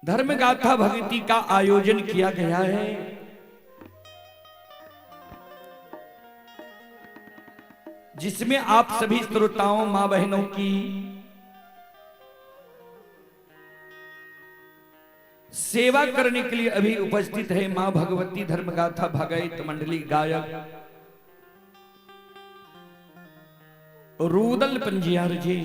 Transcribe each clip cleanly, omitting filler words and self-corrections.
धर्म गाथा भक्ति का आयोजन किया गया है। जिसमें आप सभी श्रोताओं मां बहनों की सेवा करने के लिए अभी उपस्थित है मां भगवती धर्मगाथा भगत मंडली गायक रूदल पंजियार जी,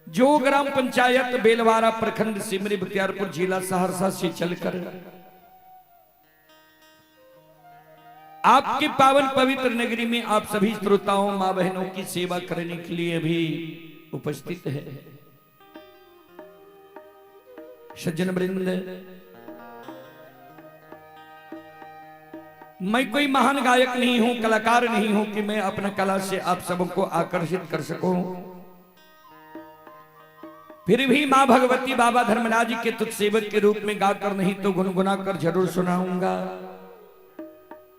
जो ग्राम पंचायत बेलवारा प्रखंड सिमरी बख्तियारपुर जिला सहरसा से चलकर आपके पावन पवित्र नगरी में आप सभी श्रोताओं मां बहनों की सेवा करने के लिए भी उपस्थित है। सज्जन वृंद, मैं कोई महान गायक नहीं हूं, कलाकार नहीं हूं कि मैं अपना कला से आप सबको आकर्षित कर सकूं। फिर भी मां भगवती बाबा धर्मराज के तुझ सेवक के रूप में गाकर नहीं तो गुनगुना कर जरूर सुनाऊंगा।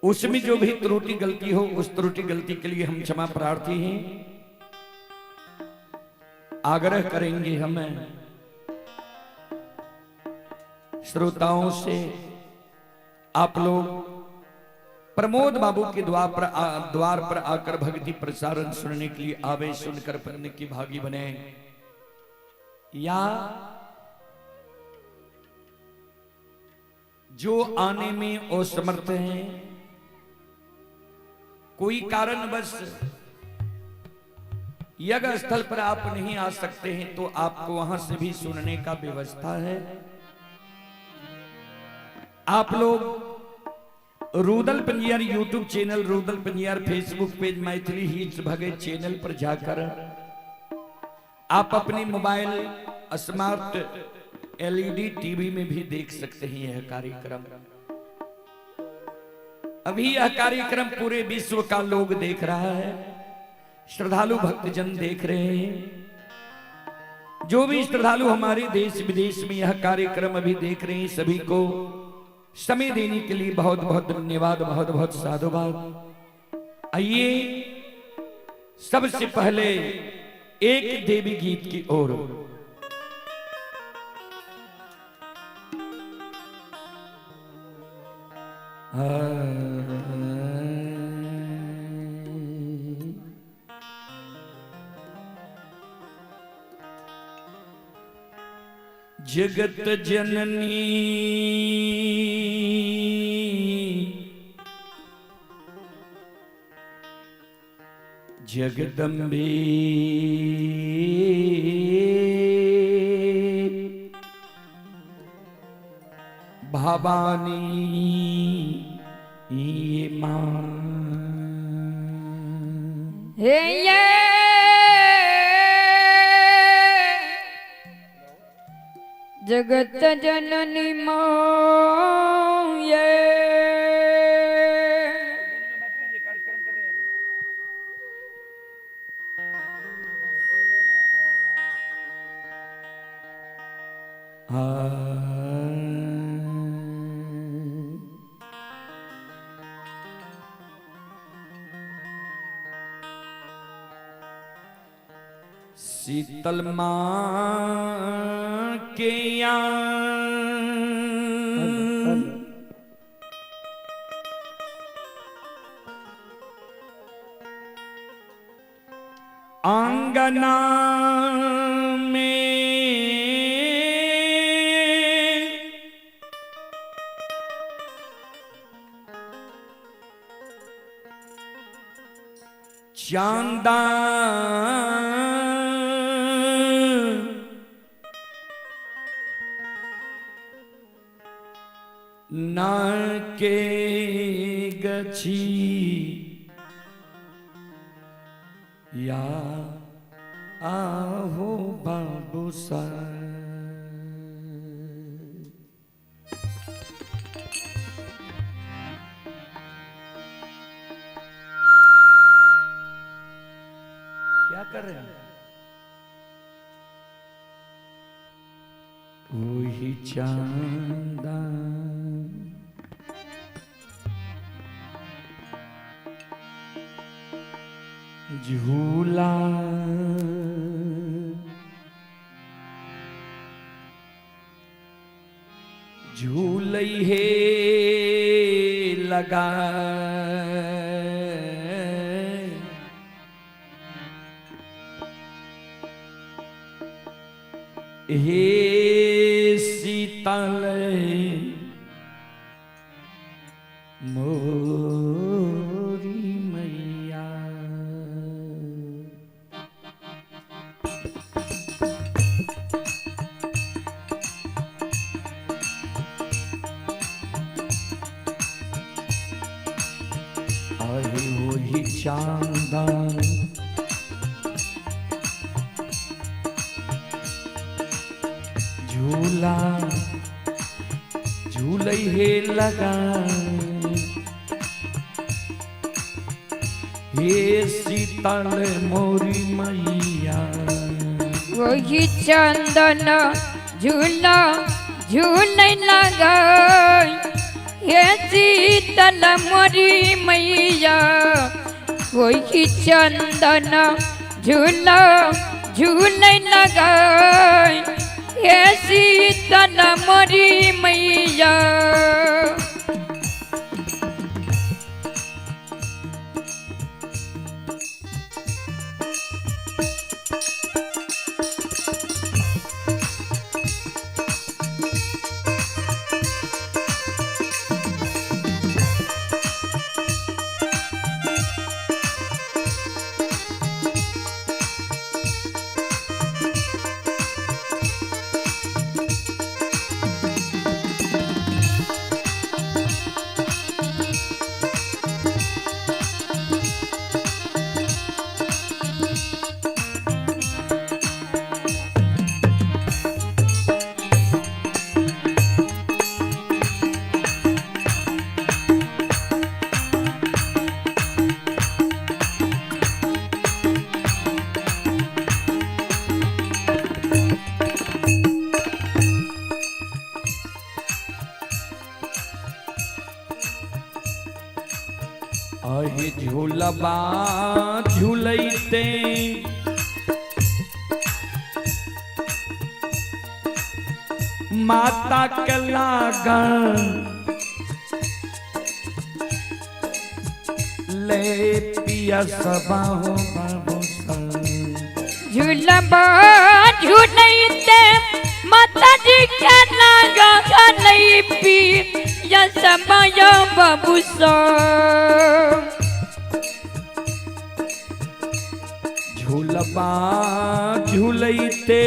उसमें जो भी त्रुटि गलती हो उस त्रुटि गलती के लिए हम क्षमा प्रार्थी हैं। आग्रह करेंगे हमें श्रोताओं से, आप लोग प्रमोद बाबू के द्वार पर आकर भक्ति प्रसारण सुनने के लिए आवे, सुनकर पढ़ने की भागी बने, या जो आने में असमर्थ हैं, कोई कारणवश यज्ञ स्थल पर आप नहीं आ सकते हैं तो आपको वहां से भी सुनने का व्यवस्था है। आप लोग Rudal Panjiyar YouTube channel, Rudal Panjiyar Facebook page, Maithili hits Bhagat channel पर जाकर आप अपने मोबाइल स्मार्ट एलईडी टीवी में भी देख सकते हैं यह कार्यक्रम। अभी यह कार्यक्रम पूरे विश्व का लोग देख रहा है, श्रद्धालु भक्तजन देख रहे हैं। जो भी श्रद्धालु हमारे देश विदेश में यह कार्यक्रम अभी देख रहे हैं, सभी को समय देने के लिए बहुत बहुत धन्यवाद, बहुत बहुत साधुवाद। आइए सबसे पहले एक देवी गीत की ओर। जगत जननी जगदम्बे भवानी ये मां, हे ये जगत जननी मां, ये शीतल मां के आंगना में चांदा ना के गछी या आहो बाबू सा। क्या कर रहे हैं? वही चांदा झूला झूलई हे लगा हे शीतल मोरी मैया। आहे वही चांदन झूला झूलई हे लगा हे शीतल मोरी मैया। वही चंदन झूला झूले लगा हे शीतल मोरी मैया। वही चंदन झूला झूले लगा हे शीतल मोरी मैया। आहे झूलबा झूलैते माता के लागन ले पिया सबा हो बाबू झूलबा झूलैते माता जी के लागन ले पिया सबा हो बाबू झूलबा झूलैते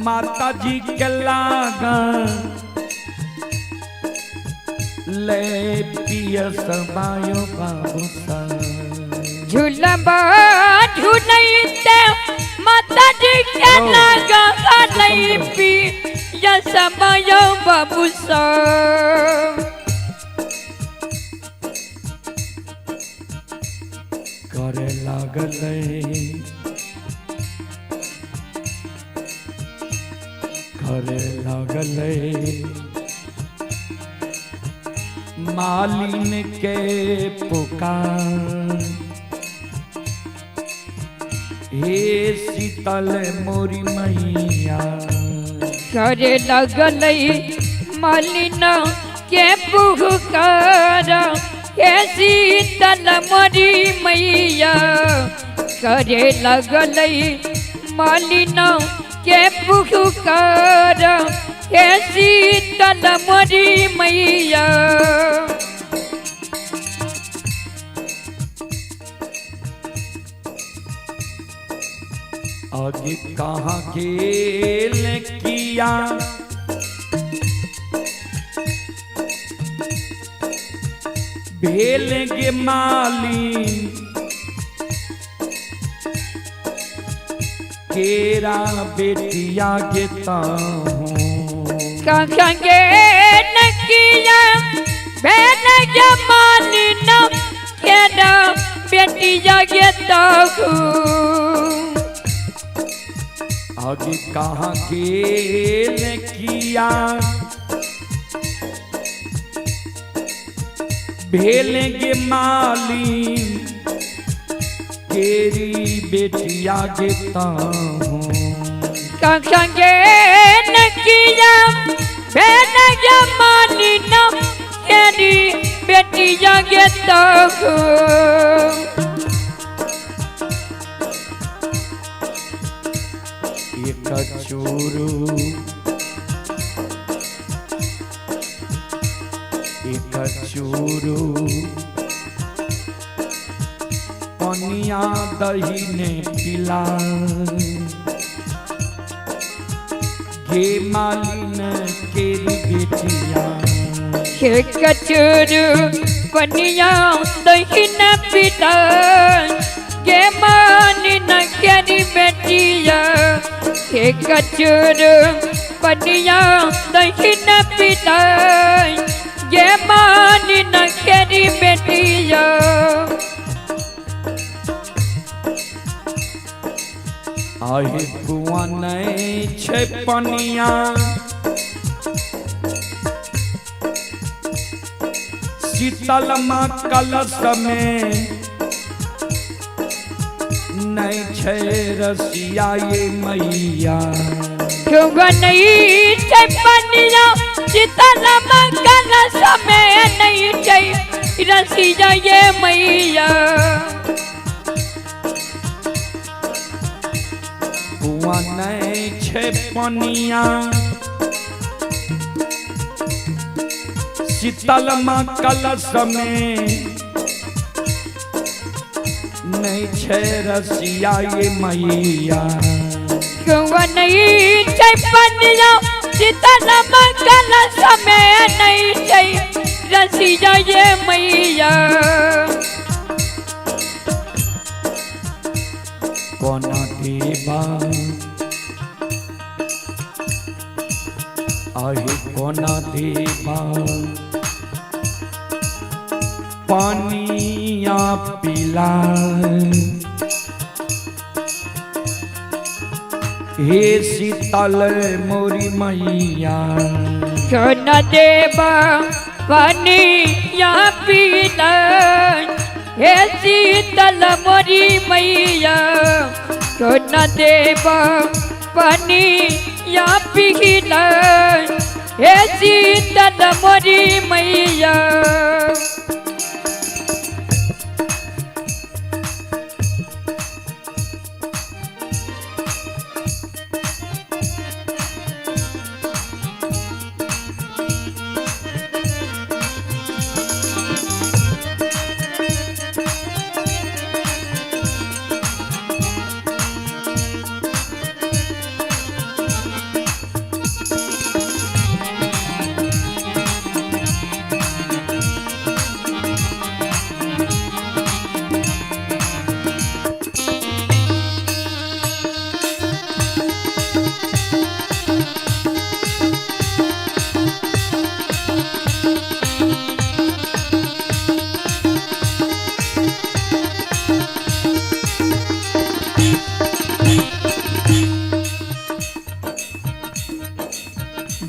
माता जी के लागन ले पिया सबायो बाबू झूलबा झूलैते माता जी के लागन ले पिया सबायो बाबू करे लागले करे लागले मालिन के पुकार हे शीतल मोरी मैया। करे लगल मालिन के पुकार हे शीतल मोरी मैया। करे लगल मालिन के पुकार हे शीतल मोरी मैया। आगे कहाँ खेल किया भेलेंगे माली केरा बेटिया गेता हूँ कहेंगे न किया भेलेंगे माली न केरा बेटिया गेता हूँ। आगे कहाँ खेल किया भेलेंगे माली केरी बेटिया गेता हूँ। संगे न किया भेद जमानी न तेरी बेटी जागे तो एक चूरू एक चूरू पनिया दही ने पिला गे मालिन केरी बेटिया कचूरू पनिया दही न पिता गे मानी न केरी बेटिया कचूरू पनिया दही न पिता गे मानी न केरी बेटिया आहे कुआ नहीं छे पनिया शीतल माँ कलश में नहीं छे रसिया ये मैया क्यों नहीं छे पनिया शीतल माँ कलश में नहीं छे रसिया ये मैया कुआ नहीं छे पनिया शीतल माँ कलश में नहीं छे रसिया ये मैया क्यों नहीं छे पनिया शीतल माँ कलश में नहीं छे रसिया ये मैया कौन देवा आहे कौन देवा पानिया पिला हे शीतल मोरी मैया कौन देवा पानिया पिला हे शीतल मोरी मैया कौन देवा पानिया पिला हे शीतल मोरी मैया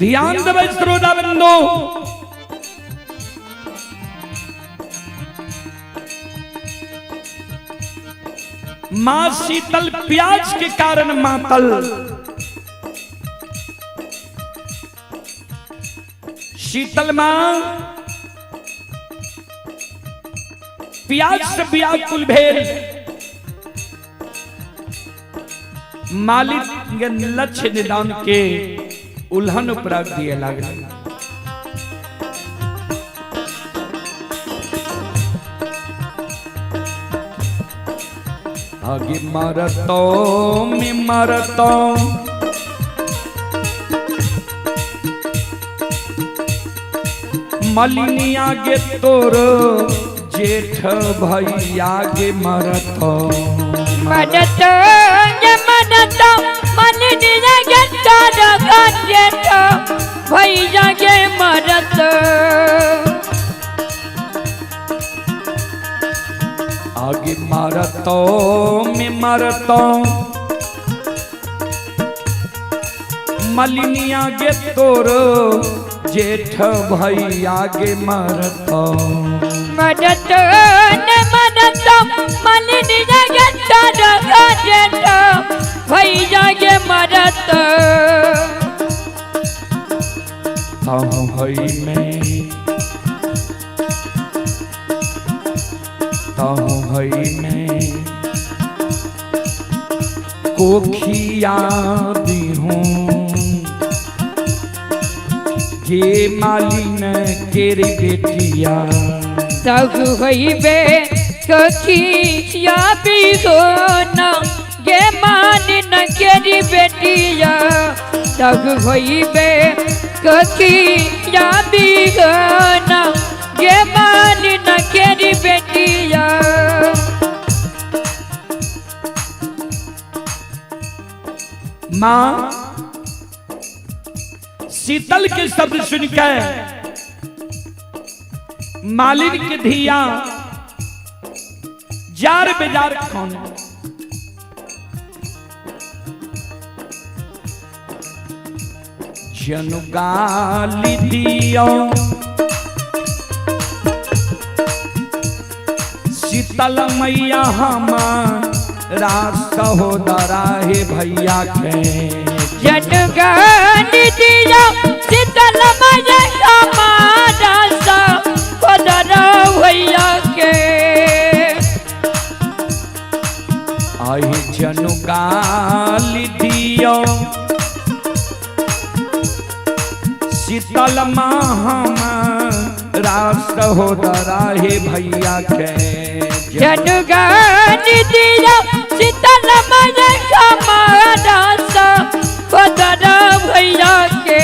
ध्यान देवे श्रोता बंधु मां शीतल प्याज के कारण मातल शीतल मां प्याज से व्याकुल भेल मालिक के लक्ष्य निदान के उल्हन उपराग दिए लागल आगे मरतो में मरतो मलिनी आगे तोर जेठ भैया गे मरतो मरतो ये मरतो मलिनी आगे तोर जेठ भैया गे मरतो आगे मरतो में मरतो मलिनी आगे तोर जेठ भैया गे मरतो मरतो ने मरतो मलिनी आगे तोर जेठ भैया गे मरतो कोखिया बिहूं ये मालिन केरी बेटिया तब होइबे कखिया बिहोना गे मालिन केरी बेटिया तब होइबे कखिया बिहोना गे मालिन केरी बेटिया। मां शीतल के शब्द सुनकर मालिन के धिया जार बेजार कौन जनु गाली दियो शीतल मैया हमारा सहोदरा हे भैया के जनु गाली दियो शीतल मैया हमारा सहोदरा भैया के आई जनु गाली दियो शीतल हमारा सहोदरा हे भैया के जनु गाली दियो शीतल मैया हमारा सहोदरा भैया के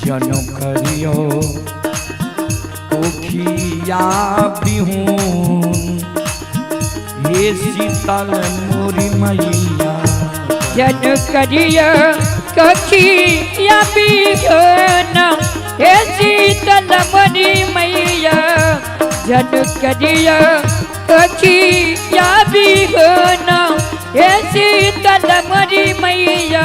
जनु करियो कोखिया बिहूं ये शीतल मोरी मैया जनु करियो कोखिया बिहोना हे शीतल मोरी मैया जनु करियो कोखिया बिहोना हे शीतल मोरी मैया।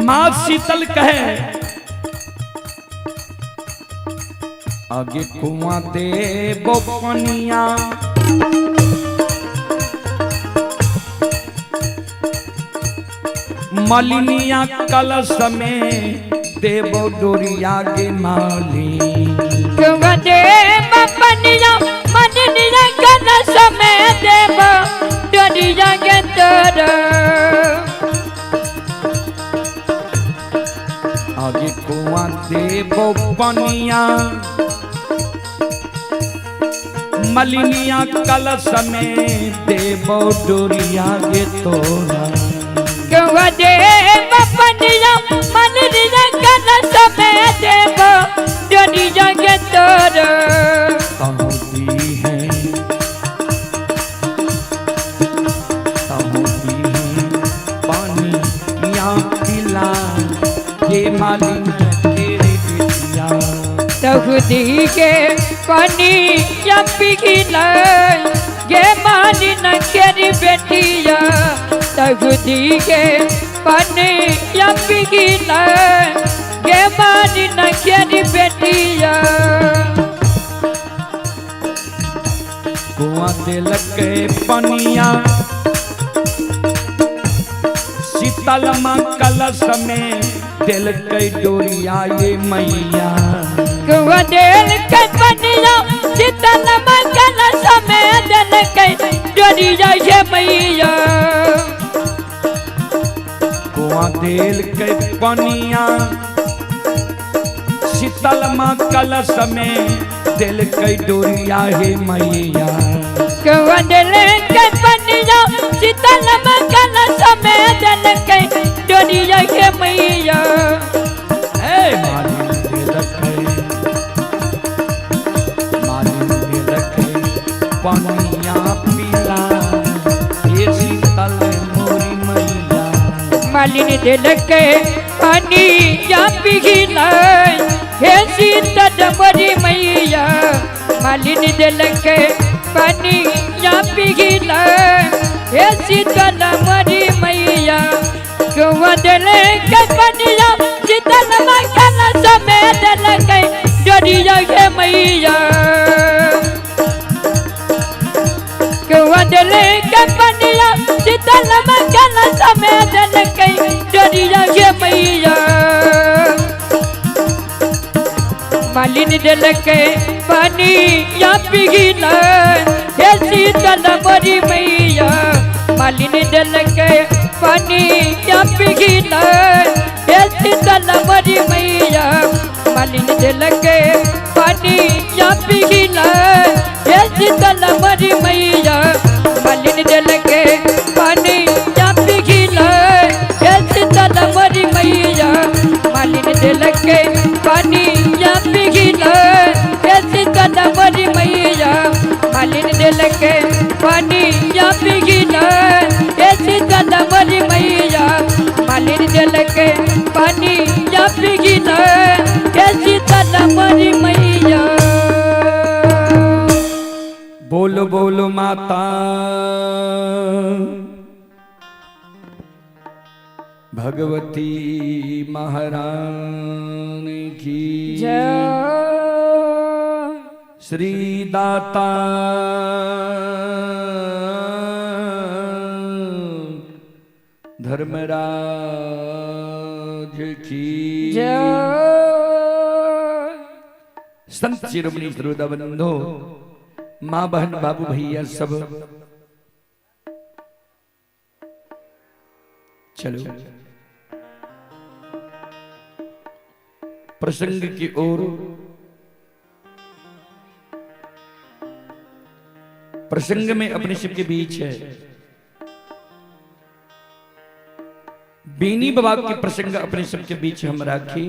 मां शीतल कहे आगे कुआं दे बोपनिया मलिनिया कलश में देवो डोरिया गे माली कुआं दे बोपनिया मलिनिया कलश में देवो डोरिया गे तोरा आगे कुआं दे बोपनिया मलिनिया कलश में देवो डोरिया गे तोरा कुआं दे बोपनिया मलिनिया कलश में देवो डोरिया गे तोरा मालिन तेरे बिटिया तहुदी के पानी या पिघला गे मालिन केरी बेटिया तहुदी के पानी या पिघला गे मालिन केरी बेटिया। दिलक पनिया शीतल माँ कलश में दिल के डोरिया ये मैया कुआ दिल के पनिया शीतल माँ कलश में दिल के डोरिया ये मैया कुआ दिल के पनिया शीतल माँ कलश में दिल के डोरिया हे मैया कुआ दिल के पनिया शीतल माँ कलश में दिल के डोरिया हे मैया मालिन दिलक पनिया पीला ये शीतल मोरी मैया मालिन दिल के पनिया पिघला हे शीतल मोरी मैया मालिन दिल के पनिया पिघला हे शीतल मोरी मैया कुआ दिल के पनिया शीतल माँ कलश में दिल के डोरिया हे मैया कुआ दिल के पनिया शीतल माँ कलश में दिल के डोरिया हे मैया मालिन दिल के पनिया पिघला हे शीतल मोरी मैया मालिन दिल के पनिया पिघला हे शीतल मोरी मैया मालिन दिल के पनिया पिघला हे शीतल मोरी मैया मालिन दिल के पनिया पिघला हे शीतल मोरी मैया मालिन दिल के पनिया पिघला हे शीतल मोरी मैया मालिन दिल के पनिया पिघला हे शीतल मोरी मैया मालिन दिल के पनिया पिघला हे शीतल मोरी मैया बोलो बोलो माता भगवती महारानी की जय श्री दाता धर्मराज की जय संत शिरोमणि श्रोताबंधो माँ बहन बाबू भैया सब चलो प्रसंग की ओर प्रसंग में अपने शिव के बीच है बेनी बाबा के प्रसंग अपने शिव के बीच हम राखी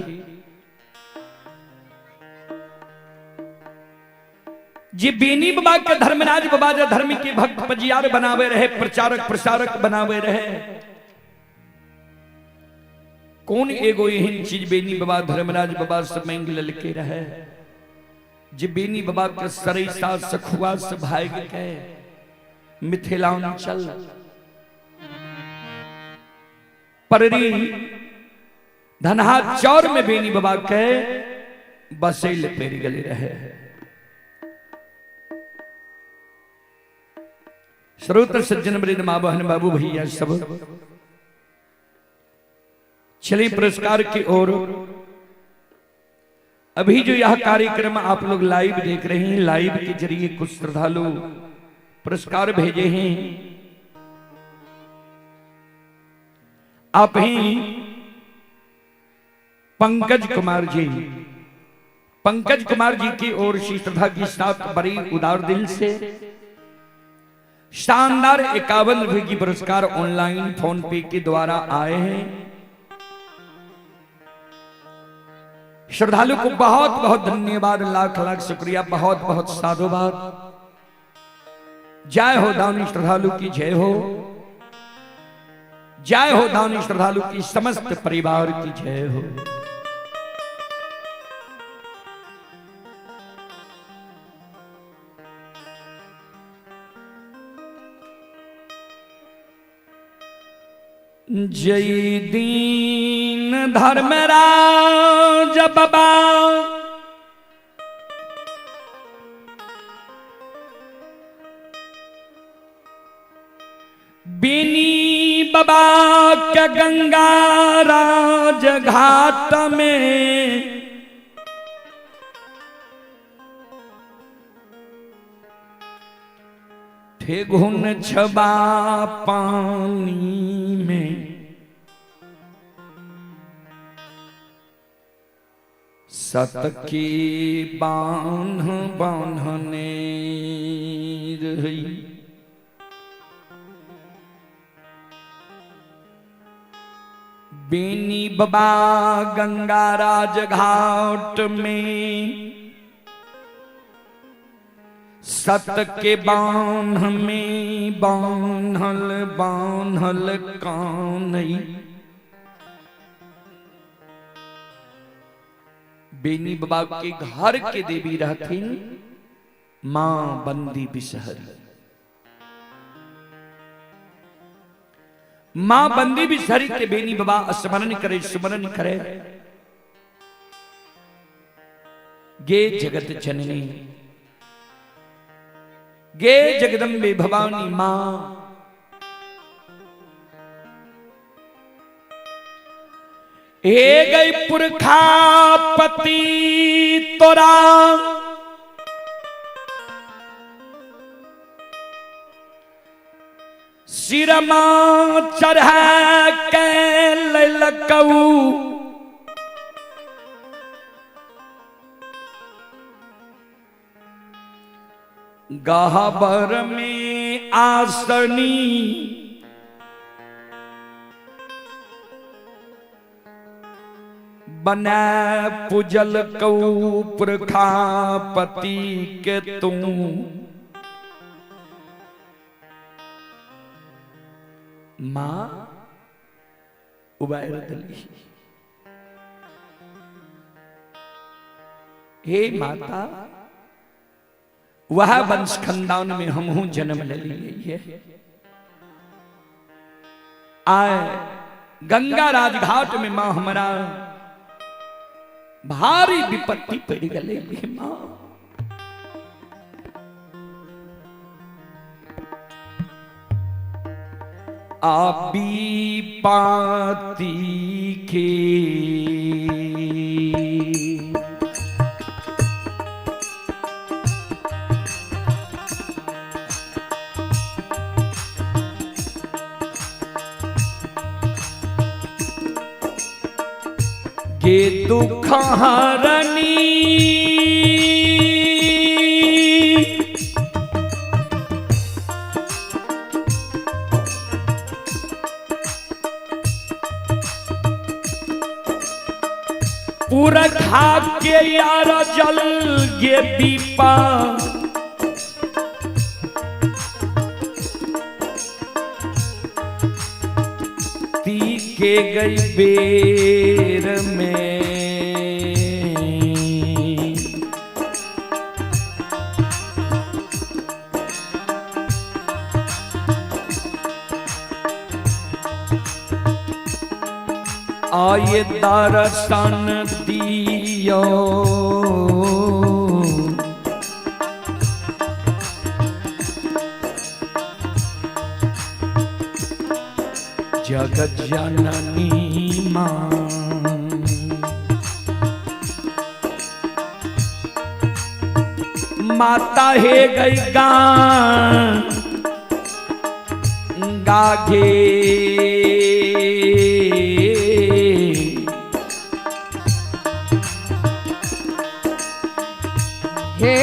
जी बेनी बाबा के धर्मराज बाबा जो धर्म के भक्त पजियार बनावे रहे प्रचारक प्रसारक बनावे रहे कौन एगो एहन चीज बेनी बाबा धर्मराज बाबा से मांग ललके रहे जे बेनी बाबा के सरैसा सखुआ से भाग के मिथिलांचल पररी धनहा चौर में बेनी बाबा के बसैल पेर गले रहे श्रोत्र सज्जन वृंद मां बहन बाबू भैया सब चले पुरस्कार की ओर अभी जो यह कार्यक्रम आप लोग लाइव देख रहे हैं लाइव के जरिए कुछ श्रद्धालु पुरस्कार भेजे हैं आप हैं पंकज कुमार जी की ओर श्री श्रद्धा की साथ बड़ी उदार दिल से शानदार 51 रुपए की पुरस्कार ऑनलाइन फोन पे के द्वारा आए हैं श्रद्धालु को बहुत बहुत धन्यवाद लाख लाख शुक्रिया बहुत बहुत साधुवाद जय हो दानी श्रद्धालु की जय हो दानी श्रद्धालु की समस्त परिवार की जय हो जय दीन धर्मराज बाबा बेनी बाबा के गंगा राज घाट में ठेगुन छबा पानी में सत की बान्ह बान्हने रही। बेनी बाबा गंगा राज घाट में सत के बान्ह में बान्हल बान्हल कान्हई। बेनी बाबा के घर के देवी रहथिन मां बंदी बिसहरी। मां बंदी बिसहरी के बेनी बाबा स्मरण करे स्मरण करे। गे जगत जननी गे जगदम्बे भवानी मां हे गई पुरखा पति तोरा सिरमा चढ़ के ललकऊ। गहबर में आसनी बना पुजल कऊ पुरखा पति के तू। मां उबायर दली हे माता वह वंश खानदान में हमहू जन्म ले लिए। आए गंगा राजघाट में मां हमारा भारी विपत्ति पड़ गले। मां आबी पाती के गे दुख हरनी पुरखा के यार जल गे दीपा। ती के गई बेर में आये दर्शन दियो। जगत जननी मां माता है गई गागे हे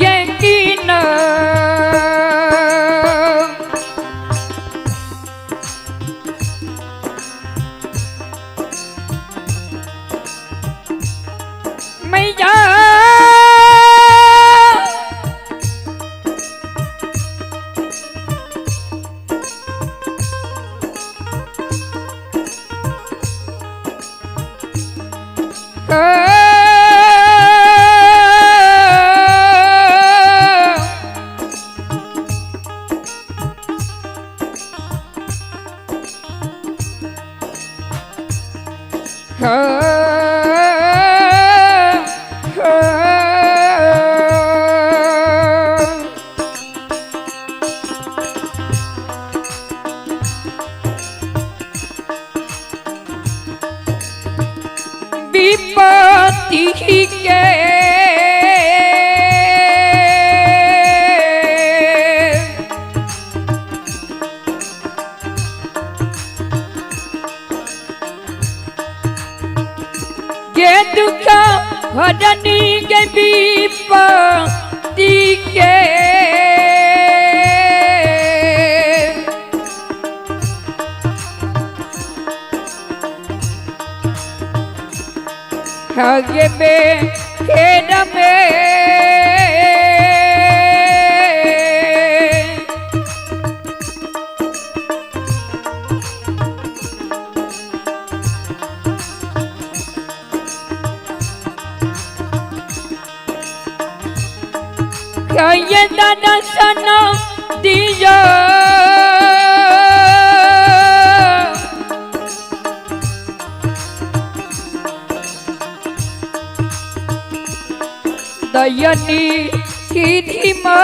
ये की न मैया पति के ये दुख हरनी के विपत्ति के भाग्य में खेद में ये दादा सना दिया दयनी की धीमा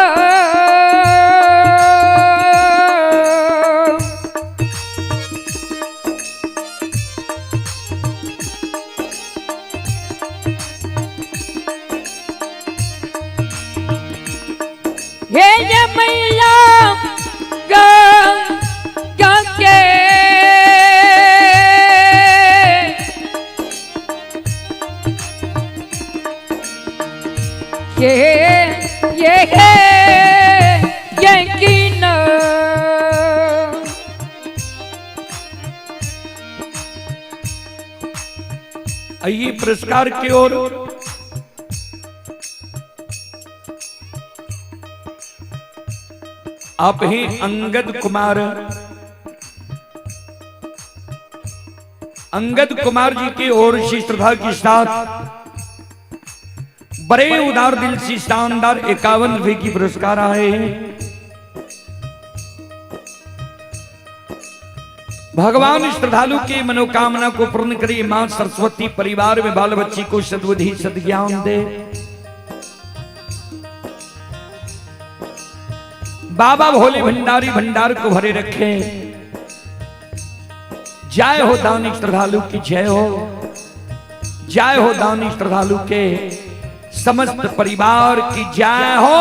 हे ये मैया गंगा के ये कीन आइए पुरस्कार की ओर। आप ही अंगद कुमार, अंगद कुमार जी की ओर से श्रद्धा के साथ बड़े उदार दिल से शानदार 51 रुपए की पुरस्कार आए हैं। भगवान श्रद्धालु की मनोकामना को पूर्ण करे। मां सरस्वती परिवार में बाल बच्ची को सद्बुद्धि सद्ज्ञान दे। बाबा भोले भंडारी भंडार को भरे रखे। जय हो दानी श्रद्धालु की जय हो। जय हो दानी श्रद्धालु के समस्त परिवार की जय हो।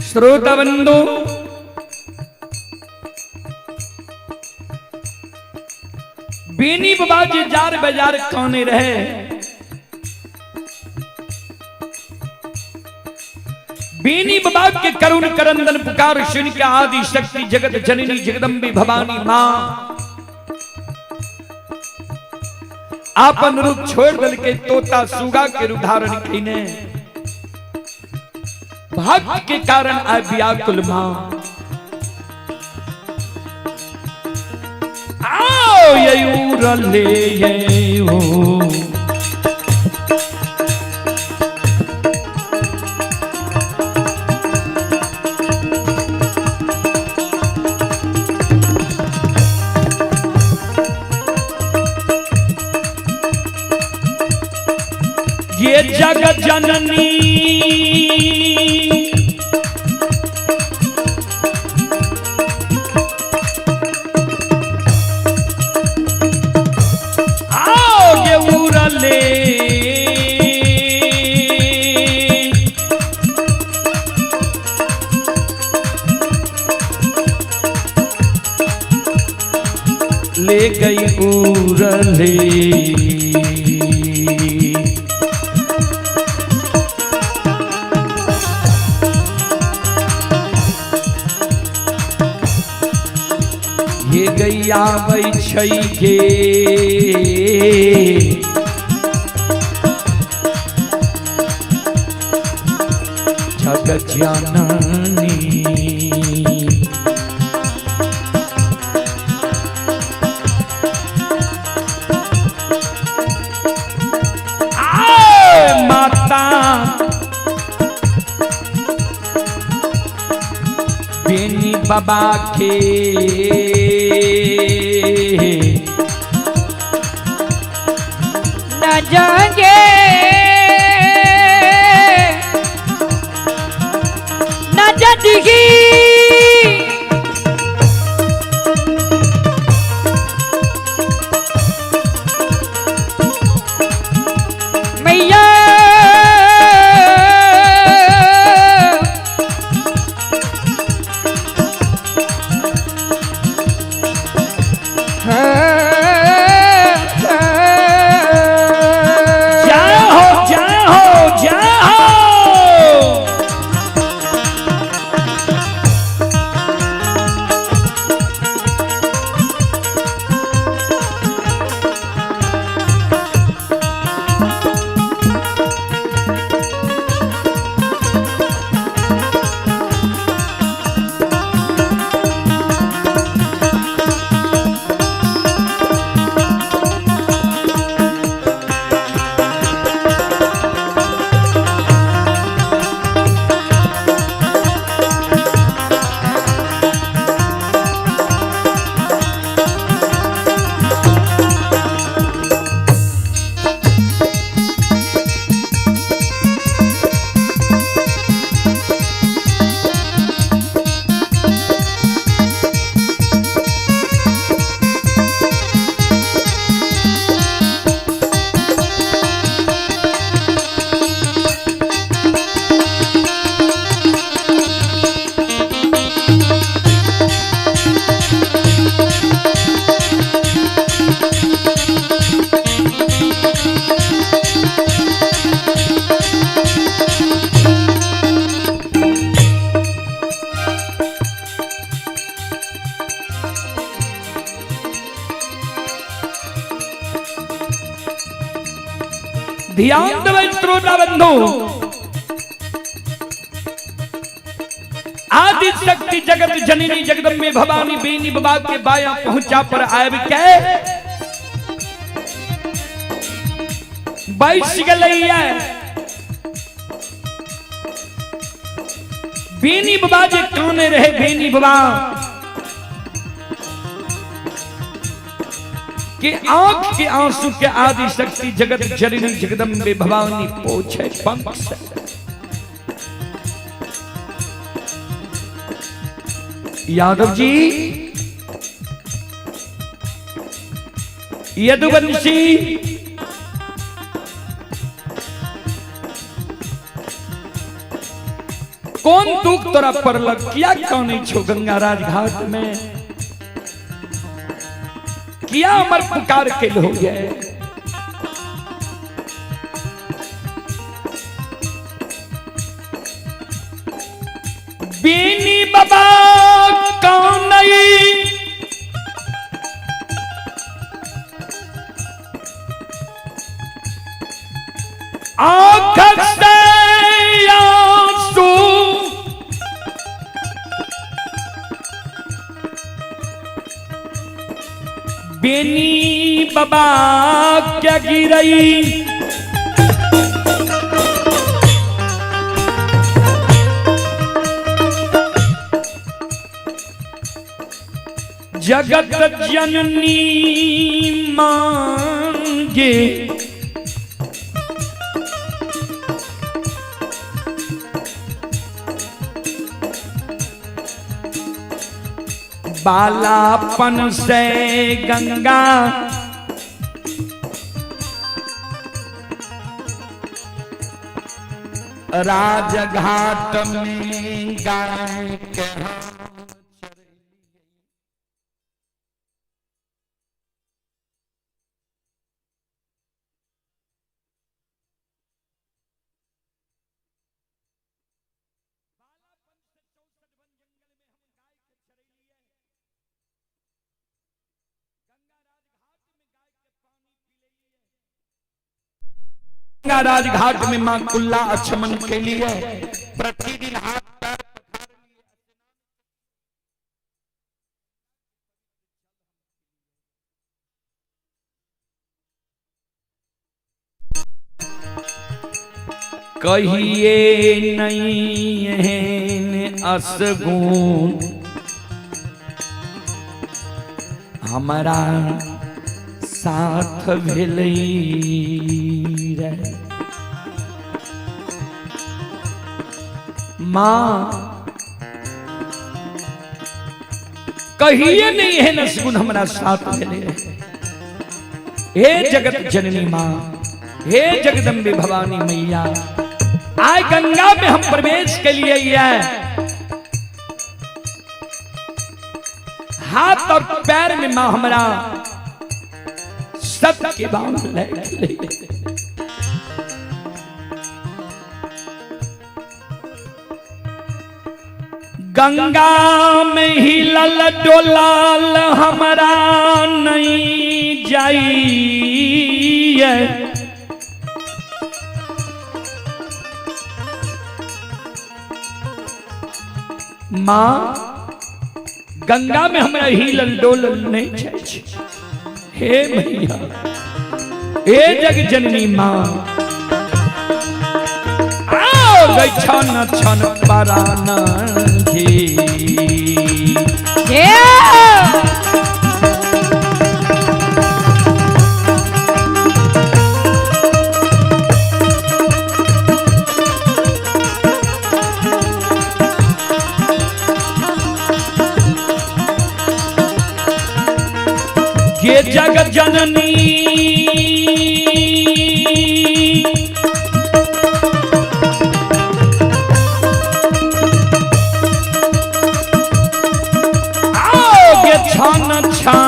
श्रोता बंधु, बीनी बाबा जी जार बाजार कौने रहे। बीनी बाबा के करुण करंदन पुकार सुन के आदि शक्ति जगत जननी जगदम्बी भवानी मां आपन रूप छोड़ दल के तोता सुगा के रूप धारण कीने। भक्त के कारण आ व्याकुल मां आओ ययूर ले ये हो। ये जगत जननी आओ ये उरले गई उरले। ये गैया वै छै गे जगत जननी। माता बेनी बाबा के न जागे न जदगी मैया ध्यान देवे श्रोता बंधु, आदि शक्ति जगत जननी जगदम्बे भवानी बेनी बाबा के बाया पहुंचा पर आए के बैस गलैया बेनी बाबा जे काने रहे। बेनी बाबा के आंख के आंसू के आदि शक्ति जगत जननी जगदम्बे भवानी पोछे पंख से। यादव जी यदुवंशी कौन दुख तोरा परलक, किया कौन छो गंगाराज घाट में, किया अमर पुकार के लोग गए। बेनी बाबा कौन नहीं आंख से आंसू बेनी बाबा क्या गिरई। जगत जननी मांगे बालापन से गंगा राजघाट में गाय के राजघाट में मां कुल्ला अचमन के लिए प्रतिदिन हाथ कहिए नहीं एहन असगुण हमारा साथ भेलै रे माँ कहिए नहीं है नसगुन हमारा साथ भेले रे। हे जगत जननी माँ, हे जगदम्बे भवानी मैया, आज गंगा में हम प्रवेश के लिए हाथ और पैर में मां हमारा सबके बांध ले गंगा में ही लल डोलाल हमारा नहीं जाइए मां गंगा में हमारा हिलल डोलल नहीं छै। हे मैया, हे जग जननी मां, आओ गई छन छन पराना जी ये जगत जननी आओगे छान छान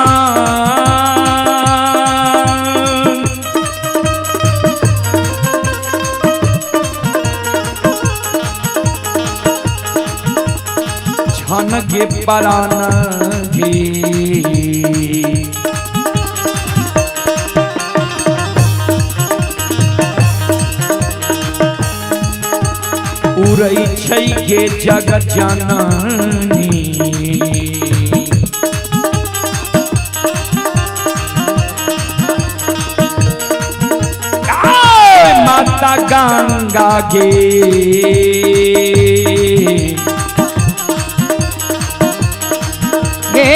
छान के पराना जी उड़ै छै ये जगत जननी माता गंगा गे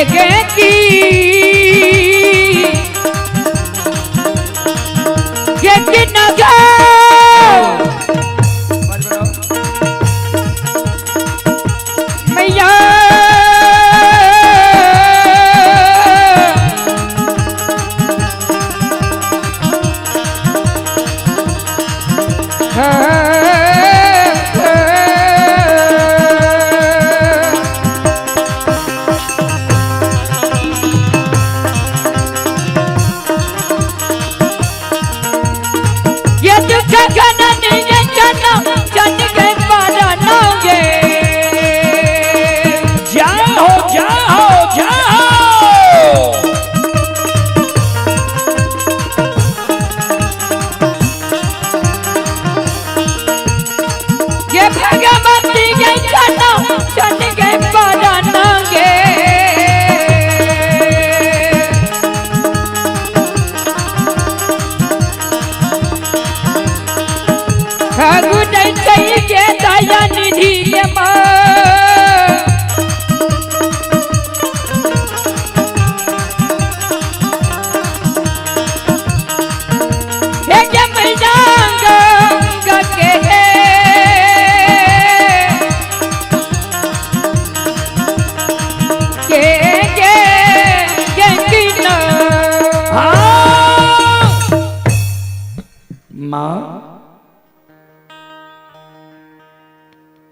गे की नगा मैया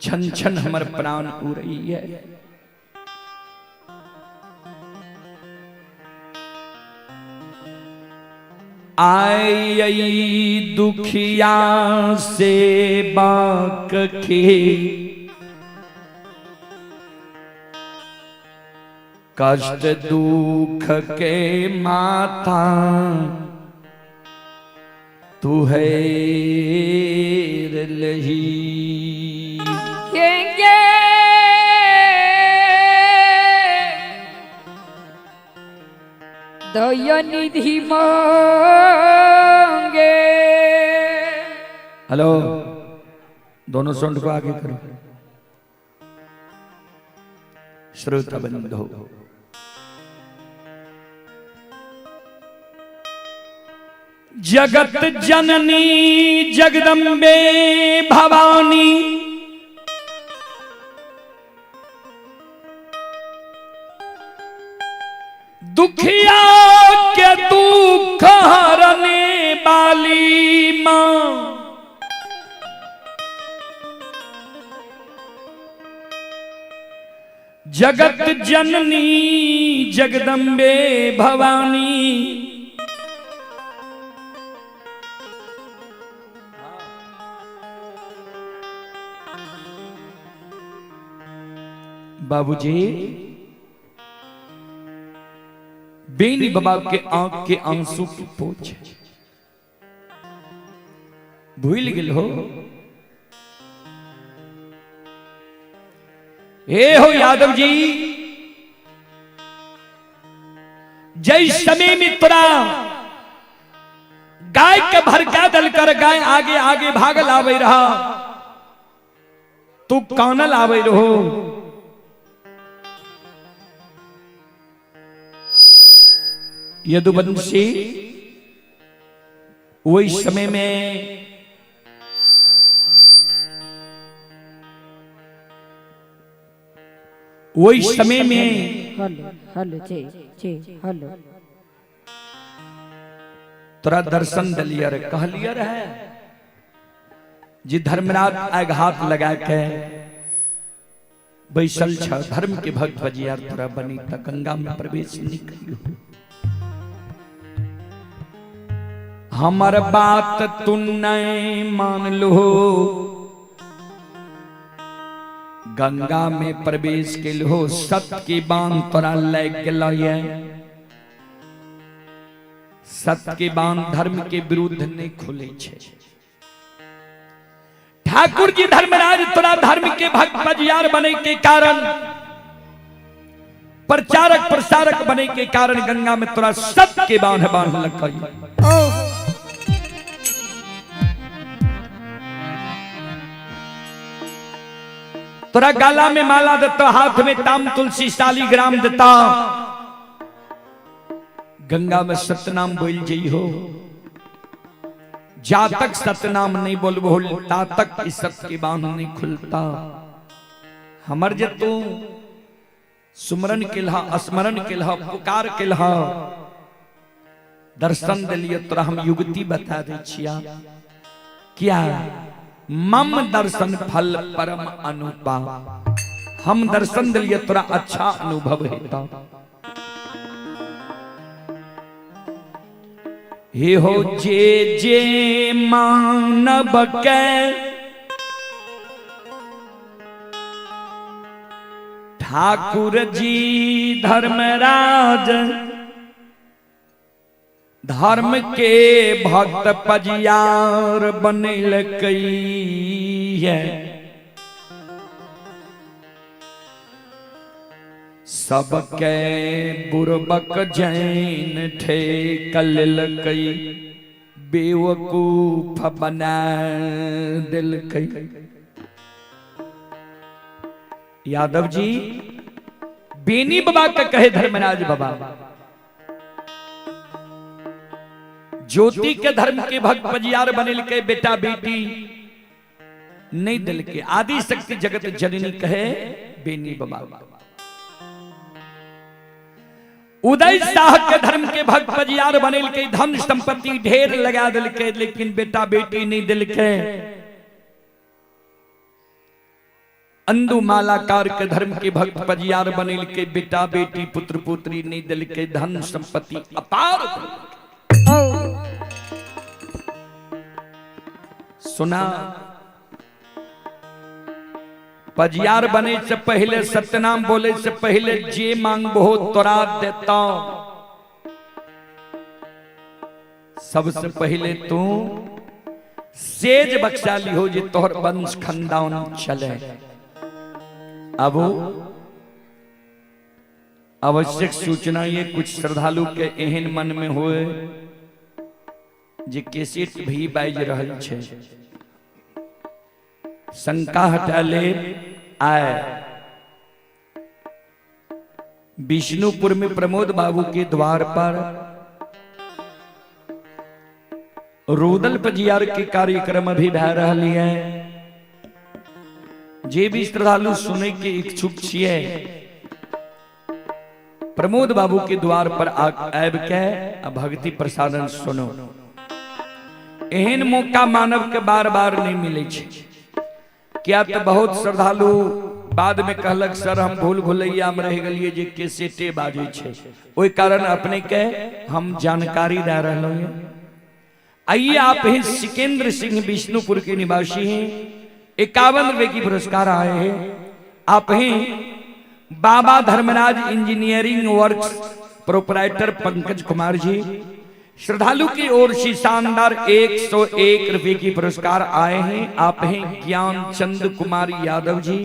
छन छन हमर प्राण उड़ई है। आई दुखिया से बाक के कष्ट दुख के माथा तू है लही येंगे दया निधि मांगे। हेलो, दोनों सुंड को आगे करो। श्रोता बंधो, जगत जननी जगदम्बे भवानी दुखिया के दुख हरने वाली मां, जगत जननी जगदम्बे भवानी बाबूजी, बेनी बाबा के आंख के आंसू की पोछ भूल गेल हो। हे हो यादव जी, जय समय मित्रा गाय के भरका दल कर गाय आगे आगे भागल आवे रहा, तू कानल आवे रहो। यदुवंशी वही समय में हेलो जी हेलो तोरा दर्शन दलियर कहलियर है जी धर्मराज आघात लगा के बैसल छ धर्म के भक्त बजियार तोरा बनी त गंगा में प्रवेश नहीं करियो। हमर बात तू नहीं मान लो, गंगा में प्रवेश के लो सत्य की बांध तोरा लग गया। सत्य की बांध धर्म के विरुद्ध नहीं खुले छे। ठाकुर जी धर्मराज तोरा धर्म के भक्त बजियार बने के कारण, प्रचारक प्रसारक बने के कारण गंगा में तोरा सत्य के बांध लग गई। तोरा गाला में माला देता, हाथ में ताम तुलसी साली ग्राम देता, गंगा में सतनाम बोल जई हो। जा तक सतनाम नहीं बोलबो ता तक इस सत्य की बांध नहीं खुलता। हमर जे तू सुमरन केलहा, स्मरण केलहा, पुकार केलहा, दर्शन दिलिए तोरा हम युक्ति बता दे छिया। क्या मम दर्शन फल परम अनुपा, हम दर्शन दिलिए तोरा अच्छा अनुभव हेता। हे हो जे जे मानव के ठाकुर जी धर्मराज धर्म के भक्त पजियार बनल कई है। सबके बुरबक जैन ठेकल कई, बेवकूफ बना दिल कई। यादव जी बेनी बाबा का कहे धर्मराज बाबा, ज्योति के धर्म के भक्त पजियार बनिल के बेटा बेटी नहीं दिल के। आदि शक्ति जगत जननी कहे बेनी बाबा। उदय शाह के धर्म के भक्त पजियार बनिल के, धन संपत्ति ढेर लगा दिल के, लेकिन बेटा बेटी नहीं दिल के। अंधु मालाकार के धर्म के भक्त पजियार बनिल के, बेटा बेटी पुत्र पुत्री नहीं दिल के, धन संपत्ति अपार। सुना, पजियार बने से पहले सत्यनाम बोले से पहले जे मांग बहुत तोरा देता। सबसे पहले तू सेज बख्शाली हो जे तोहर वंश खंदान चले। अब आवश्यक सूचना ये कुछ श्रद्धालु के एहन मन में होए जे कैसेट भी बाज रहल छे, शंका हटा ले। आए विष्णुपुर में प्रमोद बाबू के द्वार पर रुदल पजियार के कार्यक्रम अभी भै रही है। जे भी श्रद्धालु सुने के इच्छुक छिए प्रमोद बाबू के द्वार पर आब के भक्ति प्रसारण सुनो। एहन मौका मानव के बार बार नहीं मिले छे। क्या तो बहुत श्रद्धालु बाद में कहलक सर हम भूल भुलैया में रह गलिए जे कैसेटे बाजे छे, ओई कारण अपने के हम जानकारी दे रहे हैं। आइए आप हैं सिकेंद्र सिंह विष्णुपुर के निवासी हैं, 51 रुपए की पुरस्कार आए हैं। आप हैं Baba Dharmaraj engineering works proprietor Pankaj Kumar ji. श्रद्धालु की ओर से शानदार 101 रुपए की पुरस्कार आए हैं। आप हैं ज्ञान चंद कुमार यादव जी।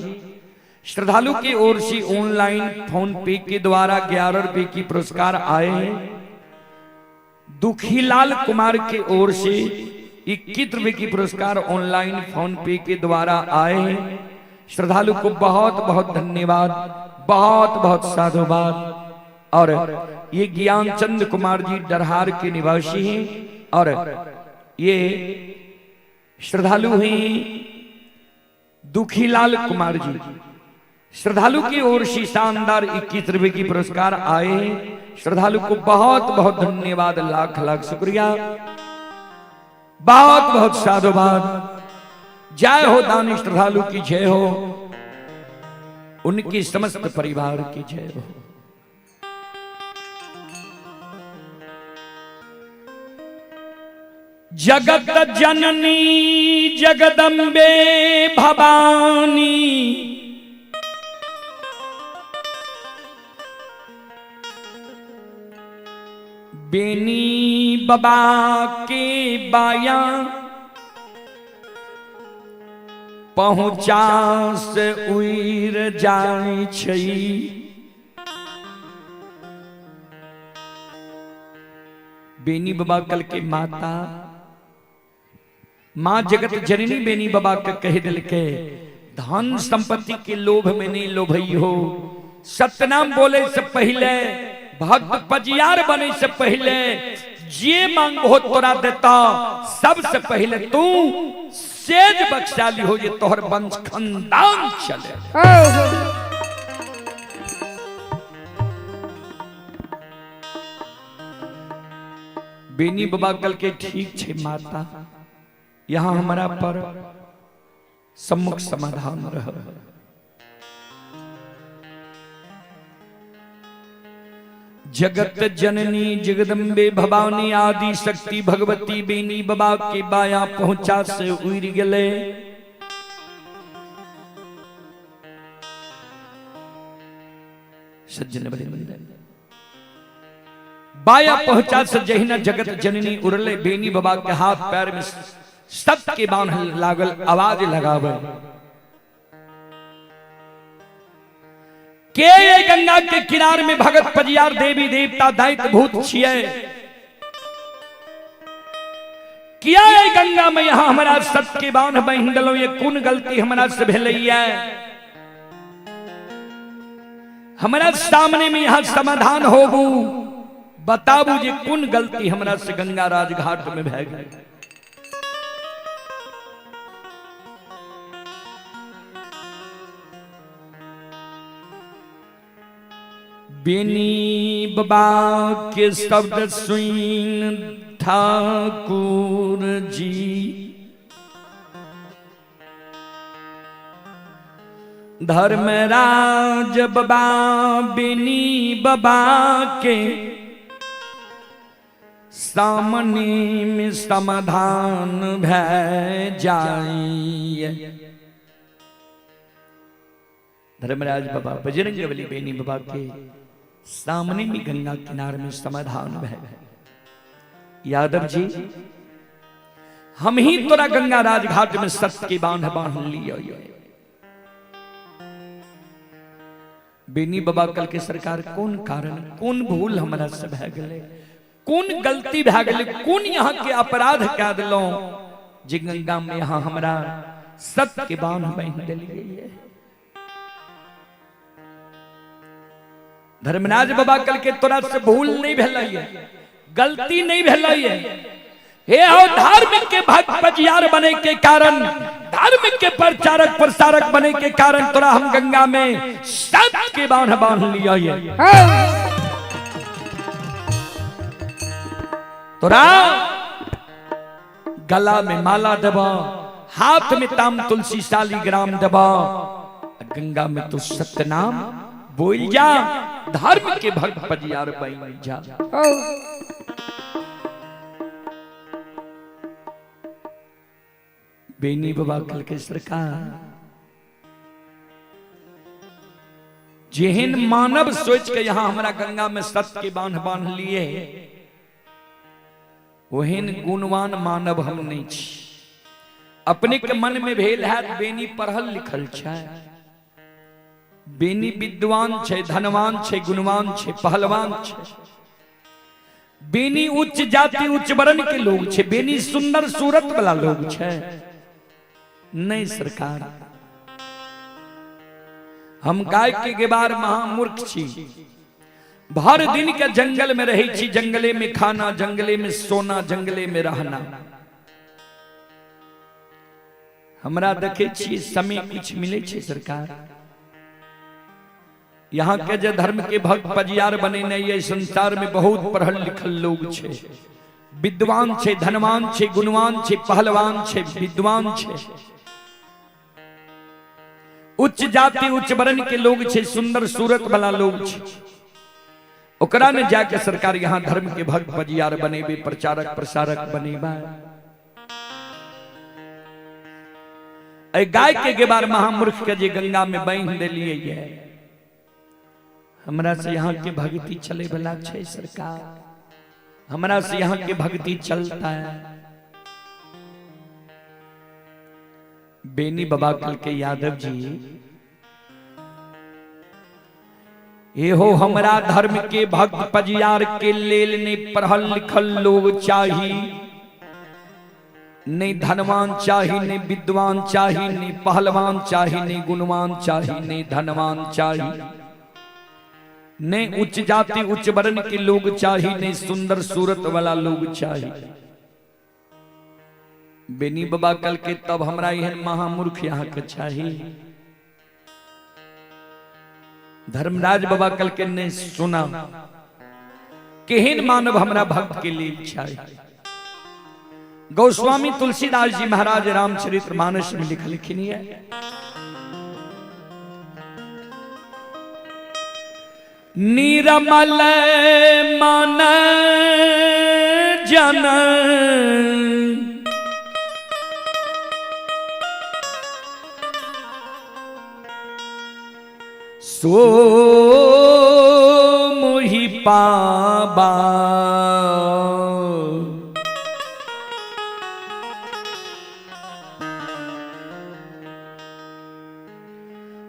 श्रद्धालु की ओर से ऑनलाइन फोन पे के द्वारा 11 रुपए की पुरस्कार आए हैं। दुखीलाल कुमार के ओर से 21 रुपए की पुरस्कार ऑनलाइन फोन पे के द्वारा आए हैं। श्रद्धालु को बहुत बहुत धन्यवाद, बहुत बहुत साधुवाद। और ये ज्ञान चंद कुमार जी डरहार के निवासी हैं और ये श्रद्धालु हैं दुखीलाल कुमार जी। श्रद्धालु की ओर से शानदार 21 रुपए की पुरस्कार आए हैं। श्रद्धालु को बहुत बहुत धन्यवाद, लाख लाख शुक्रिया, बहुत बहुत साधुवाद। जय हो दानी श्रद्धालु की जय हो, उनकी समस्त परिवार की जय हो। जगत जननी जगदम्बे भवानी, बेनी बाबा के बाया पहुंचा से उड़ जाए छई। बेनी बाबा कल के माता मां जगत जननी बेनी बाबा के कह दिल के धन संपत्ति के लोभ में नहीं लोभई हो। सतनाम बोले से पहले, भक्त पजियार बने से पहले जे मांग हो तोरा देता। सबसे पहले तू सेज बख्शाली हो, ये तोहर वंश खंदान चले। बेनी बाबा कल के ठीक छे माता, यहाँ हमारा पर सम्मुख समाधान रह। जगत जननी जगदम्बे भवानी आदि शक्ति भगवती बेनी बाबा के बाया पहुंचा से उड़ गले। सज्जन बाया पहुंचा से जहिना जगत जननी उड़ले। बेनी बाबा के हाथ पैर में सत के बाण लागल, आवाज लगावे के ये गंगा के किनार में भगत पजियार देवी देवता दैत्य भूत छिए। किया ये गंगा में यहां हमारा सत के बाण बहिन दलो, ये कौन गलती हमारा से भेलैया। हमारा सामने में यहां समाधान होबू, बताबू जे कौन गलती हमारा से गंगा राजघाट में भै गई। बेनी बाबा के शब्द सुन ठाकुर जी धर्मराज बाबा बेनी बाबा के सामने में समाधान भै जाइए। धर्मराज बाबा बजरंग बली बेनी बाबा के सामने में गंगा किनारे में समाधान है। यादव जी हम ही तोरा गंगा राजघाट में सत्य की बांध बांध लिया। बेनी बाबा कल के सरकार कौन कारण कौन भूल हमारा से भै गले, कौन गलती भै गले, कौन यहाँ के अपराध कह दिलो जे गंगा में यहाँ हमारा सत्य के बांध बांध दिलिए। धर्मराज बाबा कल के तोरा से भूल नहीं भेलैए, गलती नहीं भेलैए। हे हो धार्मिक के भक्त पजियार बने के कारण, धार्मिक के प्रचारक प्रसारक बने के कारण तोरा हम गंगा में सत्य के बांध बांध लिया ये। तोरा गला में माला दबा, हाथ में ताम तुलसी शालीग्राम दबा, गंगा में तो सत्य नाम बोल जा, धर्म के भक्त पजियार बन जा। बेनी बाबा कल के सरकार जेहन मानव सोच के यहाँ हमारा गंगा में सत्य के बांध बांध लिए, वहन गुणवान मानव हम नहीं छी। अपने के मन में भेल है बेनी पढ़ल लिखल छै, बेनी विद्वान छे, धनवान छे, गुणवान छे, पहलवान छे। बेनी उच्च जाति उच्च वर्ण के लोग छे, बेनी सुंदर सूरत वाला लोग छे। नहीं सरकार हम गाय के गेबार महामूर्ख छी, भर दिन के जंगल में रही छी, जंगले में खाना, जंगले में सोना, जंगले में रहना। हमरा देखे छी समय कुछ मिले छे सरकार। यहाँ के जो धर्म के भक्त पजियार बने नहीं, ये संसार में बहुत पढ़ल लिखल लोग छे, विद्वान छे, धनवान छे, गुणवान छे, पहलवान छे, विद्वान छे, उच्च जाति उच्च वर्ण के लोग छे, सुंदर सूरत वाला लोग छे। ओकरा में जाके सरकार यहाँ धर्म के भक्त पजियार बनेबे, प्रचारक प्रसारक बनेबा। गाय के गेबार महामूर्ख के जे गंगा में बांध देलिए ये, हमरा से यहाँ के भक्ति चले वाला छे सरकार, हमरा से यहाँ के भक्ति चलता है। बेनी बाबा कल के यादव जी ये हो हमरा धर्म के भक्त पजियार के लेल ने पढ़ल लिखल लोग चाही, नहीं धनवान चाही, नहीं विद्वान चाही, नहीं पहलवान चाही, नहीं गुणवान चाही, नहीं धनवान चाही, नहीं उच्च जाति उच्च वर्ण के लोग चाही, नहीं सुंदर सूरत वाला लोग चाही। बेनी बाबा कल के तब हमरा यह महामूर्ख यहाँ के चाही। धर्मराज बाबा कल के ने सुना केहन मानव हमरा भक्त के लिए चाही। गोस्वामी तुलसीदास जी महाराज रामचरितमानस में लिखलखिन है, निरमल मन जन सो मोहि पाबा,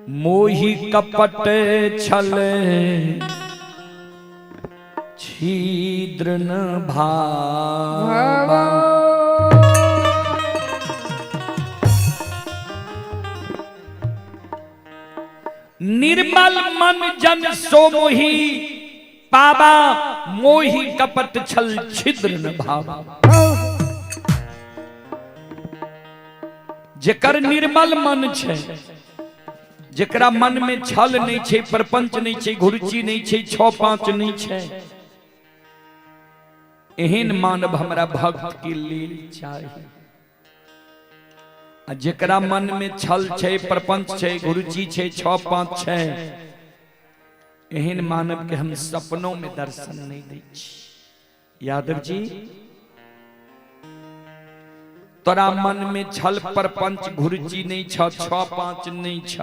मोहि कपट छल छिद्र न भावा। निर्मल मन जन सो मोहि पाबा, मोहि कपट छल छिद्र न भावा। जेकर निर्मल मन छे, जेकरा मन में छल नहीं छे, प्रपंच नहीं छे, घुरची नहीं छे, छो पांच नहीं छे, एहन मानव हमरा भक्त के लेल चाहिए। जेकरा मन में छल छे, प्रपंच छे, घुरची छे, छो पांच छे, एहन मानव के हम सपनों में दर्शन नहीं दै छी। यादव जी तोरा मन में छल प्रपंच घुरची नहीं छ, छो पांच नहीं छ,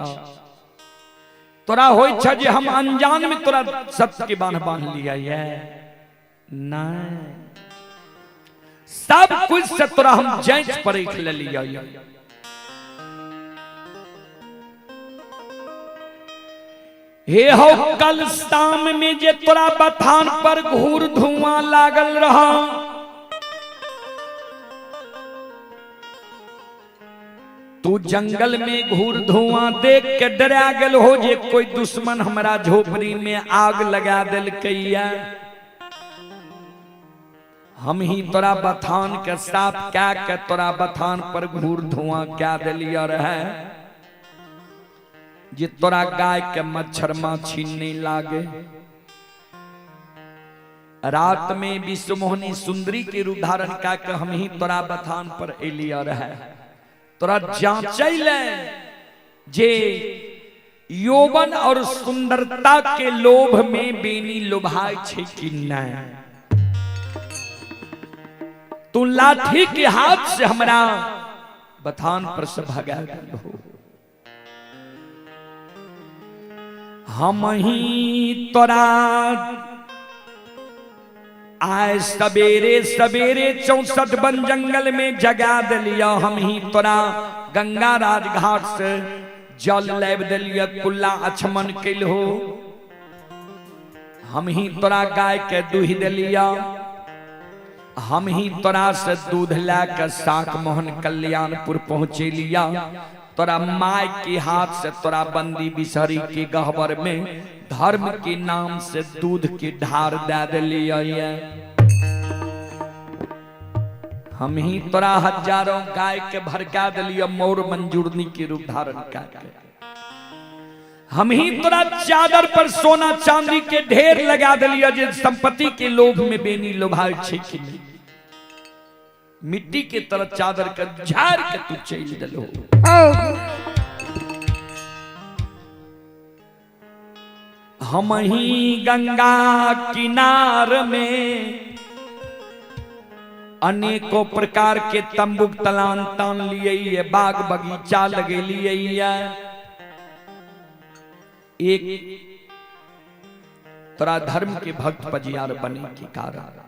तोरा होय छ जे हम अनजान में तोरा सत्य के बांध बांध लिया ये। नहीं, सब कुछ से तोरा हम जांच परख ले लिया। हे हो कल शाम में जे तोरा बथान पर घूर धुआं लागल रहा, तू जंगल में घूर धुआं देख के डरा गेल हो जे कोई दुश्मन हमारा झोपड़ी में आग लगा दिल कैया। हम ही तोरा बथान के साफ क्या के तोरा बथान पर घूर धुआं क्या दिलिया रहे, जे तोरा गाय के मच्छर माछी नहीं लागे। रात में विश्व मोहनी सुंदरी के रूप धारण का के हम ही तोरा बथान पर एलिया रहे, तोरा जांचैले जे यौवन और सुंदरता के लोभ में बेनी लोभाय छे कि नहीं। तू लाठी के हाथ से हमरा बथान पर से भगा हो। हम ही तोरा आए सवेरे सवेरे 64 वन जंगल में जगा दिलिया। हम ही तोरा गंगा राज घाट से जल लेब दिलिया, कुल्ला अछमन कैल हो। हम ही तोरा गाय के दूध दिलिया, हम ही तोरा से दूध लाकर साक मोहन कल्याणपुर पहुंचे लिया। तोरा माय के हाथ से तोरा बंदी बिसरी के गहबर में धर्म के नाम से दूध की ढार दे दिलिया। हम ही तोरा हजारों गाय के भड़का दिलिया मोर मंजूरनी के रूप धारण करके। हम ही तोरा चादर पर सोना चांदी के ढेर लगा दिलिया, जे संपत्ति के लोभ में बेनी लोभाय छे कि नहीं। मिट्टी के तरह चादर का झाड़ के तू चल दलो। हम ही गंगा किनार में अनेकों प्रकार के तंबुक तलान तान लिए, बाग बगीचा लगे लिए। एक तोरा धर्म के भक्त पजियार बने के कारण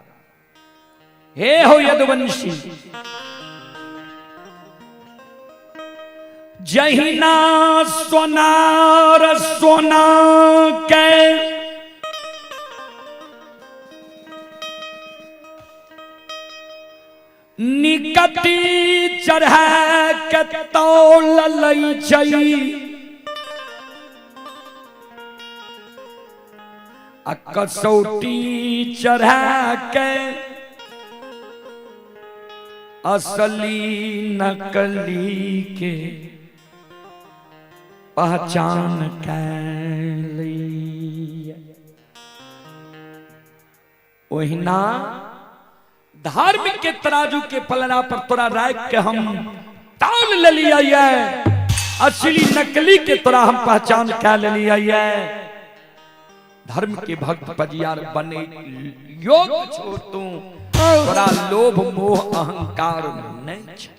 हे हो यदुवंशी, जहिना सोनार सोना के निकटी चढ़ा के तौल लई छई, आ कसौटी चढ़ा के असली नकली के पहचान कैली। ओहिना धर्म के तराजू के पलड़ा पर तोरा राख के हम ताल ले लिया। असली नकली के तोरा हम पहचान कै ले लिया। धर्म के भक्त पजियार बने योग छोड़ तू, तोरा लोभ मोह अहंकार नहीं छे।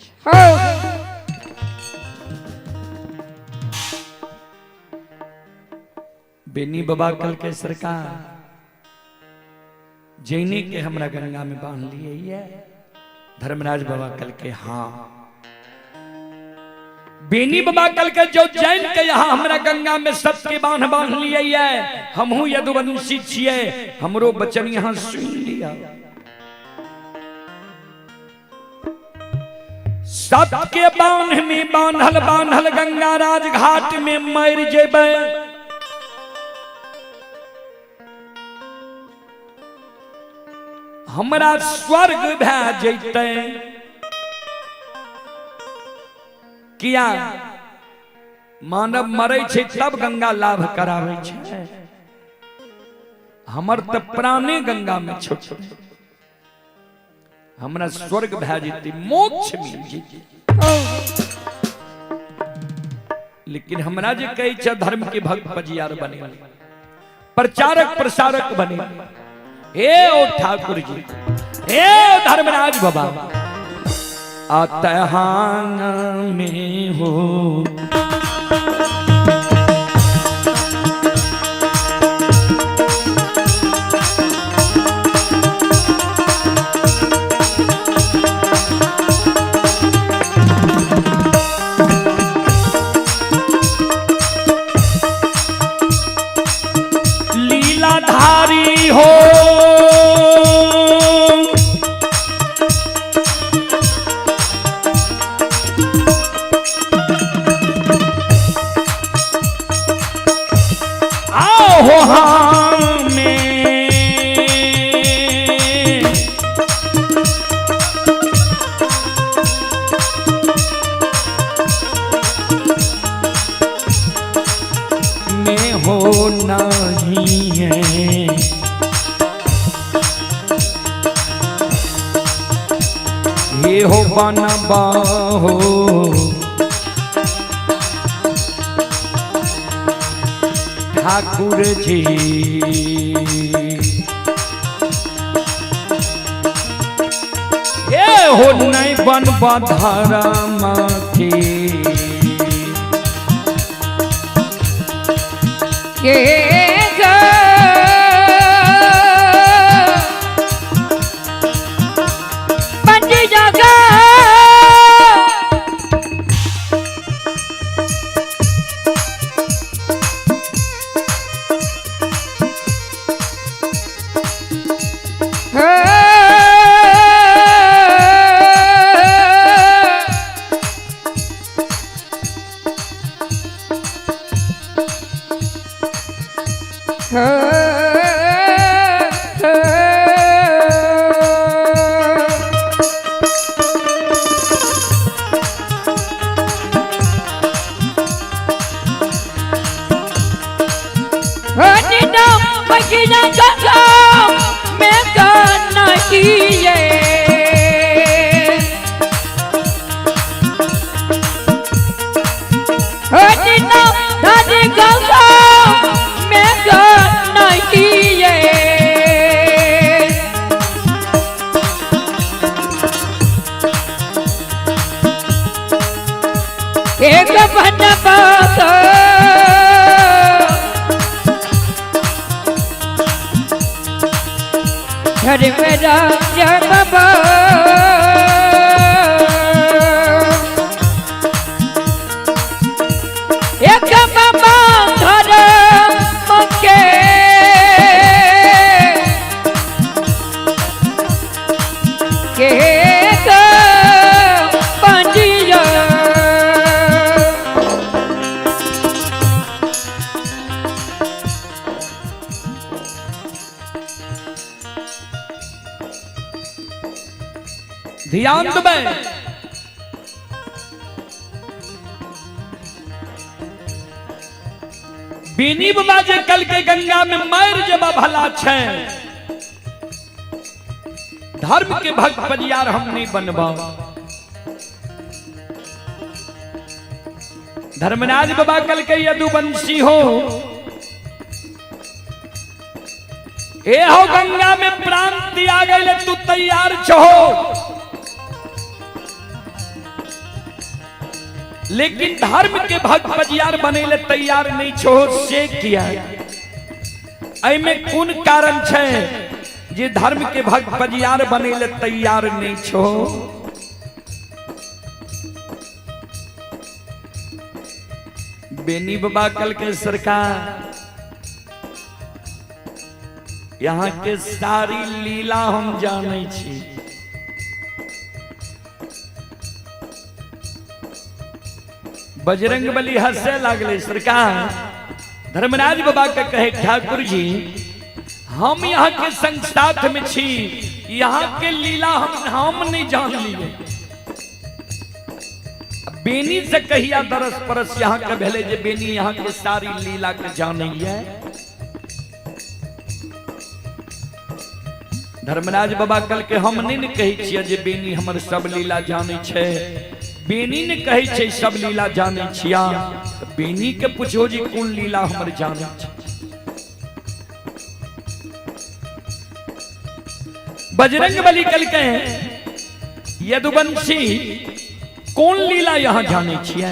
बेनी बाबा कल के सरकार जैने के हमरा गंगा में बांध लिए। धर्मराज बाबा कल के हाँ बेनी बाबा कल के जो जैन के यहाँ हमरा गंगा में सबके बांध लिए। हमहू यदुवंशी छिए, हमरो बचन यहाँ सुन लिया। सबके बांध में बांधल बांधल गंगा राज घाट में मर जेबे। हमरा स्वर्ग भै जैते किया मानव मरे छे तब गंगा लाभ करावे छे। हमर त प्राणे गंगा में छूट, हमरा स्वर्ग भै जेती, मोक्ष मिल जेती। लेकिन हमरा जे कहे छे धर्म के भक्त पजियार बने, प्रचारक प्रसारक बने। हे ओ ठाकुर जी, हे धर्मराज बाबा, अतहान में हो नहीं है। ये हो बनबा हो ठाकुर जी, ये हो नहीं बनबा धर्म के, पंडित जगा एक बनबा घर मेरा जबा एक बाबा घर मके पंजिया ध्यान दबाए। बीनी बाबा जे कल के गंगा में मैर जबा भला छे, धर्म के भक्त परियार हम नहीं बनबा। धर्मराज बाबा कल के यदुवंशी हो, ए हो गंगा में प्राण दिया गए, तू तैयार छहो। लेकिन धर्म के भक्त परियार बने ले तैयार नहीं छो, से किया ऐमे कौन कारण छे जे धर्म के भक्त परियार बने ले तैयार नहीं छो। बेनी बाबा कल के सरकार यहाँ के सारी लीला हम जाने छी। बजरंग बली हंसे लागले, सरकार धर्मराज बाबा के कहे ठाकुर जी हम यहाँ के संग साथ में छी, यहाँ के लीला हम नहीं जान लिए। बेनी से कहिया दरस परस यहाँ के भेले जे बेनी यहाँ के सारी लीला के जाने है। धर्मराज बाबा कल के हम नहीं कही छियै जे बेनी हमर सब लीला जाने छे। बेनी ने कहे छे सब लीला जाने छिया, बेनी के पूछो जी कौन लीला हमर जाने छे। बजरंग बली कल के यदुवंशी कौन लीला यहाँ जाने छिया।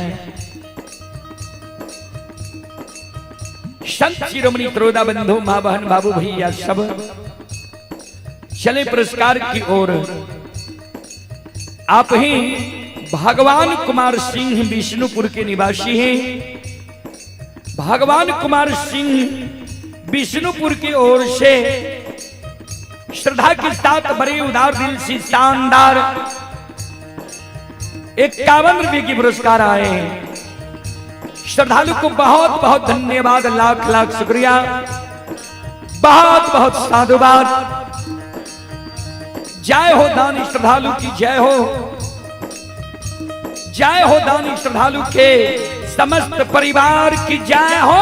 संत शिरोमणि त्रोदा बंधु मां बहन बाबू भैया सब चले पुरस्कार की ओर। आप ही भगवान कुमार सिंह विष्णुपुर के निवासी हैं। भगवान कुमार सिंह विष्णुपुर की ओर से श्रद्धा के साथ बड़े उदार दिल से शानदार 51 रुपए की पुरस्कार आए। श्रद्धालु को बहुत बहुत धन्यवाद, लाख लाख शुक्रिया, बहुत बहुत साधुवाद। जय हो दानी श्रद्धालु की जय हो, जय हो दानी श्रद्धालु के समस्त परिवार की जय हो।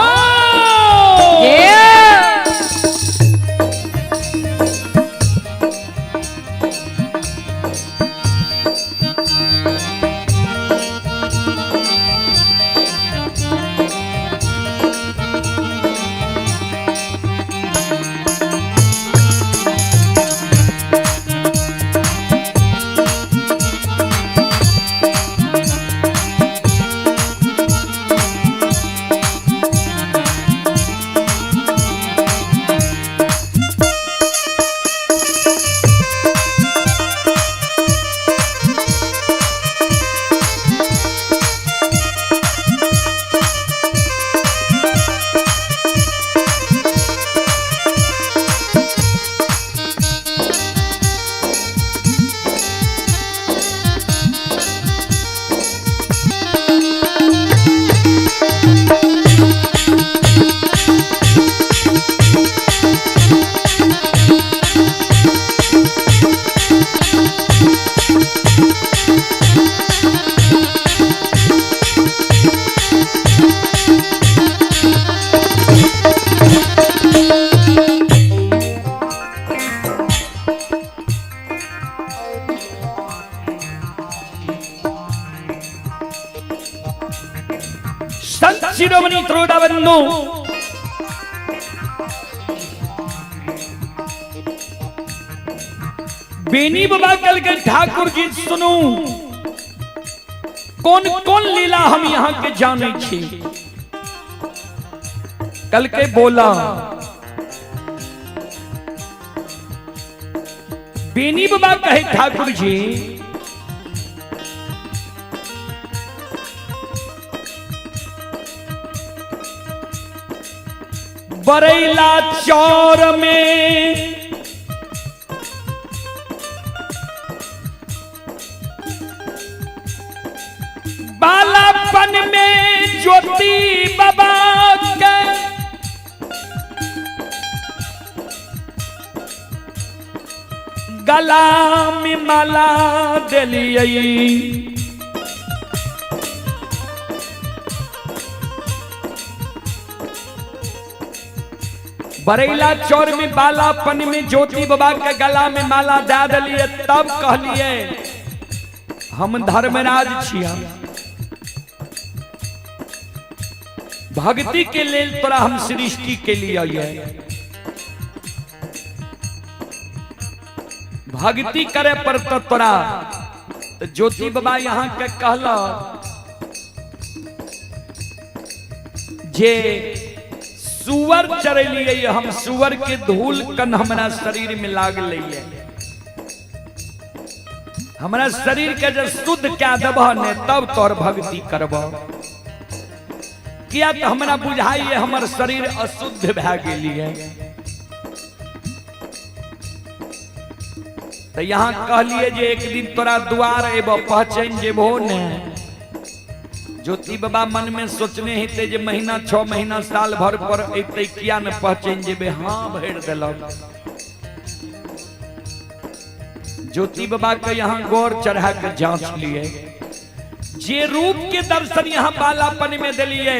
संत शिरोमणि त्रोडाबंधु बेनी बाबा कल के ठाकुर जी सुनू कौन कौन लीला हम यहाँ के जाने छी। कल के बोला बेनी बाबा कहे ठाकुर जी बरैला चौर में बालापन में ज्योति बाबा के गला में माला दिलिए। बरैला चौर में बालापन में ज्योति बाबा के गला में माला दे दिलिए। तब कहलिए हम धर्मराज छिया, भक्ति के लेल तोरा हम सृष्टि के लिए आइए। भक्ति करे पर तो तोरा तो ज्योति बाबा यहाँ के कहला जे सुअर चरलिए, हम सुअर के धूल कन हमारा शरीर में लाग लिये। हमारा शरीर के जब शुद्ध क्या दब ने तब तोर भक्ति करब। किया तो हमरा बुझाइए हमर शरीर अशुद्ध भै गेलिए। तो यहाँ कहलिए जे एक दिन तोरा द्वार एबो पहचान जेबो ने। ज्योति बाबा मन में सोचने हेते जे महीना 6 महीना साल भर पर एते किया न पहचान जेबे। हाँ भर देलक। ज्योति बाबा के यहाँ गौर चढ़ा के जांच लिए। जे रूप के दर्शन यहाँ बालापन में दिलिए,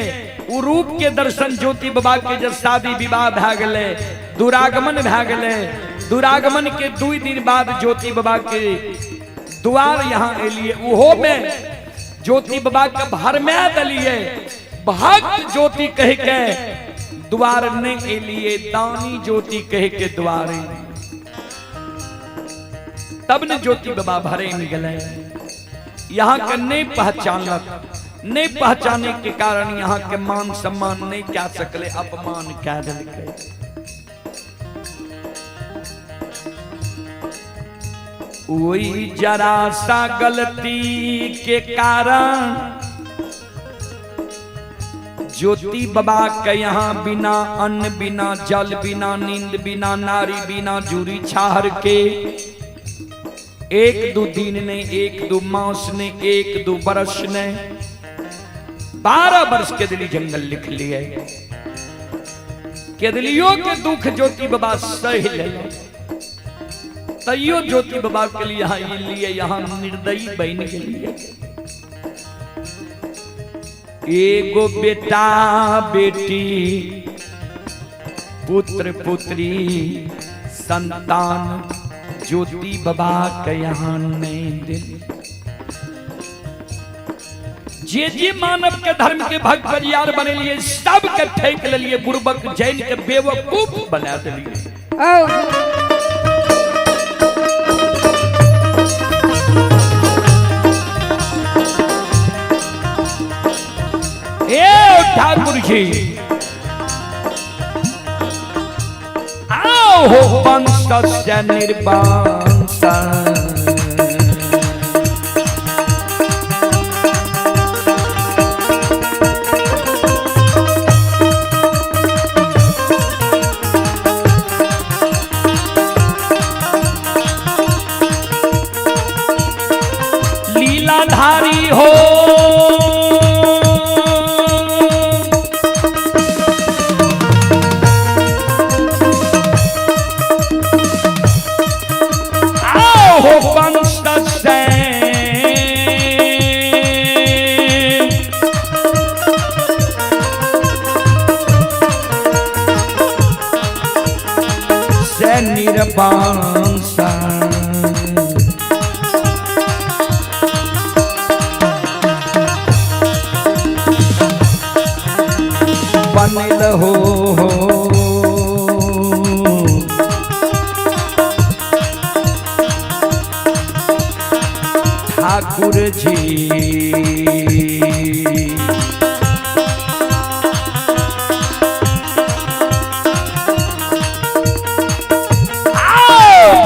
वो रूप के दर्शन ज्योति बाबा के जब शादी विवाह भै गेले, दुरागमन भै गेले। दुरागमन के 2 दिन बाद ज्योति बाबा के द्वार यहाँ एलिए। उहो में ज्योति बाबा के भरमै दिलिए। भक्त ज्योति कह के द्वार नहीं एलिए, दानी ज्योति कह के द्वार। तब ने ज्योति बाबा भरे में गए। यहाँ के नहीं पहचानक, नहीं पहचाने के कारण यहाँ के मान सम्मान नहीं क्या सकले, अपमान क्या दिलके। वही जरा सा गलती के कारण ज्योति बाबा के यहाँ बिना अन्न, बिना जल, बिना नींद, बिना नारी, बिना जूरी छाहर के 1-2 दिन ने, 1-2 मास ने, 1-2 बरस ने 12 वर्ष के दिली जंगल लिख लिए। केदलियों के दुख ज्योति बाबा सह ले। तैयो ज्योति बाबा के लिए यहाँ निर्दयी बन के लिए। एगो बेटा बेटी पुत्र पुत्री संतान ज्योति बाबा के यहाँ नहीं दिल। जे मानव के धर्म के भक्त बरियार बने लिए सब के फेंक ले लिए, बुर्बक जैन के बेवकूफ बना दिलिए। ठाकुर जी आओ हो वंश से निर्वंश, लीलाधारी हो निर्वांसा, बनल हो ठाकुर जी।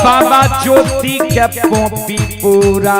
बाबा ज्योति के पोपी पूरा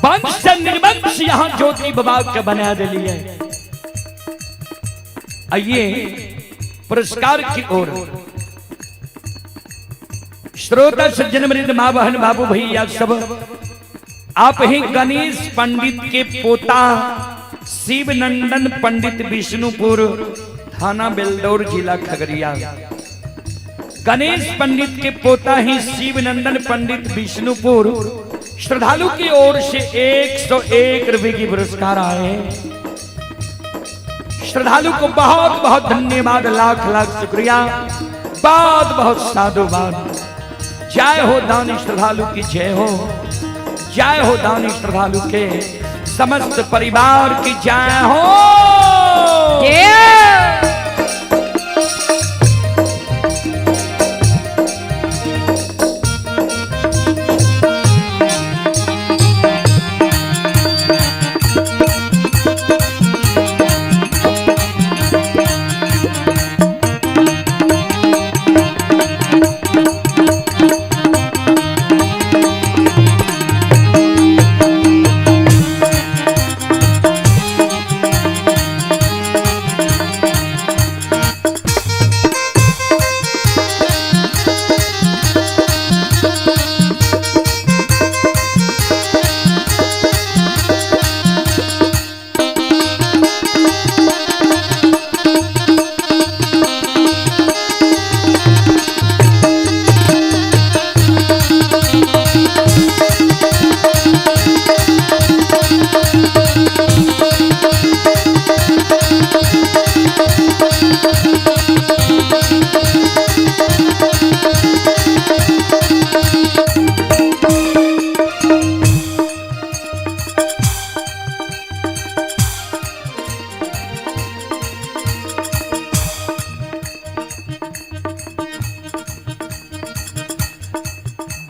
वंश से निर्वंश यहाँ ज्योति बाबा के बना दिलिए। आइए पुरस्कार की ओर श्रोता सज्जन मृद माँ बहन बाबू भैया सब, आप ही गणेश पंडित के पोता शिव नंदन पंडित विष्णुपुर थाना बेलदौर जिला खगड़िया। गणेश पंडित के पोता ही शिव नंदन पंडित विष्णुपुर श्रद्धालु की ओर से 101 रुपए की पुरस्कार आए। श्रद्धालु को बहुत बहुत धन्यवाद, लाख लाख शुक्रिया, बहुत बहुत साधुवाद। जय हो दानी श्रद्धालु की जय हो, जय हो दानी श्रद्धालु के समस्त परिवार की जय हो।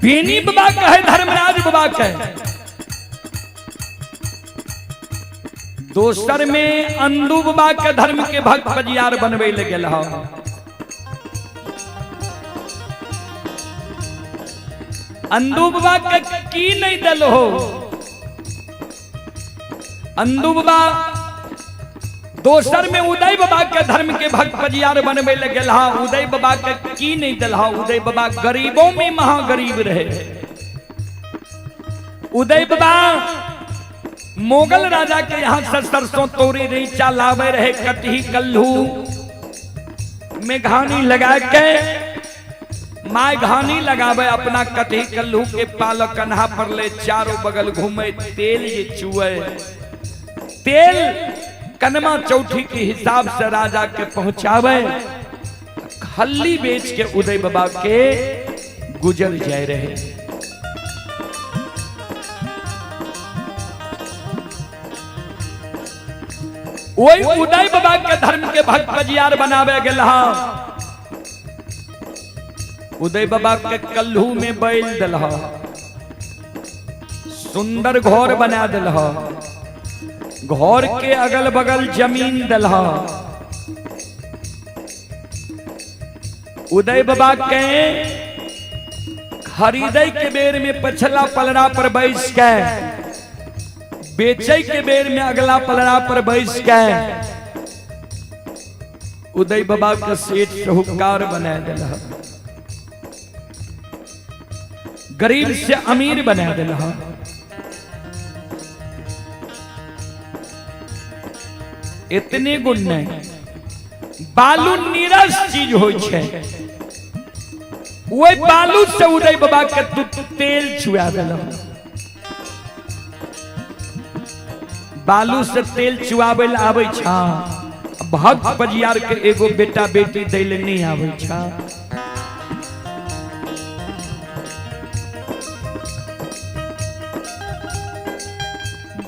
बेनी बाबा कहे धर्मराज बाबा कहे। दोसर में अंदू बाबा के धर्म के भक्त बजियार बनवे ले गेल हो। अंदू बाबा के की नहीं दल हो। अंदू बाबा दोसर में उदय बाबा के धर्म के भक्त बजियार बनवे ले गेल हा। उदय बाबा के की नहीं दल हा। उदय बाबा गरीबों में महागरीब रहे। उदय बाबा मोगल राजा के यहाँ से सरसों तोरी रीचा लावे रहे। कटही कल्लू में घानी लगा के माय घानी लगावे अपना कटही कल्लू के पाल कन्हा पर ले चारों बगल घूमे। तेल ये चुए तेल कनमा चौठी के हिसाब से राजा के पहुंचावे। खल्ली बेच के उदय बाबा के गुजर जाए रहे। वही उदय बाबा के धर्म के भक्त बजियार बनावे गेल हा। उदय बाबा के कल्लू में बैल दल हा। सुंदर घर बना दल हा। घर के अगल बगल जमीन दल हा। उदय बाबा के खरीदे के बेर में पछला पलड़ा पर बैस के, बेचे के बेर में अगला पलड़ा पर बैस के उदय बाबा के सेठ साहूकार बना दिला। गरीब से अमीर बना दिला। इतने गुण नहीं। बालू नीरस चीज हो छे। वो बालू से उदय बाबा के तेल छुआ दिला। बालू से तेल चुआवे ला आवे छा। भक्त बजियार के एगो बेटा बेटी दैले नहीं आवे छा।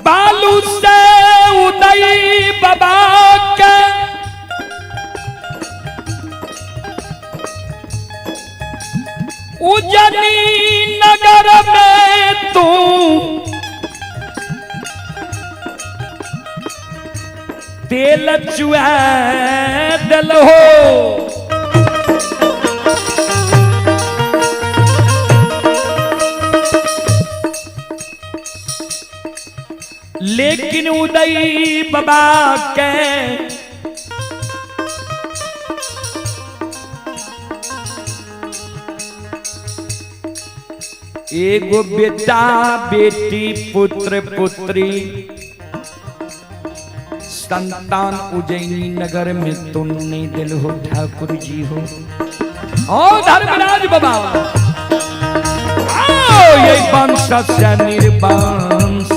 बालू से उदय बाबा के उजनी नगर में तू तेल चुआ दल हो। लेकिन उदय बाबा के एगो बेटा बेटी पुत्र पुत्री संतान उज्जैनी नगर में तुम नहीं दिल हो ठाकुर जी हो। ओ धर्मराज बाबा आओ ये वंश से निर्वंश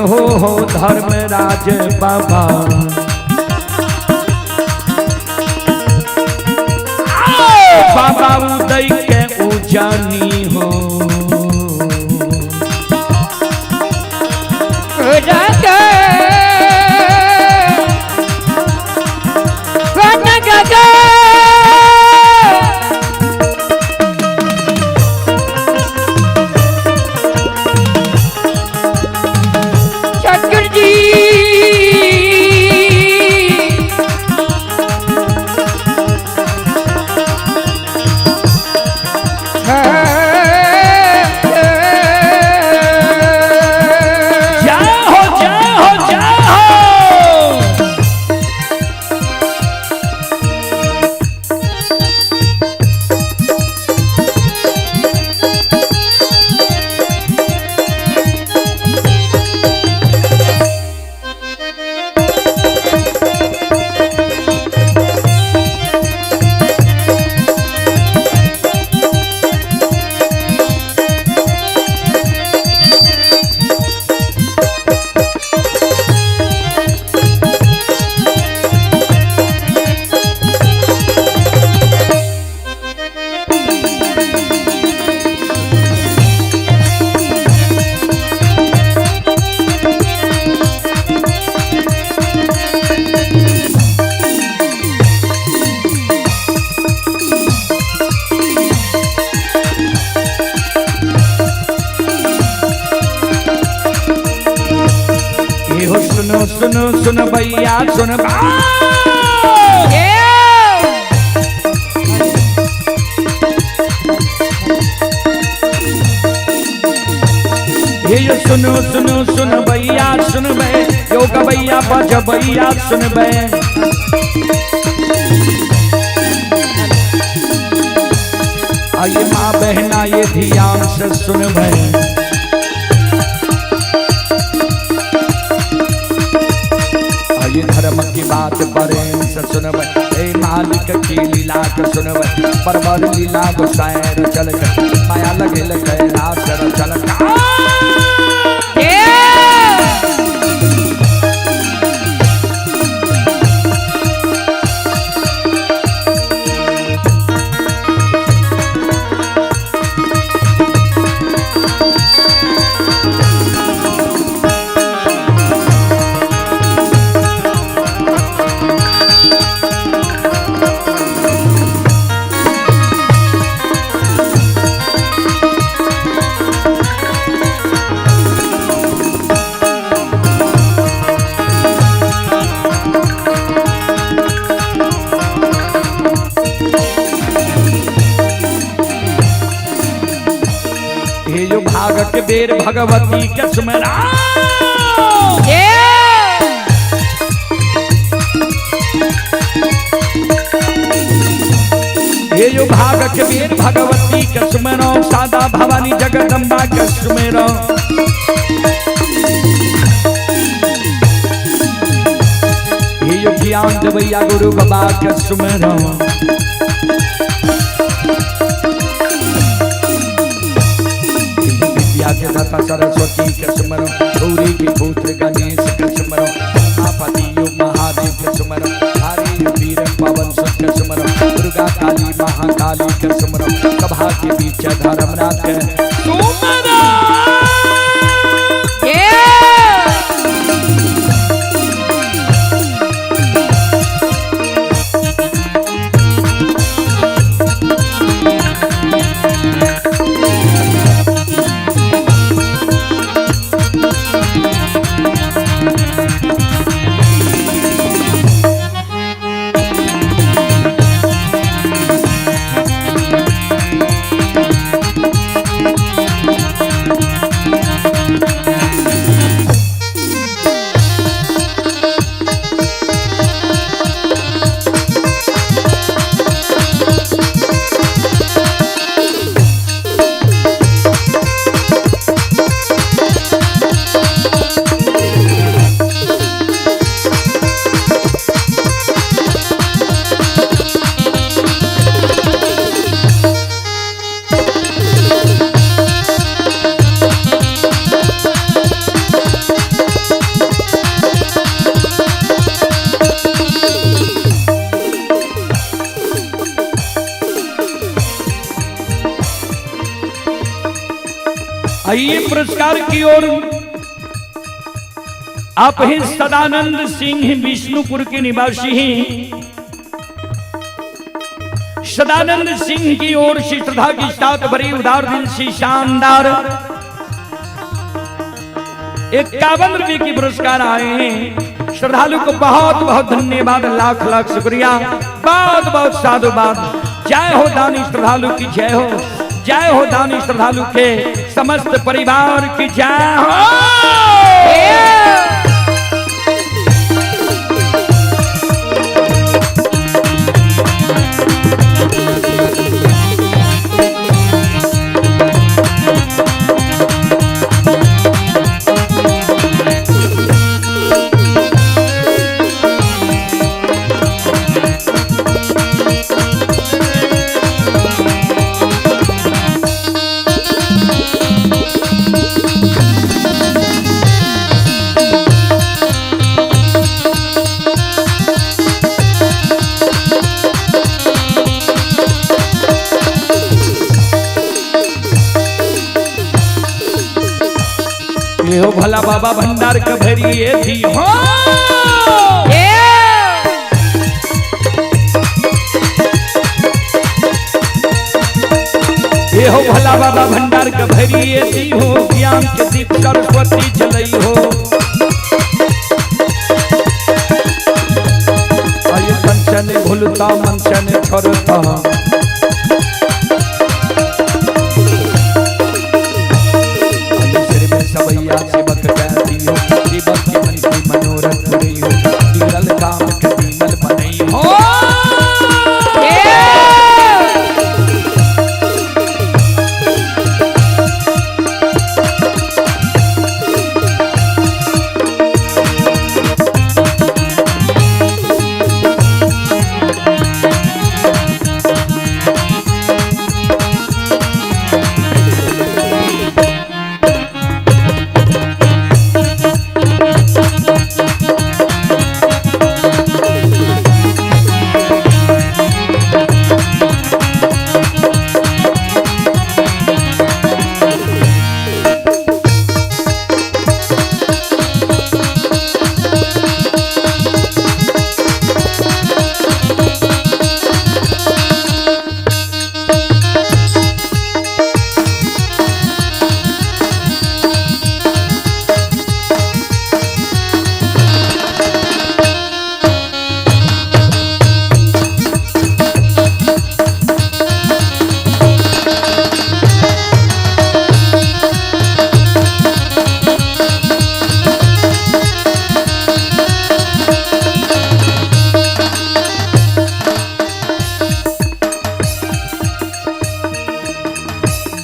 हो धर्मराज बाबा बाबा उदय के उजानी हो। सुनो सुन भैया सुन ये सुनो सुनो सुन भैया सुन बे यो गवैया बज भैया सुन बे आइए माँ बहना ये ध्यान से सुन बे आइए धर्म की बात प्रेम से सुन बे ए मालिक की लीला को सुन बे परवर लीला गुसाएर चल माया लगे लगे रास चल भागक बेर भगवती के सुमरा ये जो भागक बेर भगवती के सुमरो सादा भवानी जगदम्बा के सुमरो ये जो ज्ञान देवैया गुरु बाबा के सुमरो के दाता सरस्वती के सुमरो गौरी के पुत्र गणेश के सुमरो महापति महादेव के सुमरो हरि वीर पवन सुत के सुमरो दुर्गा काली महाकाली के सुमरो सभा के बीच धर्मनाथ के सुमरो आइए पुरस्कार की ओर आप हैं सदानंद सिंह विष्णुपुर के निवासी हैं। सदानंद सिंह की ओर से श्रद्धा की साथ भरी उदार दिल से शानदार 51 रुपये की पुरस्कार आए हैं। श्रद्धालु को बहुत बहुत धन्यवाद, लाख लाख शुक्रिया, बहुत बहुत साधुवाद। जय हो दानी श्रद्धालु की जय हो, जय हो दानी श्रद्धालु के समस्त परिवार की जय हो। ये हो भला बाबा भंडार कभरिए थी हो, ये हो भला बाबा भंडार कभरिए थी हो, ज्ञान के दीप सरस्वती जलई हो। भूलता मन से न छोड़ता। सिर में सबैया सेवक कहती हो, सेवक के मन की मनोरथ पूरी हो, बिगड़ल काम के बिगल बनई हो।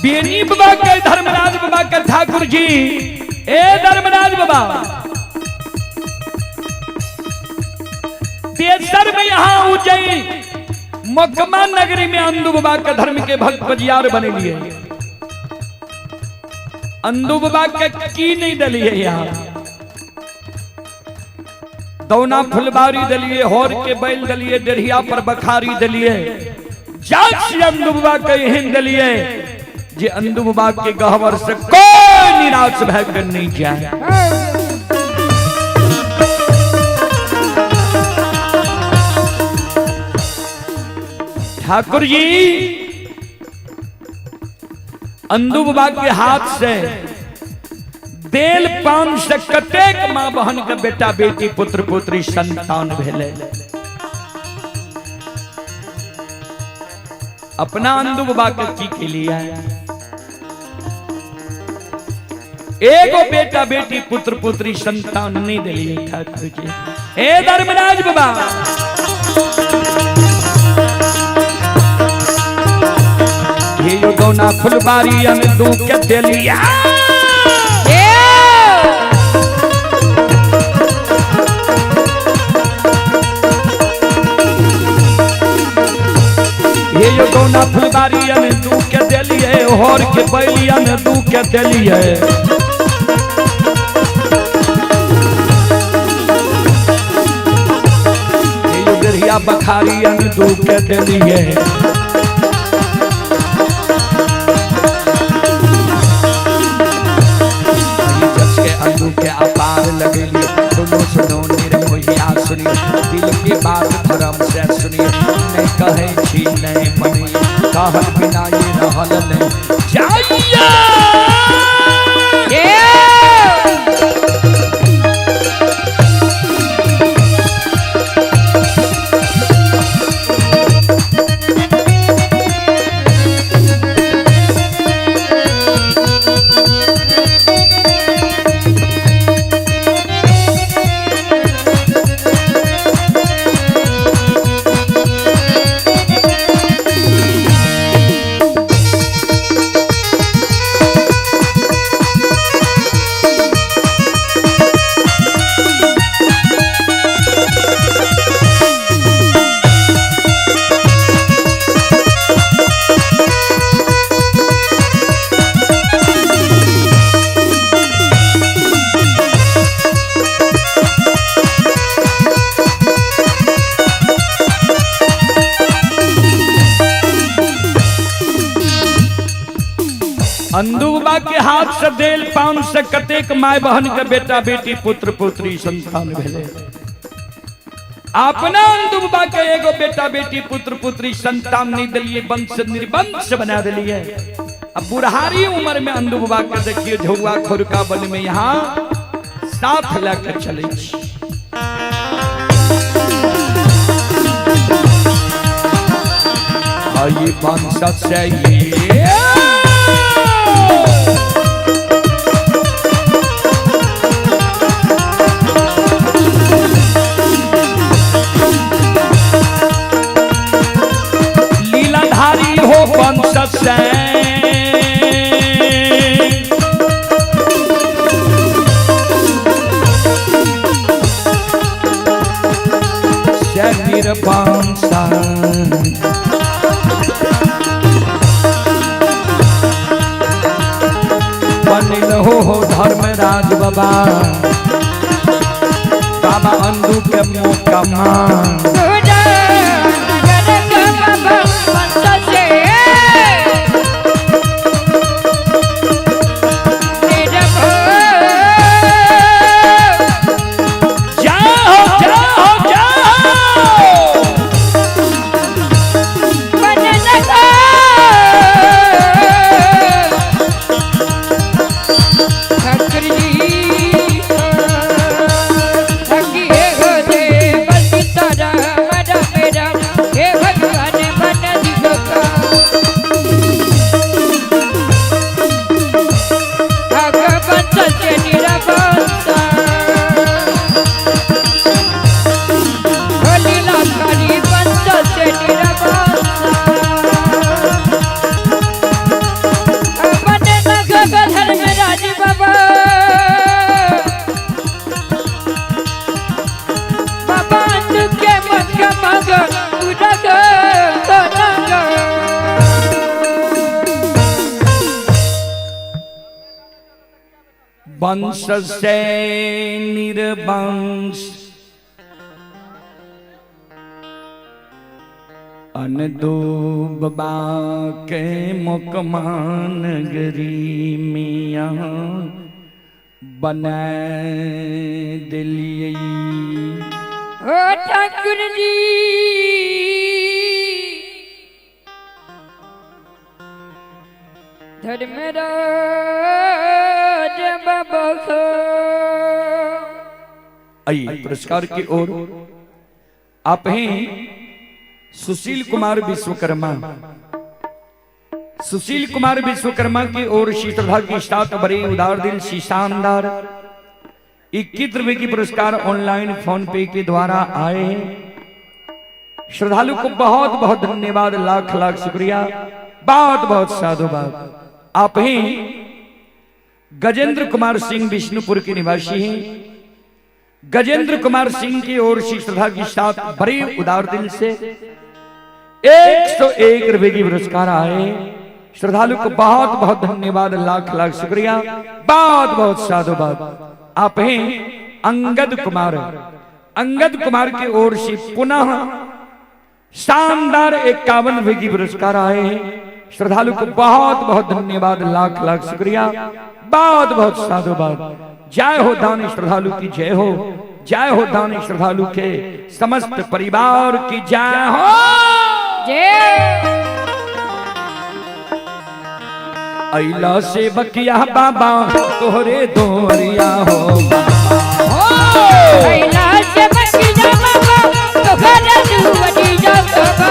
बेनी बाबा के धर्मराज बाबा के ठाकुर जी, ए धर्मराज बाबा तेसर में यहाँ उज्जैन मकमा नगरी में अंदू बाबा के धर्म के भक्त बजियार बने लिए। अंदू बाबा के की नहीं दलिए, यहाँ दौना फुलबारी दलिए, होर के बैल दलिए, डेढ़िया पर बखारी दलिए, जाग से अंदू बाबा के हिंद दलिए जे अंदू बाबा के गहवर से कोई निराश भयकर नहीं जाए। ठाकुर जी अंदू बाबा के हाथ से देल पान से कतेक मां बहन के बेटा बेटी पुत्र पुत्री संतान भेले। अपना अंदू बाबा के की लिया एगो बेटा बेटी पुत्र पुत्री संतान नहीं दिली। ठाकुर जी ए धर्मराज बाबा ये यो गौना फुलबारी अन दू के दिलिया, ये यो गौना फुलबारी अन दू के दिलिए, होर के बैली अन दू के दिलिए, ये यो डेढ़िया बखारी अन दू के दिलिए। अंदू के अपार लगेली, सुनो सुनो निर्मोहिया सुनिए, दिल की बात धर्म से सुनिए, नहीं कहे छी नहीं मनी, कहल बिना ये रहल नहीं जाइए। अंदू बाबा के हाथ से देल पान से कतेक माय बहन के बेटा बेटी पुत्र पुत्री संतान भेले। अपना अंदू बाबा के एगो बेटा बेटी पुत्र पुत्री संतान नहीं दिलिए, वंश निर्वंश बना दिलिए। अब बुढ़ारी उम्र में अंदू बाबा के देखिए झुआ खुरका बन में यहाँ साथ लेकर चले। आई वंश से ये लीलाधारी हो वंश से निरवंशा बनिल हो धर्मराज बाबा बाबा अंधु के मौका मान वंश से निर्वंश अनदूबा के मुकमान गरी मियाँ बना दिलिए ओ ठाकुर जी धर्मराज बाबा आइए पुरस्कार की ओर आप हैं सुशील कुमार विश्वकर्मा। सुशील कुमार विश्वकर्मा की ओर श्रद्धा की सात बड़े उदार दिल सी शानदार 21 रुपए की पुरस्कार ऑनलाइन फोन पे के द्वारा आए हैं। श्रद्धालु को बहुत बहुत धन्यवाद, लाख लाख शुक्रिया, बहुत बहुत साधुवाद। आप हैं गजेंद्र कुमार सिंह विष्णुपुर के निवासी हैं। गजेंद्र कुमार सिंह की ओर श्रद्धा की साथ बड़े उदार दिल से 101 रुपए की पुरस्कार आए। श्रद्धालु को बहुत बहुत धन्यवाद, लाख लाख शुक्रिया, बहुत बहुत साधुवाद। आप हैं अंगद कुमार। अंगद कुमार की ओर से पुनः शानदार 51 रुपए की पुरस्कार आए हैं। श्रद्धालु को बहुत बहुत धन्यवाद, लाख लाख शुक्रिया, बहुत बहुत साधुवाद। जय हो दानी श्रद्धालु की जय हो, जय हो दानी श्रद्धालु के समस्त परिवार की जय हो। अइला से बकिया बाबा तोहरे दोरिया हो, अइला से बकिया बाबा तोहरे दोरिया बाबा,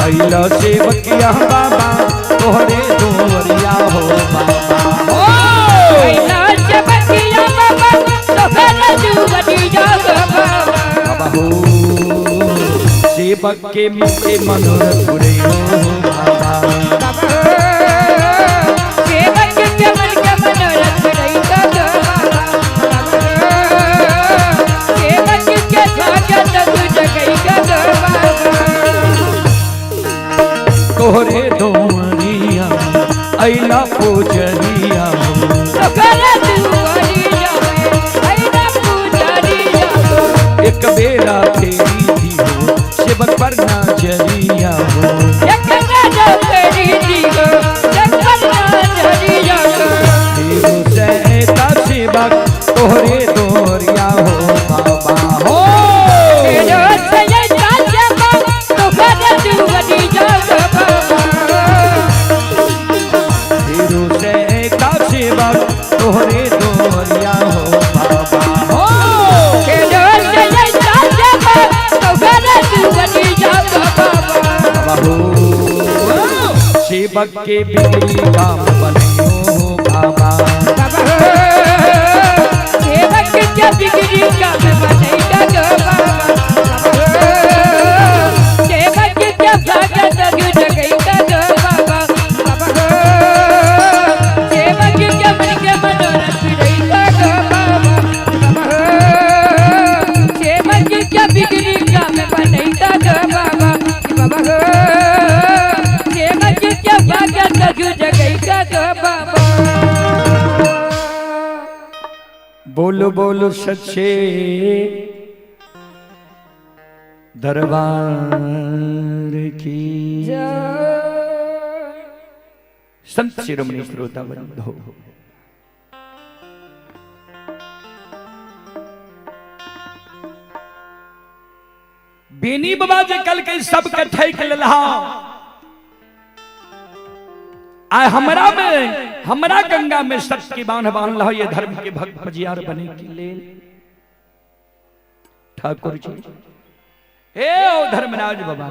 अइला से बकिया बाबा तोहरे दोरिया हो बाबा, अइला से बकिया बाबा तोहरे दोरिया बाबा हो। सेवक के मुखे मनोरथ पूरे हो बाबा, सेवक के मन के मनोरथ पूरे हो बाबा, सेवक के साजन तुझ गई बाबा, तोहरे दोरिया अइला पूजरिया हो, तोहरे दोरिया अइला पूजरिया हो। एक बेरा तेरी दी हो सेवक पर नजरिया हो, एक बेरा तेरी दी हो सेवक पर नजरिया हो। देव सहता सेवक तोहरे दोरिया हो बाबा हो, देव सहता सेवक तोहरे दोरिया हो बाबा, देव सहता सेवक तोहरे दोरिया हो बाबा हो, देव सहता सेवक तोहरे सेवक के बिगड़ी काम बनियो बाबा। सेवक के बिगड़ी काम बनियो बाबा। सेवक के भाग्य तगु जगैता गो बाबा। सेवक के मन के मनोरथ फिरैता गो बाबा। सेवक के बिगड़ी काम बनैता गो बाबा। बाबा सेवक के भाग्य तगु जगैता गो बाबा। बोलो बोलो सच्चे दरबार की संत शिरोमणि श्रोता बंधो। बेनी बाबा जे कल के सब कठै के लहा आ हमरा गंगा में सत्य की बांध बांध लहा। ये धर्म के भक्त पजियार बने के लेल ठाकुर जी हे ओ धर्मराज बाबा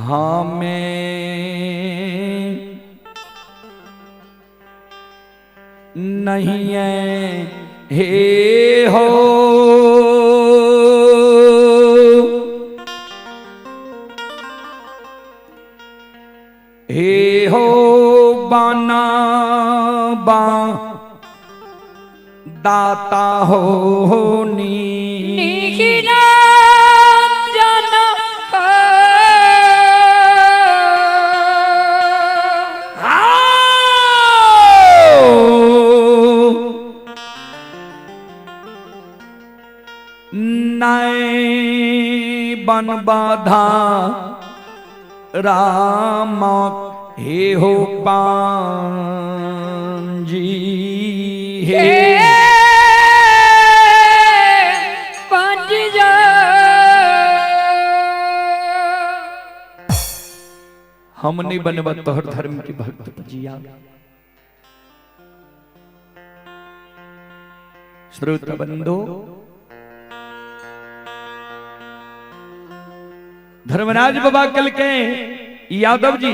हाँ मैं नहीं है हे हो हे हो बाना बा दाता हो नीना जाना नए बन बाधा राम हे हो पांजी हे पंज जा हम नहीं बनवा तोहर धर्म के भक्त पजिया। श्रोता बंधो धर्मराज बाबा कल के यादव जी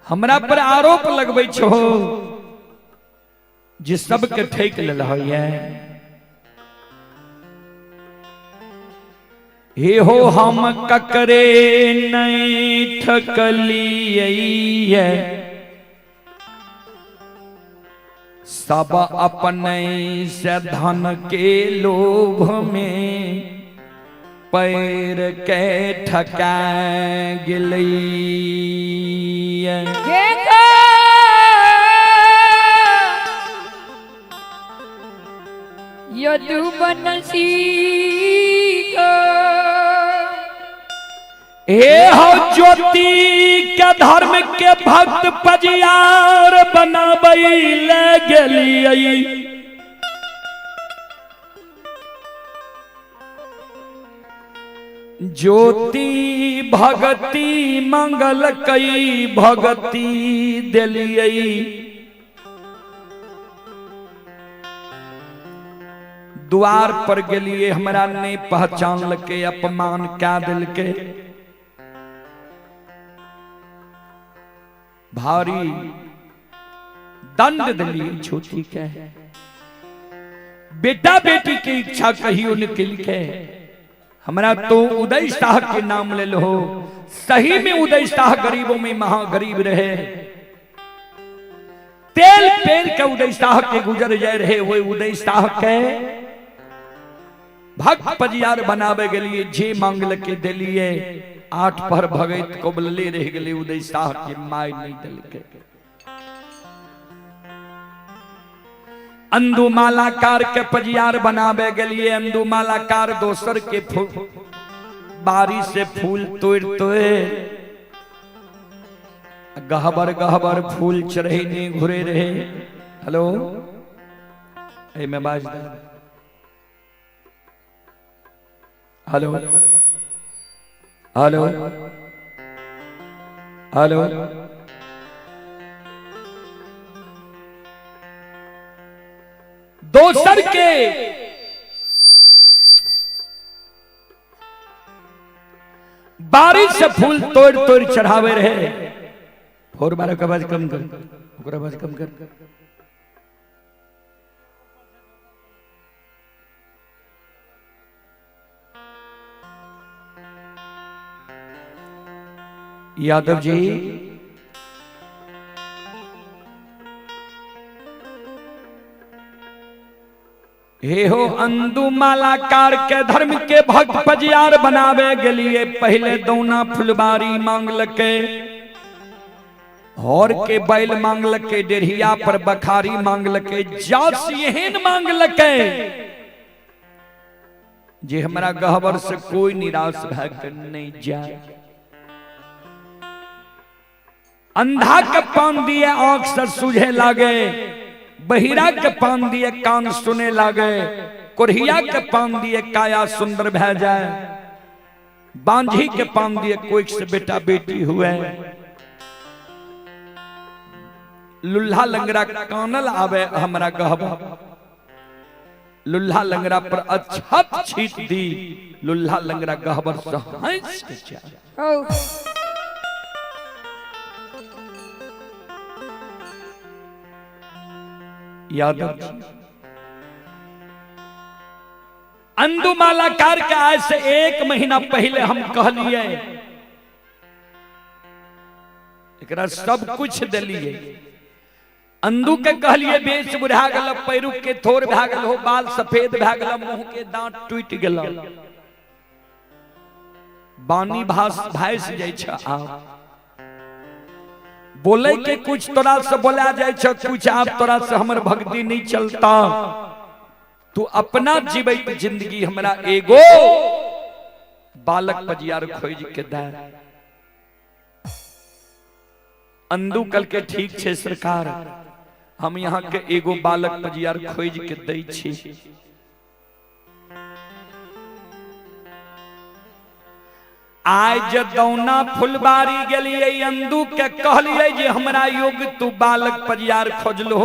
हमरा पर आरोप लगबै छो जे सबके ठेक लेलहैया। हे हो हम ककरे नहीं ठकलिए सब अपने से धन के लोभ में पैर के ठका गेलैया। यदु बनसी हे हो ज्योति के धर्म के भक्त पजियार बनाबै ले गेलियै। ज्योति भगति मंगल कई भगति देलियै। द्वार पर गेलिए हमरा नहीं पहचान लके अपमान क्या दिल के भारी दंड दिलिए छोटी के बेटा बेटी की इच्छा कहियो निकल के हमरा तो उदय शाह के नाम ले लो। सही में उदय शाह गरीबों में महागरीब रहे। तेल पेर के उदय शाह के गुजर जाए रहे। वो उदय शाह के भक्त पजियार बनावे के लिए जे मांगल के दिलिए। 8 पर भगत को बलले रह गए उदय शाह के माय नहीं दिल के। अंदुमालाकार के पजियार बनावे के लिए अंदुमालाकार दोसर के बारी से फूल तोड़ तोड़े गहबर गहबर फूल चढ़े ने घुरे रहे। हेलो ए मैं बाज हेलो हेलो हेलो दोसर के बारिश से फूल तोड़ तोड़ चढ़ावे रहे। और 12 का आवाज कम कर, ओकर आवाज कम कर। यादव जी, हे हो अंदुमालाकार के धर्म के भक्त पजियार बनावे गेलिए। पहले दौना फुलबारी मांगलके, और के बैल मांगलके, डेढ़िया पर बखारी मांगलके, जास एहन मांगलके जे हमरा गहवर से कोई निराश भय नहीं जाए। अंधा के पान दिए आंख से सूझे लागे, बहिरा के पान दिए कान सुने लागे, कोरिया के पान दिए काया सुंदर भै जाए, बांझी के पान दिए कोई से बेटा बेटी हुए। लुल्हा लंगरा कानल आवे हमरा गहवा, लुल्हा लंगरा पर अच्छत छीट दी, लुल्हा लंगरा गहवर से हंस के जाए। यादव अंदुमालाकार के आज से 1 महीना पहले हम कहलिए एकरा सब कुछ दिलिए। अंदू के कहलिए बेच बुढ़ा गल, पैरू के थोर भै गल हो, बाल सफेद भै गल, मुंह के दांत टूट गल, बानी भाइस जाय छ। आ बोले के कुछ तोरा से बोला जाए छ, कुछ आप तोरा से हमर भक्ति नहीं चलता। तू अपना जीवित जिंदगी हमरा एगो बालक पजियार खोज के दे। अंदू कल के ठीक छे सरकार, हम यहाँ के एगो बालक पजियार खोज के दै छी। आज दौना फुलबारी गेलिए, अंदू के कहलिए जे हमरा योग्य तू बालक पजियार खोजलो।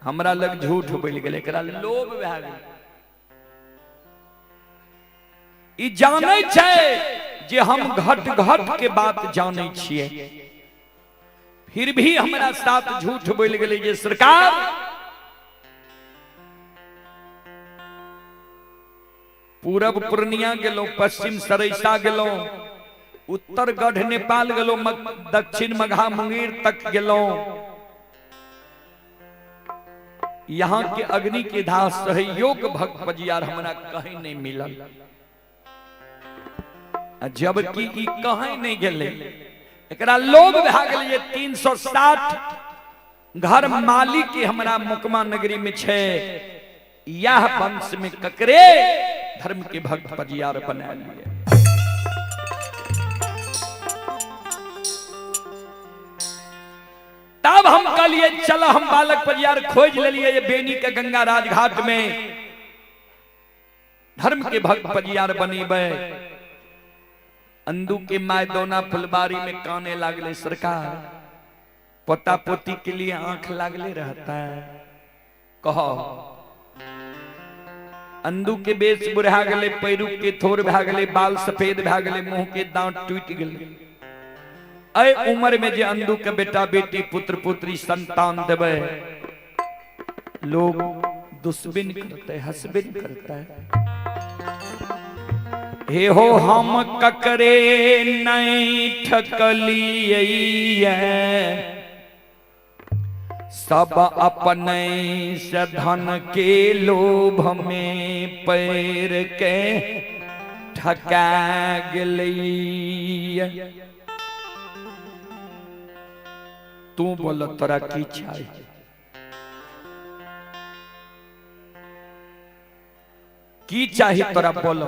हमरा लग झूठ बोल गेल, एकरा लोभ भै गेल। ई जानै छै जे हम घट घट के बात जानै छियै, फिर भी हमरा साथ झूठ बोल गेलै जे सरकार पूरब पूर्णिया गेलो, पश्चिम सरैसा गेलो, उत्तर गढ़ नेपाल गेलो, दक्षिण मघा मुंगेर तक गेलो। यहाँ के अग्नि के धार सहयोग भक्त पजियार हमरा कहीं नहीं मिलल, जबकि ई कहीं नहीं गेले। एकरा लोभ भै गेल जे 360 घर मालिक के हमरा मुकमा नगरी में छे, यह वंश में ककरे धर्म के भक्त पजियार बना लिए। तब हम कहलिए चलो हम बालक पजियार खोज ले लिए बेनी के गंगा राजघाट में, धर्म के भक्त पजियार बनीबे। अंदू के माय दोना फुलबारी में काने लागले सरकार, पोता पोती के लिए आंख लागले रहता है। कहो अंदू के बेच बुढ़ा गले, पैरू के थोर भै गले, बाल सफेद भै गले, मुंह के दांत टूट गले। ऐ उम्र में जे अंदू के बेटा बेटी पुत्र पुत्री संतान देवे, लोग दुश्बिन करते, हसबिन करता है। हे हो हम ककरे नहीं ठकलिए, सब अपने से धन के लोभ में पैर के ठका गेलिए। तू बोल तोरा की चाहिए? की चाहिए तोरा बोलो।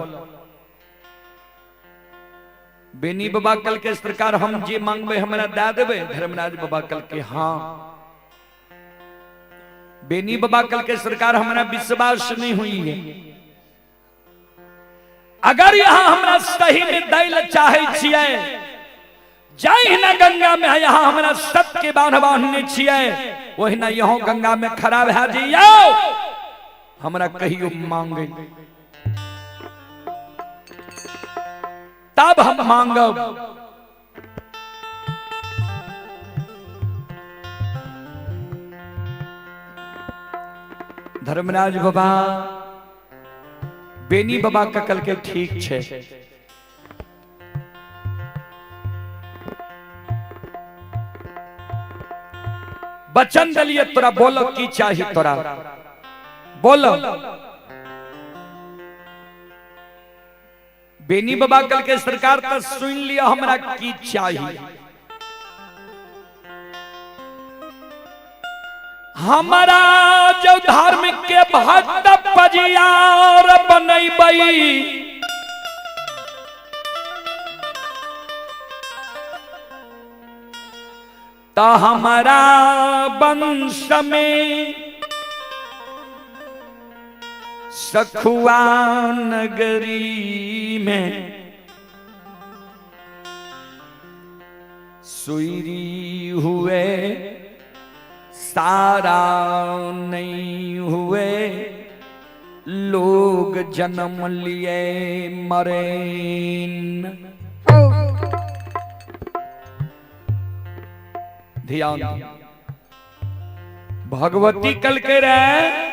बेनी बाबा कल के सरकार हम जे मांगबे हमरा दे देबे। धर्मराज बाबा कल के हाँ। बेनी बाबा कल के सरकार हमरा विश्वास नहीं हुई है। अगर यहाँ हमरा सही में दैल चाहे छिए, जाहि न गंगा में यहाँ हमरा सत्य के बांध बांधने छिए, वही ना यहाँ गंगा में खड़ा भै जाइयो हमरा कहियो मांगे तब हम मांगब। धर्मराज बाबा बेनी बाबा का कल के ठीक छे, वचन दलिए तोरा बोलो की चाहिए तोरा बोलो। बेनी बाबा कल के सरकार तो सुन लिया हमरा की चाहिए। हमारा जो धार्मिक के भक्त पजियार बनैबई तो हमारा वंश में सखुआ नगरी में सुईरी हुए सारा नहीं हुए लोग जन्म लिए मरेन। ध्यान भगवती कल के रहे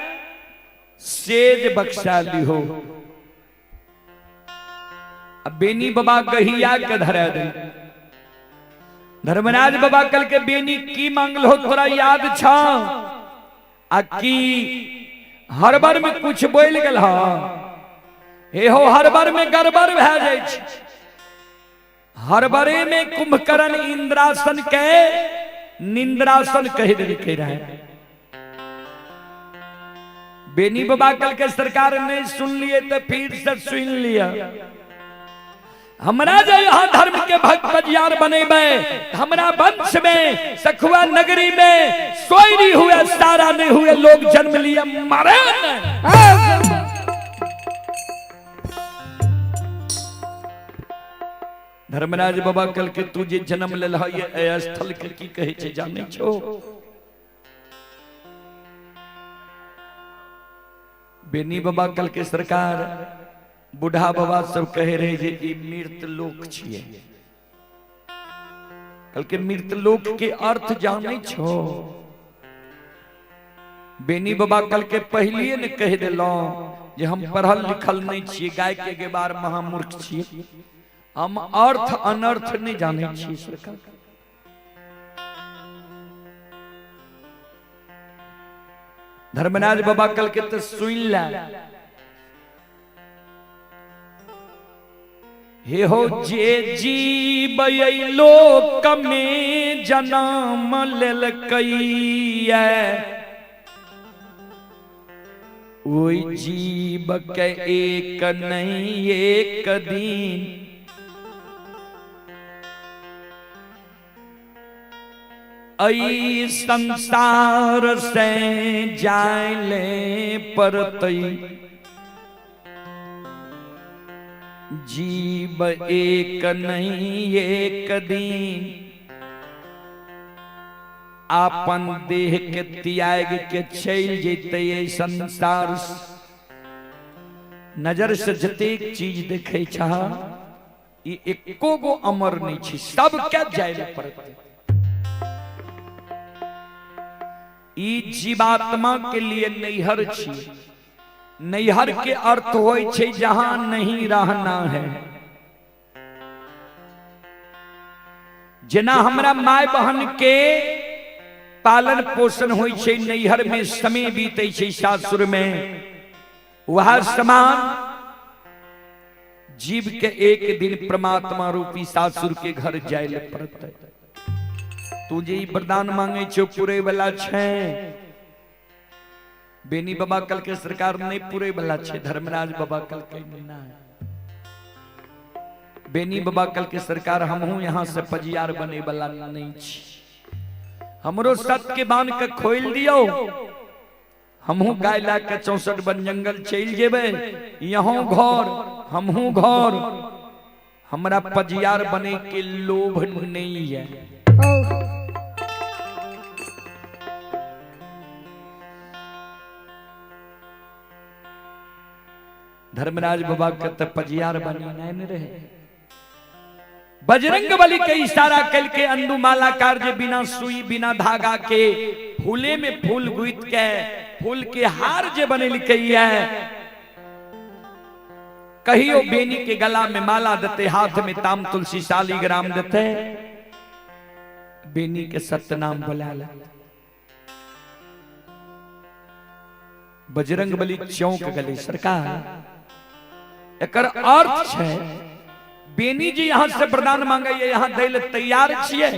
सेज बख्शाली हो। अब बेनी बाबा गहिया के धरा दे। धर्मराज बाबा कल के बेनी की मांगल हो थोड़ा याद छा आ की हर बार में कुछ बोल गल हा हे हो हर बार में गड़बड़ भै जाय छै। हर बारे में कुंभकर्ण इंद्रासन के निंद्रासन कह देलकै रहे। बेनी बाबा कल के सरकार नहीं सुन लिए तो फिर से सुन लिया। हमरा जो यहाँ धर्म के भक्त पजियार बनेबे हमरा वंश में सखुआ नगरी में सोयरी हुए सारा नहीं हुए लोग जन्म लिए मरे। धर्मराज बाबा कल के तू जे जन्म ले ये स्थल के की कहे छे जाने छो। बेनी बाबा कल के सरकार बूढ़ा बाबा सब कहे रहे जे ई मृत लोक छिए। कल के मृत लोक के अर्थ जाने छो। बेनी बाबा कल के पहलिए ने कह देलो जे हम पढ़ल लिखल नहीं छिए गाय के गेबार महामूर्ख छिए हम अर्थ अनर्थ नहीं जाने छिए। सरकार धर्मराज बाबा कल के तो सुन ला हे हो जे जीव लोक में जन्म लेलकैया ओई जीव के एक नहीं एक दिन आई संसार से जायले परतई जीव एक नहीं एक दिन आपन देह के त्याग के चल जेते संसार। नजर से जतेक चीज देखे छा ई एको गो अमर नहीं छी सब क्या जायले परतई। ई जीवात्मा के लिए नैहर छी। नैहर के अर्थ होय छे जहां नहीं रहना है। जेना हमरा माय बहन के पालन पोषण होय छे नैहर में समय बीते छे सासुर में वह समान जीव के एक दिन परमात्मा रूपी सासुर के घर जाय पड़ते। तुझे वरदान मांगे छो पूरे वाला छे। बेनी बाबा कल के सरकार नहीं पूरे वाला छे। धर्मराज बाबा कल के ना बेनी बाबा कल के सरकार हमहू यहाँ से पजियार बने वाला नहीं छी। हमरो सत के बांध के खोल दियो हमहू गाय ला के 64 बन जंगल चल जेबे यहाँ घर हमहू घर। हमरा पजियार बने के लोभ नहीं है। धर्मराज बाबा के पजियार बनी नहीं रहे। बजरंग बली के इशारा कल के अंडुमाला कार्य बिना सुई बिना धागा के फूले में फूल गुइत के फूल के हार जे बने लिखई है। कहियो बेनी के गला में माला देते, हाथ में ताम तुलसी शालीग्राम देते, बेनी के सत्यनाम बुला ले। बजरंग बली चौंक गले। सरकार एकर अर्थ है बेनी जी यहां से वरदान मांगे, यहां दै ले तैयार छिए।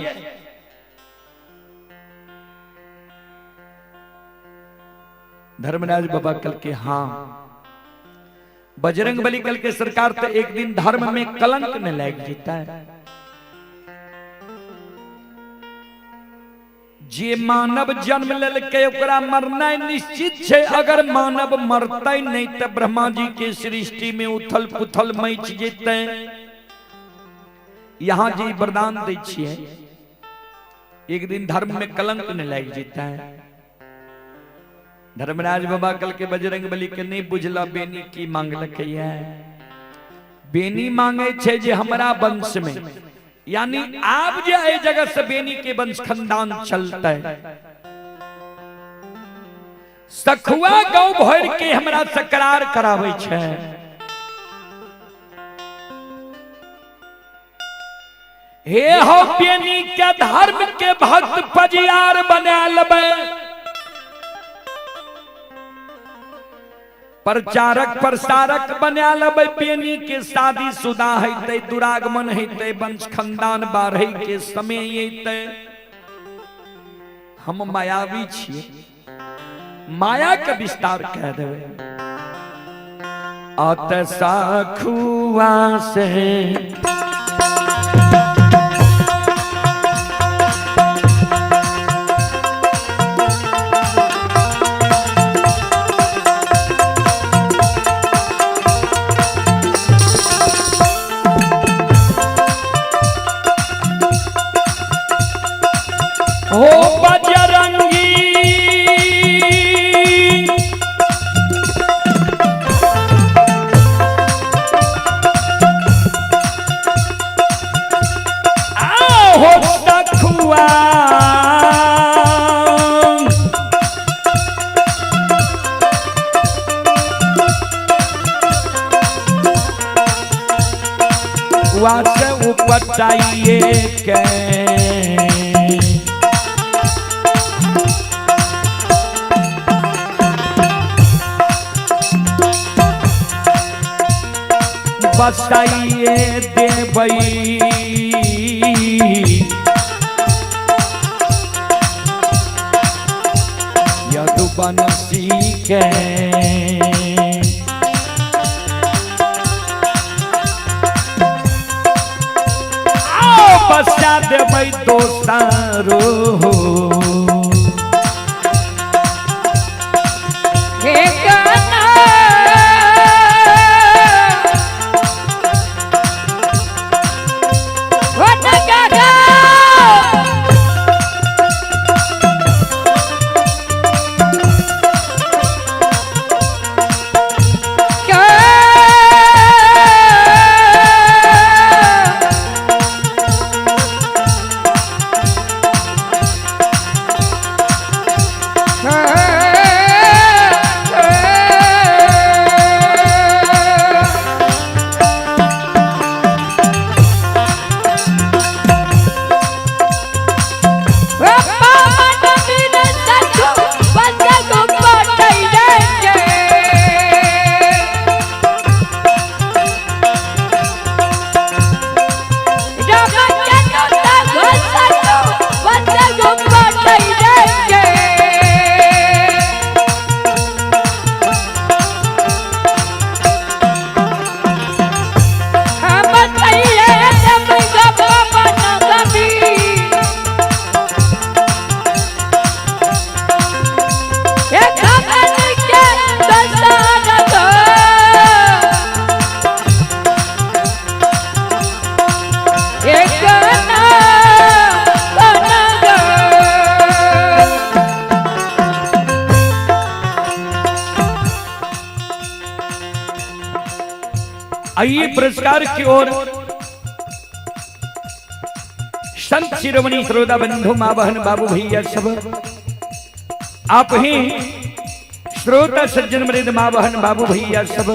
धर्मराज बाबा कल के हाँ। बजरंग बली कल के सरकार तो एक दिन धर्म में कलंक न लग जीता है। जे मानव जन्म लेलके ओकरा मरना निश्चित है। अगर मानव मरते नहीं तो ब्रह्मा जी के सृष्टि में उथल पुथल मच जेते। यहां जी वरदान दै छिए, एक दिन धर्म में कलंक न लग जेता है। धर्मराज बाबा कल के बजरंग बली के नहीं बुझला बेनी की मांगलक है। बेनी मांगे छे जे हमरा वंश में, यानी आप जे ए जगह से बेनी के वंश खानदान चलता है। सखुआ गौ भर के हमरा सकरार करावे छे। हे हो बेनी के धर्म के भक्त पजियार बना लबे। प्रचारक प्रसारक बना लबे। बेनी के शादी शुदा है, दुरागमन है, वंश खानदान बाढ़े के समय है। हम मायावी छिए, माया के विस्तार कह देवे। अत सखुआ से हो बजरंगी हो सखुआ वासे उपटाइए के बसाइए देवई। यदुवंशी के आओ बसा देवई दोस्तारो। आइए पुरस्कार की ओर संत शिरोमणि श्रोता बंधु मां बहन बाबू भैया सब आप ही श्रोता सज्जन मृद मां बहन बाबू भैया सब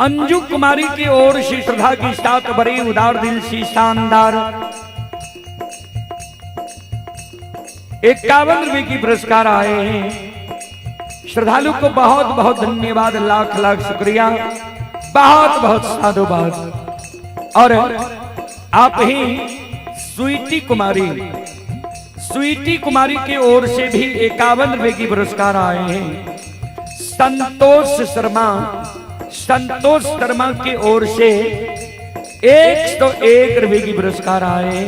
अंजू कुमारी की ओर से श्रद्धा की 7 बड़ी उदार दिल से शानदार 51 रुपए की पुरस्कार आए हैं। श्रद्धालु को बहुत बहुत धन्यवाद, लाख लाख शुक्रिया, बहुत बहुत साधुवाद। और आप ही स्वीटी कुमारी की ओर से भी 51 रुपए की पुरस्कार आए हैं। संतोष शर्मा की ओर से 101 रुपए की पुरस्कार आए।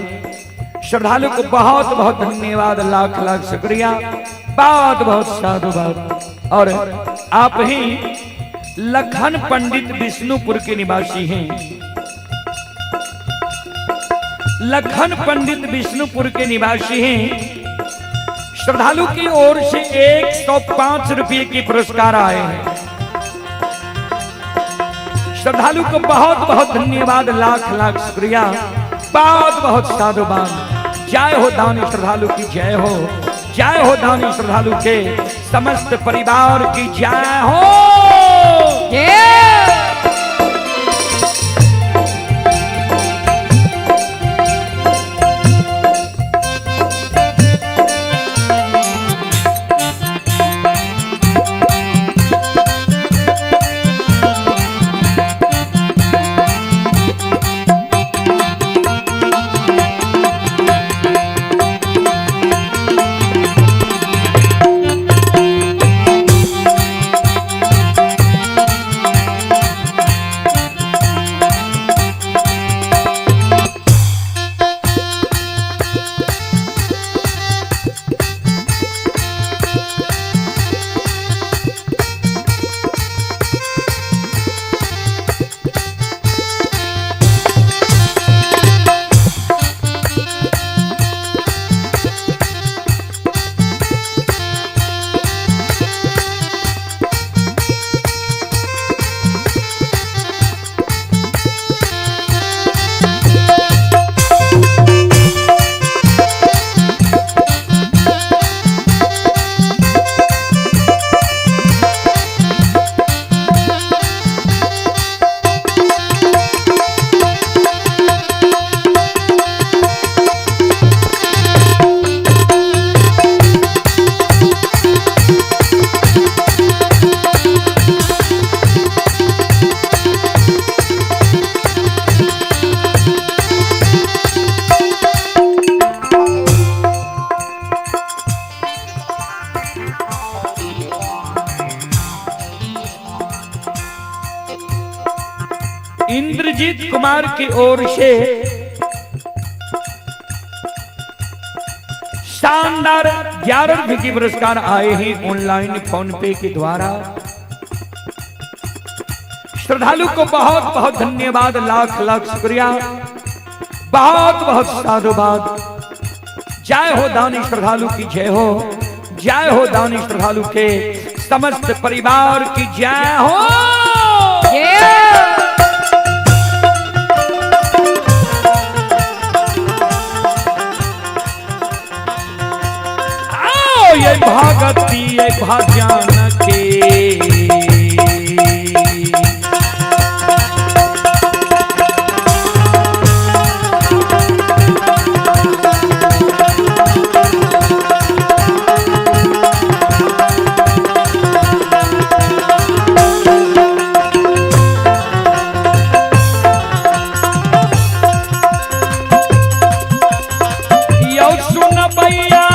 श्रद्धालु को बहुत बहुत धन्यवाद, लाख लाख शुक्रिया, बहुत बहुत साधुवाद। और आप ही लखन पंडित विष्णुपुर के निवासी हैं। लखन पंडित विष्णुपुर के निवासी हैं। श्रद्धालु की ओर से 105 रुपये की पुरस्कार आए हैं। श्रद्धालु को बहुत बहुत धन्यवाद, लाख लाख शुक्रिया, बहुत बहुत साधुवाद। जय हो दानी श्रद्धालु की जय हो, जय हो दानी श्रद्धालु के समस्त परिवार की जय हो। इंद्रजीत कुमार की ओर से शानदार 11 रुपए की पुरस्कार आए हैं ऑनलाइन फोन पे के द्वारा। श्रद्धालु को बहुत बहुत धन्यवाद, लाख लाख शुक्रिया, बहुत बहुत साधुवाद। जय हो दानी श्रद्धालु की जय हो, जय हो दानी श्रद्धालु के समस्त परिवार की जय हो। ये भागती ये भाग्यान के यो सुन भैया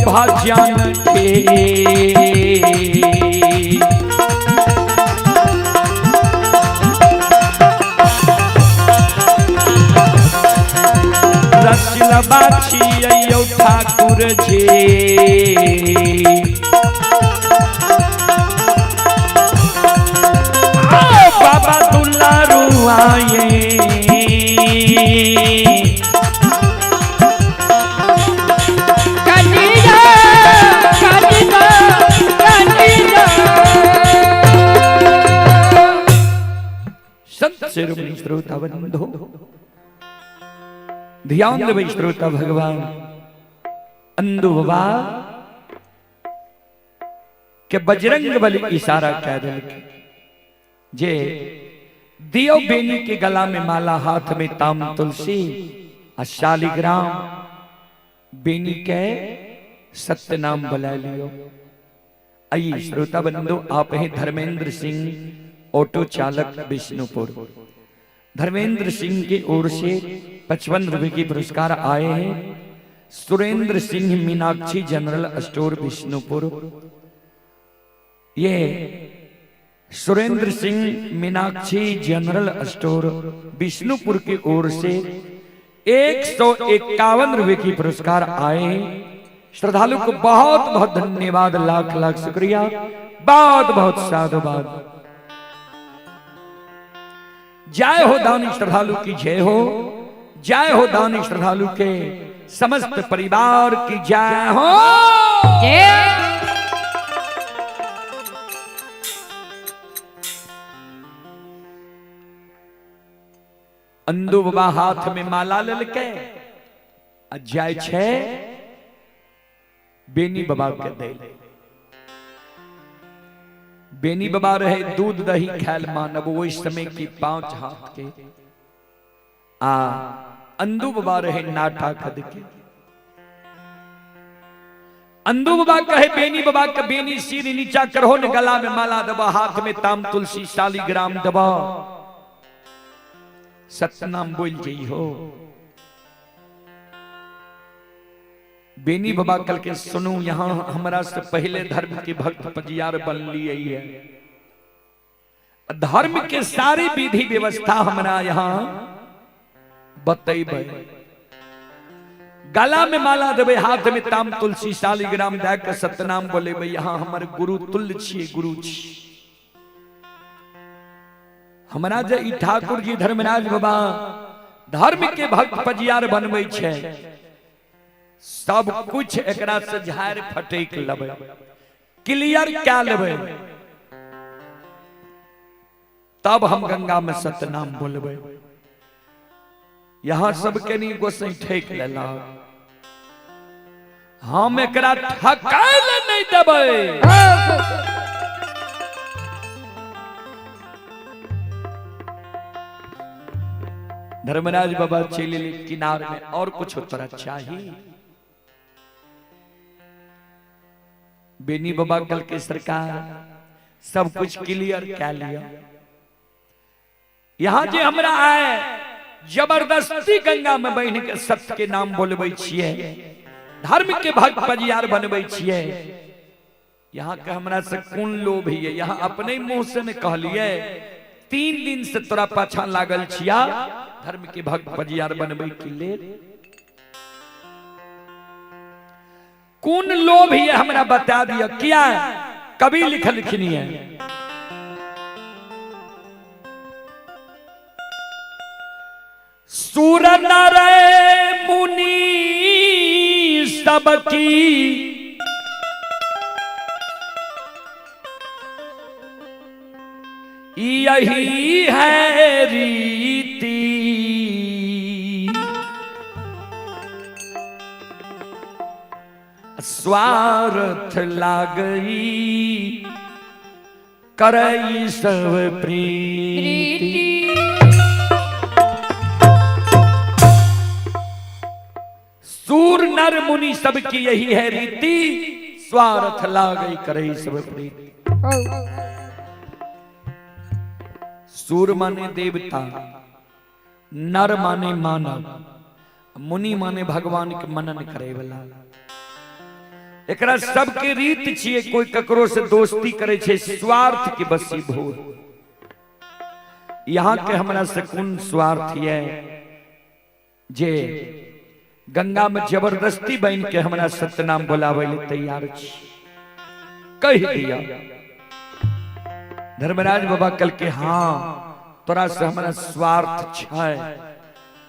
भाग्यान के बाछी अयो ठाकुर जी बाबा दुलारू आए संत शिरोमणि श्रोता बंधो ध्यान देवे श्रोता भगवान अंधु बाबा के बजरंग बली इशारा कह दे जे दियो बेनी के गला में माला हाथ में ताम तुलसी और शालिग्राम बेनी के सत्य नाम बुला लियो। आइए श्रोता बंधु आप हैं धर्मेंद्र सिंह ऑटो चालक विष्णुपुर। धर्मेंद्र सिंह की ओर से 55 रुपए की पुरस्कार आए हैं। Surendra Singh Meenakshi general store Vishnupur. ये सुरेंद्र सिंह मीनाक्षी जनरल स्टोर विष्णुपुर की ओर से 151 रुपए की पुरस्कार आए हैं। श्रद्धालु को बहुत बहुत धन्यवाद, लाख लाख शुक्रिया, बहुत बहुत साधुवाद। जय हो दानी श्रद्धालु की जय हो, जय हो दानी श्रद्धालु के समस्त परिवार की जय हो। अंधु बाबा हाथ में माला ललके जय छे बेनी बाबा के दे। बेनी बाबा रहे दूध दही खैल मानव वो इस समय की 5 हाथ के अंधु बाबा रहे नाटा खद के। अंधु बाबा कहे बेनी बाबा का बेनी सिर नीचा करहो न गला में माला दबा हाथ में ताम तुलसी शालिग्राम दबा सतनाम बोल जई हो। बेनी बाबा कल के सुनो यहां हमारा से पहले धर्म के भक्त पजियार बन लिए है। धर्म के सारी विधि व्यवस्था हमारा यहां बतैबे। गला में माला देवे हाथ में ताम तुलसी शालिग्राम दे के सतनाम बोले यहाँ हमारे गुरु तुल्य छिए गुरु छी। हमारा जे ठाकुर जी धर्मराज बाबा धर्म के भक्त पजियार बनबै छे सब कुछ एकरा से झाड़ फटेक लेबे क्लियर क्या लेबे तब हम गंगा में सतनाम बोलबे। यहाँ सबके नहीं गोसाई ठेक लेला हम एकरा ठकाय नहीं देबे। धर्मराज बाबा चले किनार में और कुछ तोरा चाहिए। बेनी बाबा कल के सरकार सब कुछ क्लियर क्या लिया। यहाँ जे हमरा आए जबरदस्ती गंगा में बहन के सत्य के नाम बोलबे छिए धर्म के भक्त पजियार बनबे छिए। यहाँ के हमरा से कौन लोभ है। यहाँ अपने मुंह से ने कहलिए 3 दिन से तोरा पाछा लागल छिया धर्म के भक्त पजियार बनबे के लेल कौन लोभ है हमरा बता दिया। क्या कभी लिखनी है सूर नर मुनि सबकी यही है रीति स्वार्थ लागई करई सब प्रीति। सूर नर मुनि सबकी यही है रीति स्वार्थ लागई करई सब प्रीति। सूर माने देवता, नर माने मानव, मुनि माने भगवान के मनन करे वाला। एकरा सबके रीत छिए कोई ककरो से दोस्ती करे छे स्वार्थ के बसीभूत। यहाँ के हमरा से कौन स्वार्थ है जे गंगा में जबरदस्ती बन के हमारा सत्य नाम बोलावे ले तैयार छी। कह दिया धर्मराज बाबा कल के हाँ तोरा से हमारा स्वार्थ छै,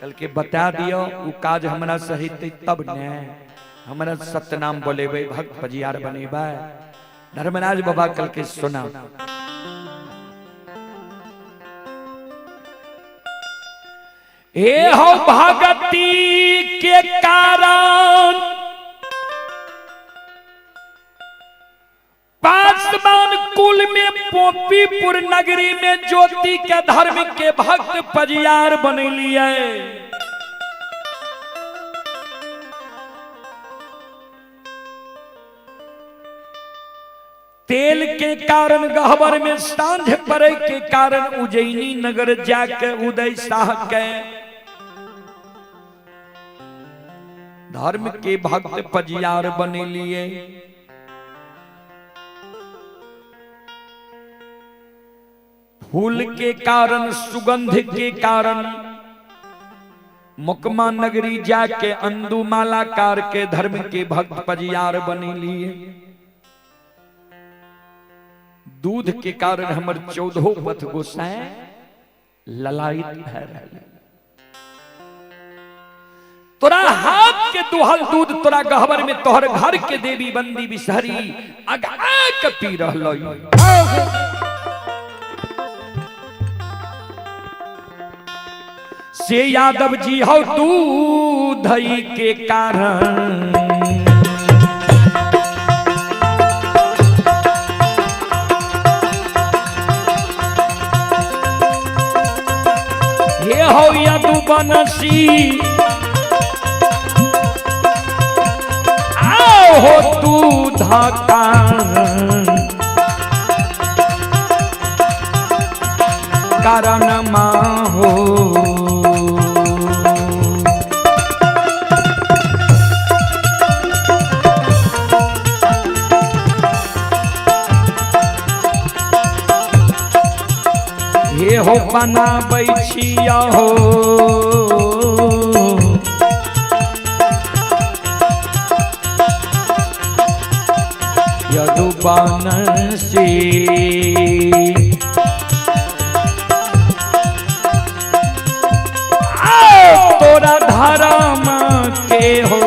कल के बता दियो उ काज हमारा सहित तब ने हमारा सत्य नाम बोलेबे भक्त पजियार बनेबे। धर्मराज बाबा कल के सुना ए हो भगती के कारण पासवान कुल में पोपीपुर नगरी में ज्योति के धर्म के भक्त पजियार बनलिए। तेल के कारण गहवर में सांझ पड़े के कारण उज्जैनी नगर जाके उदय शाह के धर्म के भक्त पजियार बने लिए। फूल के कारण सुगंध के कारण मुकमा नगरी जाके अंदुमालाकार के धर्म के भक्त पजियार बने लिए। दूध के कारण हमर 14 पथ गोसाएं ललायित भय रहे। तोरा हाथ के दुहल दूध तोरा गहवर में तोहर घर के देवी बंदी बिसहरी अगा के पी रहलो। से यादव जी हो दूध के कारण हे हो यदु बनसी आओ हो दूध कारण माँ हो। ये हो बनाबै छिया हो यदु बनसी तोरा धर्म के हो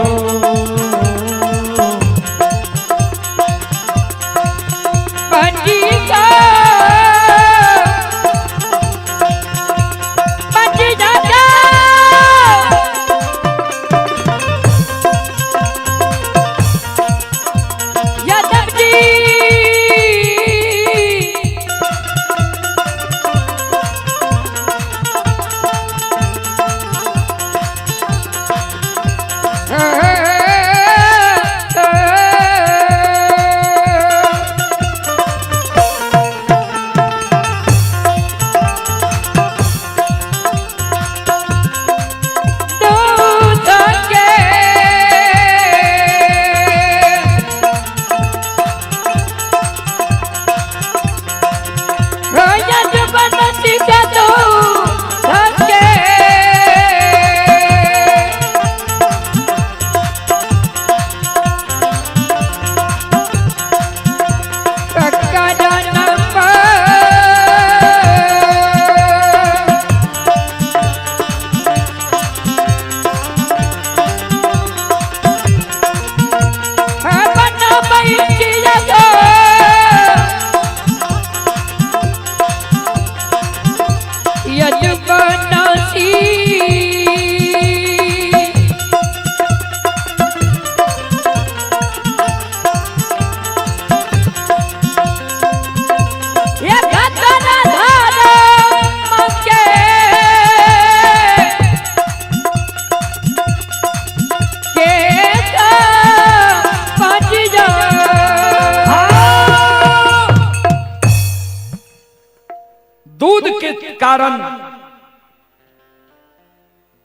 कारण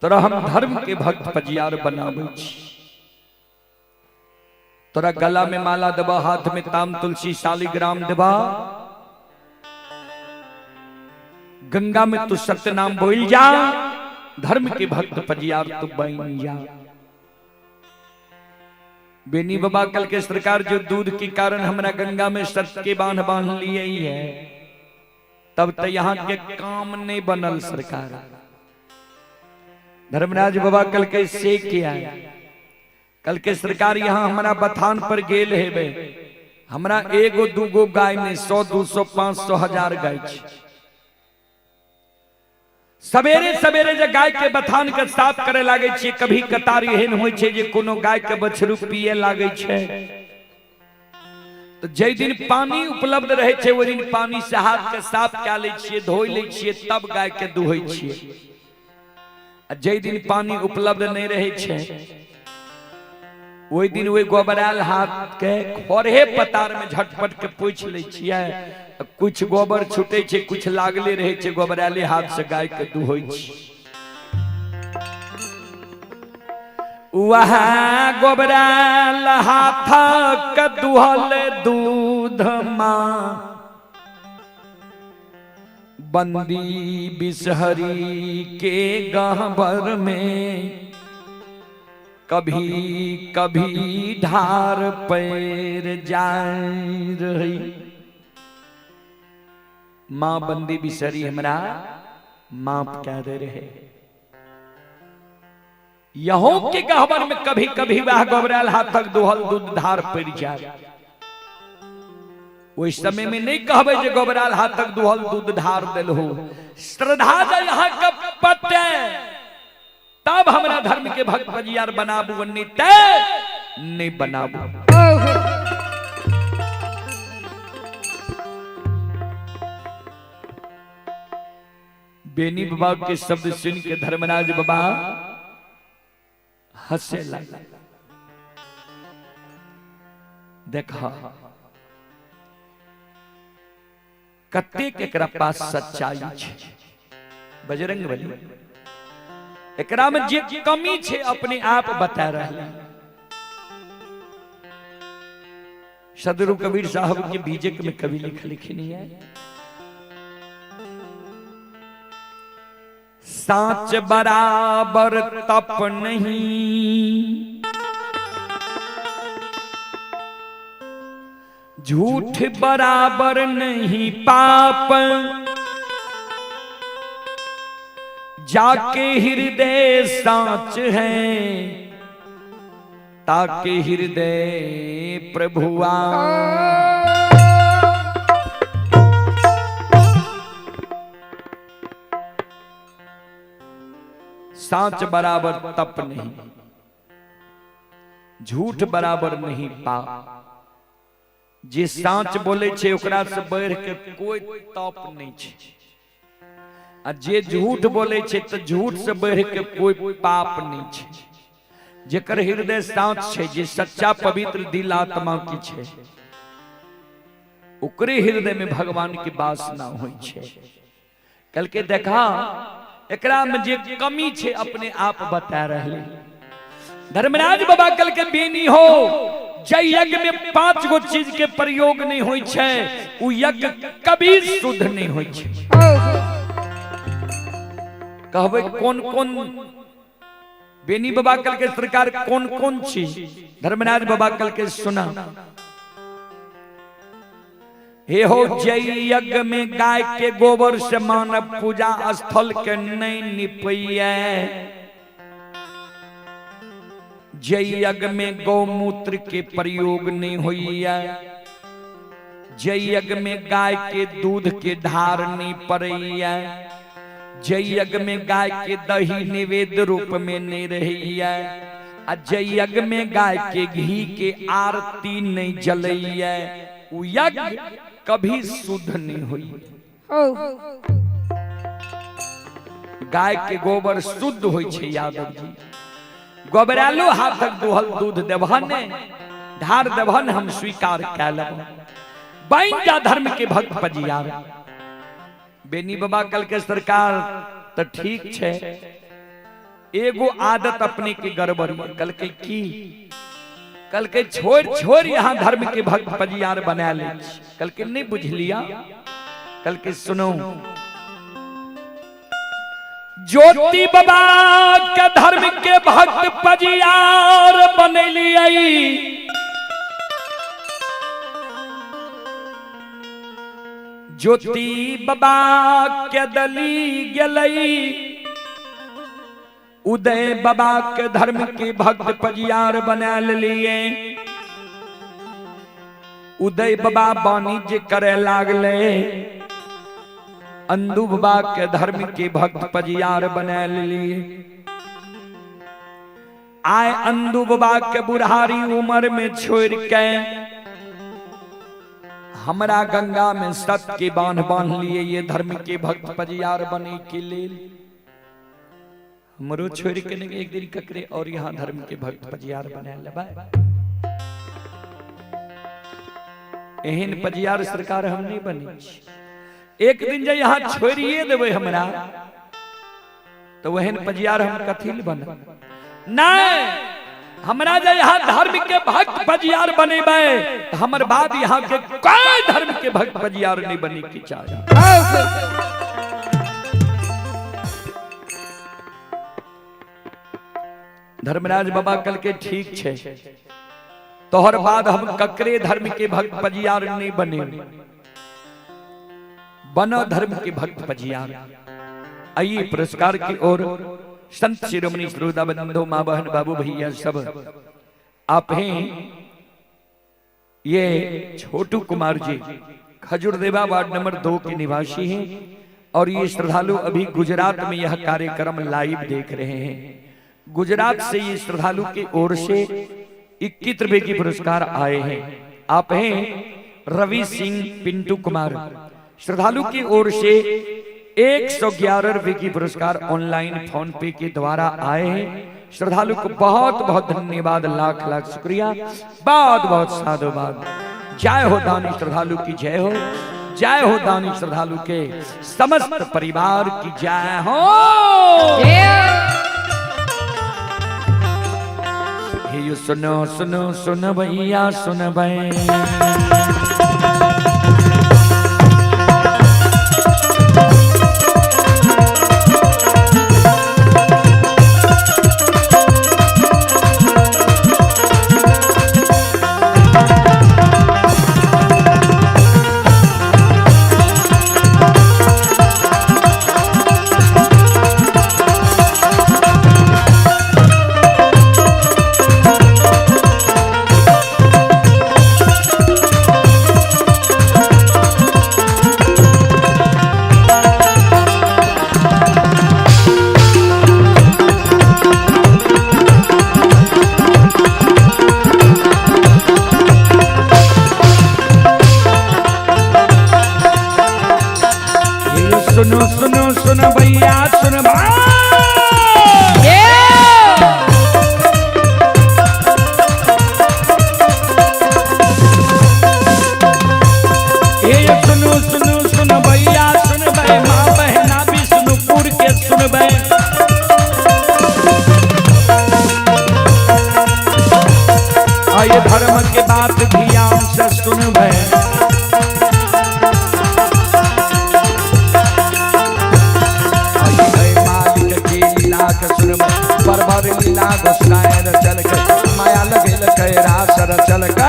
तोरा हम धर्म के भक्त पजियार बनाबै छी। तोरा गला में माला देबा, हाथ में ताम तुलसी शालिग्राम देबा, गंगा में तू सत्य नाम बोल जा, धर्म के भक्त पजियार तू बन जा। बेनी बाबा कल के सरकार जो दूध के कारण हमरा गंगा में सत्य के बांध बांध लिए ही है, तब तो यहाँ के काम नहीं बनल सरकार। धर्मराज बाबा कल के से किया कल के सरकार यहाँ हमारा बथान पर गेल है, हमरा एगो दूगो गाय में 100 200 500 1000 गाय छे। सवेरे सवेरे जे गाय के बथान के साफ करे लागे छे, कभी कतार एहन होय छे जे कोनो गाय के बछरू पिए लागे छे, तो जे दिन पानी उपलब्ध रहे छे वो दिन पानी से हाथ के साफ क्या ले छिए, धोई ले छिए, तब गाय के दुहै छिए। जे दिन पानी उपलब्ध नहीं रहे छे वही दिन वही गोबराल हाथ के खोरहे पतार में झटपट के पोछ ले छिए। कुछ गोबर छूटे छे, कुछ लागले रहे छे, गोबराले हाथ से गाय के दुहै छी। वहाँ गोबराल हाथ के दुहल दूध माँ बंदी बिसहरी के गहबर में, कभी कभी ढार पैर जाए रही। माँ बंदी बिसहरी हमरा माफ कह दे रहे। यहों के गहबर में कभी कभी वह गोबराल हाथ तक दुहल दूध धार पड़ जाए। उस समय में नहीं कहबे जे गोबराल हाथ तक दुहल दूध धार दिल हो। श्रद्धा जा यहाँ का पत्ते तब हमरा धर्म के भक्त बजियार बनाबू, नहीं बनाबू। बेनी बाबा के शब्द सुन के धर्मराज बाबा हंसे लगा। देखा कतेक एकरा पास सच्चाई छे। बजरंगबली एकरा में जे कमी छे अपने आप बता रहे। सदगुरु कबीर साहब के बीजक में कवि लिखनी है, साच बराबर तप नहीं, झूठ बराबर नहीं पाप, जाके हृदय साच है, ताके हृदय प्रभुआ। साच बराबर तप नहीं, झूठ बराबर नहीं पाप। जे साच बोले छे ओकरा से बढ़ के कोई तप नहीं छे, आ जे झूठ बोले छे तो झूठ से बढ़ के कोई पाप नहीं छे। जेकर हृदय साच छे, जे सच्चा पवित्र दिल आत्मा की छे, ओकरे हृदय में भगवान की वासना होई छे। कल के देखा एकरा में जे कमी छे अपने आप बता रहे। धर्मराज बाबा कल के बेनी हो, जय यज्ञ में 5 गो चीज के प्रयोग नहीं होई छे, उ यज्ञ कभी शुद्ध नहीं होई छे। कहबे कौन कौन बेनी बाबा कल के सरकार कौन कौन चीज? धर्मराज बाबा कल के सुना, हे हो जय यज्ञ में गाय के गोबर से मानव पूजा स्थल के नहीं निपैया। जय यज्ञ में गौमूत्र के प्रयोग नहीं होइया। जय यज्ञ में गाय के दूध के धार नहीं पड़ैया। जय यज्ञ में गाय के दही निवेद्य रूप में नहीं रहिया। जय यज्ञ में गाय के घी के आरती नहीं जलैया। उ यज्ञ कभी शुद्ध नहीं हुई। गाय के गोबर शुद्ध होई छे यादव जी। गोबरालो हाथक दुहल दूध देवहन, धार देवहन हम स्वीकार कैलम। बन जा धर्म के भक्त पजियार। बेनी बाबा कल के सरकार तो ठीक छे, एगो आदत अपने की गड़बड़। कल के की कल के छोड़ छोड़ यहाँ धर्म के भक्त पजियार बना ले। कल के नहीं बुझ लिया। कल के सुनो, ज्योति बाबा के धर्म के भक्त पजियार बन बनैली आई ज्योति बाबा के दली गलई उदय बाबा के धर्म के भक्त पजियार बना लिए उदय बाबा वाणिज्य करे लागले अंधु बाबा के धर्म के भक्त पजियार बना लिए आए अंधु बाबा के बुढ़ारी उम्र में छोड़ के हमरा गंगा में सत के बांध बांध लिए ये धर्म के भक्त पजियार बने के लिए हमरो छोड़ के एक दिन ककरे और यहाँ धर्म के भक्त पजियार बना लेबा एहन पजियार सरकार हम नहीं बनी एक दिन जो यहाँ छोड़िए देवे हमरा तो वहन पजियार हम कथी बन नहीं हमरा जो यहाँ धर्म के भक्त पजियार बनेबे तो हमर बाद यहाँ के कोई धर्म के भक्त पजियार नहीं बने की चाहिए धर्मराज बाबा कल के ठीक छे तोहर बाद हम ककरे धर्म के भक्त पजियार नहीं बने बनो धर्म के भक्त पजियार आइए पुरस्कार की ओर संत शिरोमणि श्रोता बंधु माँ बहन बाबू भैया सब आप हैं ये छोटू कुमार जी खजूरदेवा वार्ड नंबर 2 के निवासी हैं और ये श्रद्धालु अभी गुजरात में यह कार्यक्रम लाइव देख रहे हैं गुजरात से ये श्रद्धालु की ओर से 21 रुपए की पुरस्कार आए हैं आप हैं रवि सिंह पिंटू कुमार श्रद्धालु की ओर से 111 रुपए की पुरस्कार ऑनलाइन फोन पे के द्वारा आए हैं श्रद्धालु को बहुत बहुत धन्यवाद लाख लाख शुक्रिया बहुत बहुत साधुवाद जय हो दानी श्रद्धालु की जय हो दानी श्रद्धालु के समस्त परिवार की जय हो ये सुनो सुनो सुनो भैया सुन भैया सुनो सुनो सुनो भैया सुन सुनो सुनो सुनो भैया सुन भाई माँ बहना भी सुनपुर के सुन भाई आइए धर्म के बात ध्यान से सुन भाई परवर लीला घोषणाएं चल के माया लगे लगे रासर चल के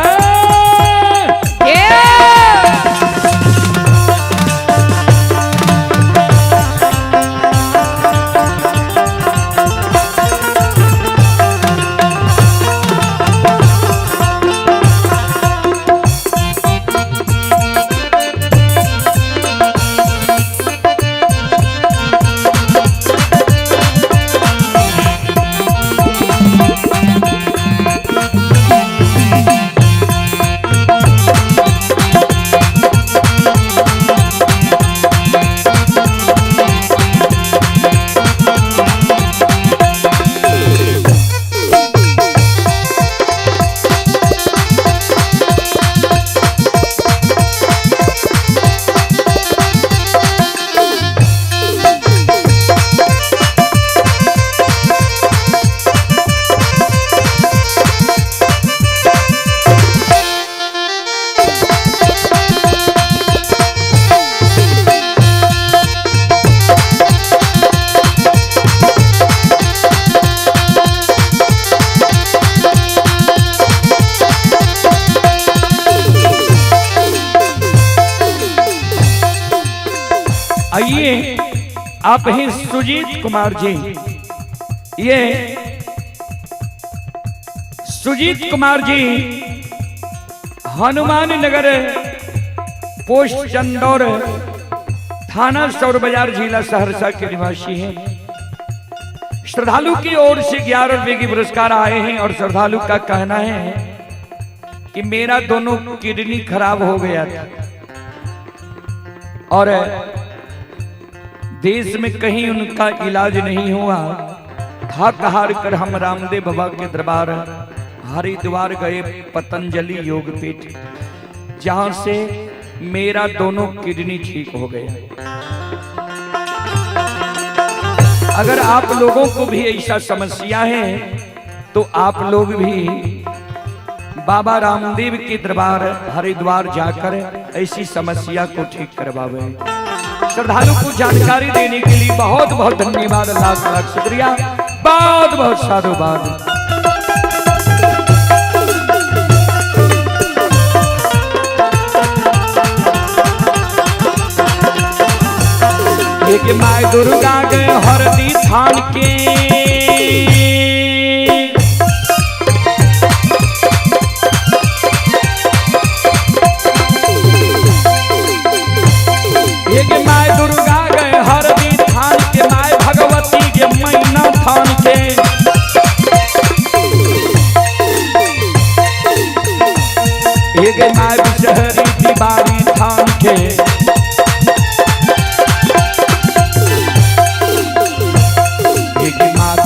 आप हैं सुजीत कुमार जी। ये सुजीत कुमार जी हनुमान नगर पोस्ट चंदौर थाना सौर बाजार जिला सहरसा के निवासी हैं। श्रद्धालु की ओर से 11 रुपए की पुरस्कार आए हैं और श्रद्धालु का कहना है कि मेरा दोनों किडनी खराब हो गया था और देश में कहीं उनका इलाज नहीं हुआ। थक हार कर हम रामदेव बाबा के दरबार हरिद्वार गए, पतंजलि योगपीठ, जहां से मेरा दोनों किडनी ठीक हो गया। अगर आप लोगों को भी ऐसा समस्या है तो आप लोग भी बाबा रामदेव के दरबार हरिद्वार जाकर ऐसी समस्या को ठीक करवावे। श्रद्धालु को जानकारी देने के लिए बहुत बहुत धन्यवाद, लाख लाख शुक्रिया, बहुत बहुत साधुवाद। कि माय दुर्गा गए हरदी थान के, एक माय दुर्गा गए हरदी थान के, माय भगवती के मैना थान के, एक माय बिषहरी तिवारी थान के,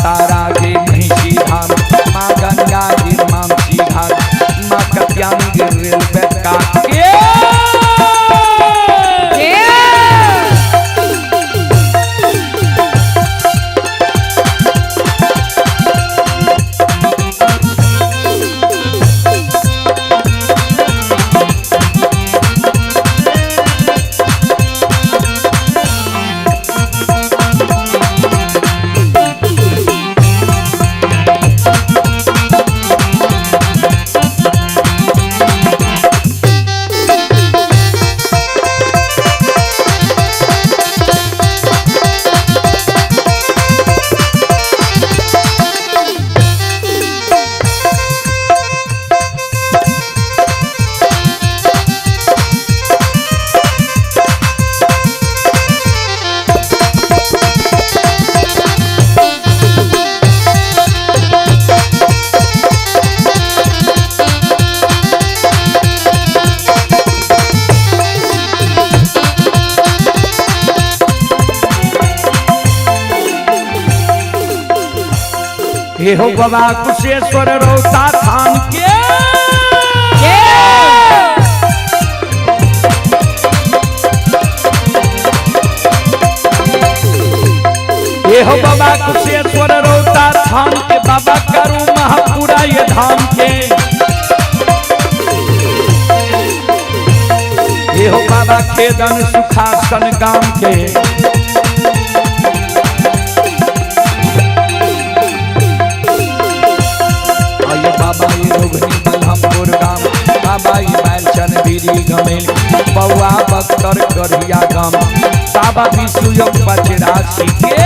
तारा के महिषी धाम, माँ गंगा जी मानसी घाट, माँ कत्यानी गिर काट के। हे हो बाबा कुशेश्वर रोता थान के, हे हो बाबा कुशेश्वर रोता थान के, बाबा करू महापुरा ये धाम के, हे हो बाबा खेदन सुखासन गाम के, बाबा ये रोगनी मलहमपुर गाम, बाबा ये बैलचन बीरी गमेल, बउआ बख्तर गढ़िया गाम, बाबा विष्णु पचरासी के।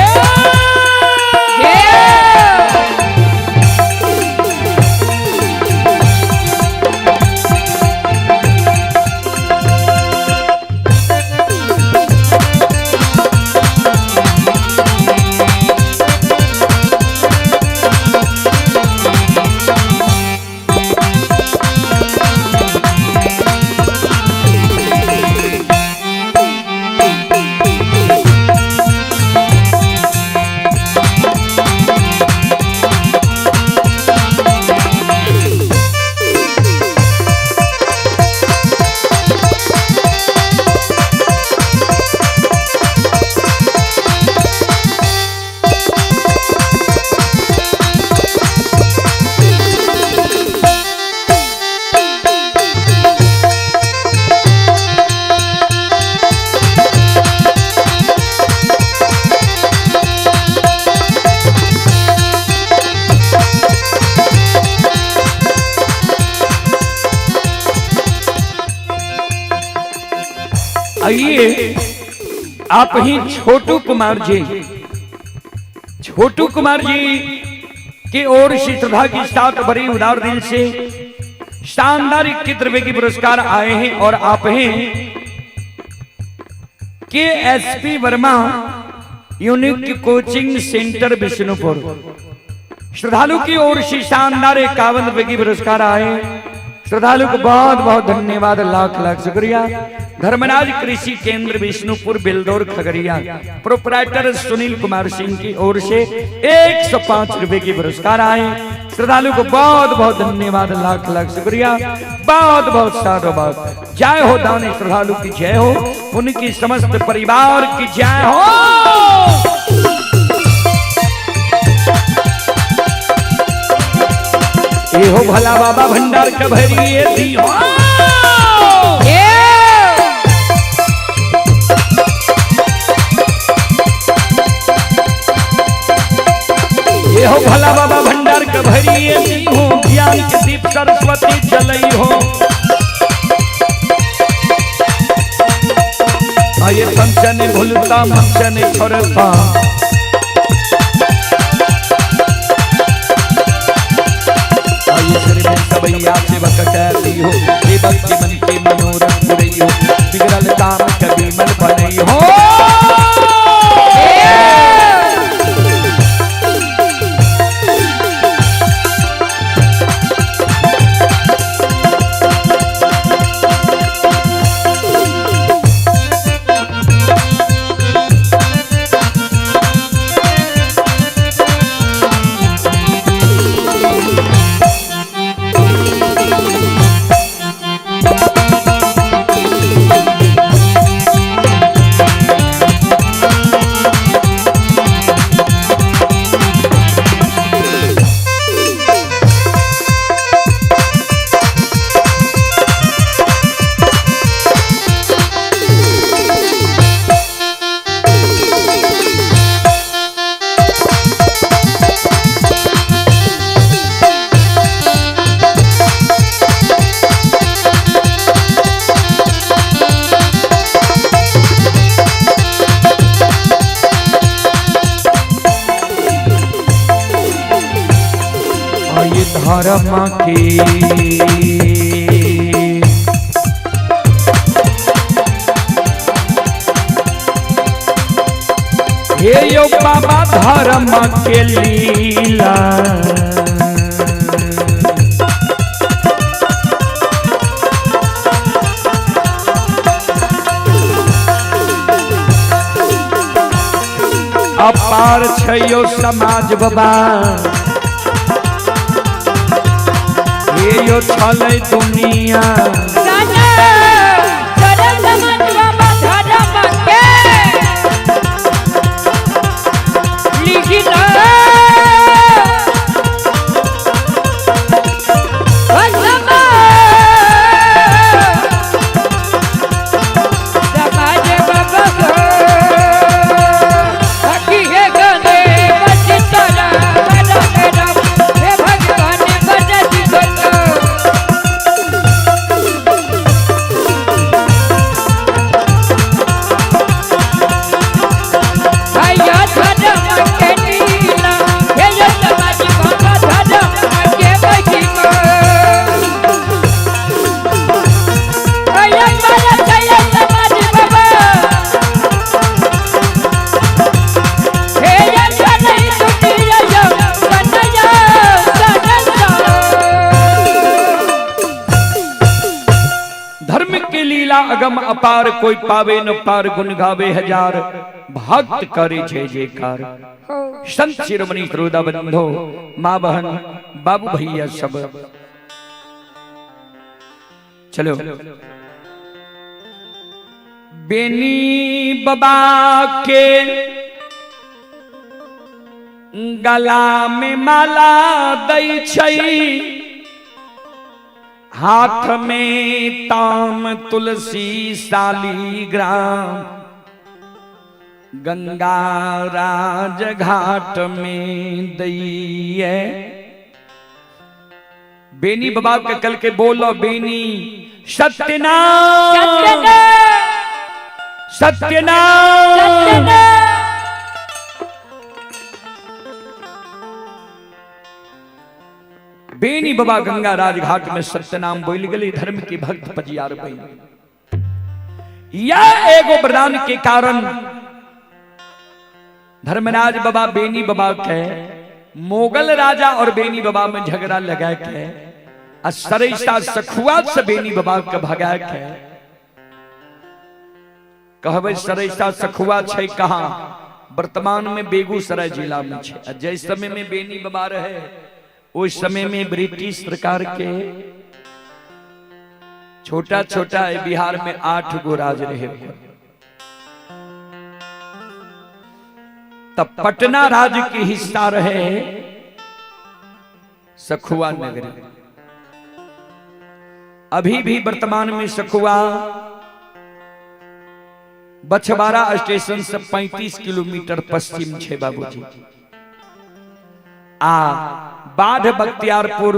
आइए आप ही छोटू कुमार जी की ओर से श्रद्धा की साथ बड़ी उदार दिल से शानदार 21 रुपए की पुरस्कार आए हैं। और आप हैं KSP Verma unique coaching centre Vishnupur. श्रद्धालु की ओर से शानदार 51 रुपए की पुरस्कार आए। श्रद्धालु को बहुत बहुत धन्यवाद, लाख लाख शुक्रिया। धर्मराज कृषि केंद्र विष्णुपुर बिल्दौर खगड़िया प्रोपराइटर सुनील कुमार सिंह की ओर से 105 रुपए की पुरस्कार आए। श्रद्धालु को बहुत बहुत धन्यवाद, लाख लाख शुक्रिया, बहुत बहुत साधुवाद। जय हो दानी श्रद्धालु की जय हो, उनकी समस्त परिवार की जय हो। ये हो भला बाबा भंडार का भरिए दी हो। ये हो भला बाबा भंडार का भरिए दी हो, ज्ञान के दीप सरस्वती जलई हो। आये पंचन भूलता मंचन छोड़ता, सबैया से बकटली हो, ये भक्ति मन के मनोरथ पुरई हो, बिगड़ल काम कभी मन बनई हो। धर्म की हे यो बाबा धर्म के लीला, अपार छयो समाज बाबा, ये यो छलै दुनिया। अगम अपार कोई पावे न पार, गुण गावे हजार, भक्त करे जय जयकार। संत शिरोमणि श्रोता बंधो, माँ बहन बाबू भैया सब चलो। बेनी बाबा के गला में माला दई छई, हाथ में ताम तुलसी शालीग्राम, गंगा राज घाट में दइए। बेनी बाबा के कल के बोलो बेनी सत्यनारायण, सत्यनाम। सत्यनाम। बेनी बाबा गंगा राजघाट में सत्यनाम बोल गली धर्म की भक्त पजियार बन। यह एगो वरदान के कारण धर्मराज बाबा बेनी बाबा के मोगल राजा और बेनी बाबा में झगड़ा लगा के सरिस्ता सखुआ से बेनी बाबा के भगा के कहबे सरिस्ता सखुआ छै कहाँ वर्तमान में बेगूसराय जिला में छै। जिस समय में बेनी बाबा रहे उस समय में ब्रिटिश सरकार के छोटा छोटा बिहार में 8 गो राज रहे। तब पटना राज्य की हिस्सा रहे सखुआ नगरी। अभी भी वर्तमान में सखुआ बछवाड़ा स्टेशन से 35 किलोमीटर पश्चिम छे बाबूजी। बाढ़ बख्तियारपुर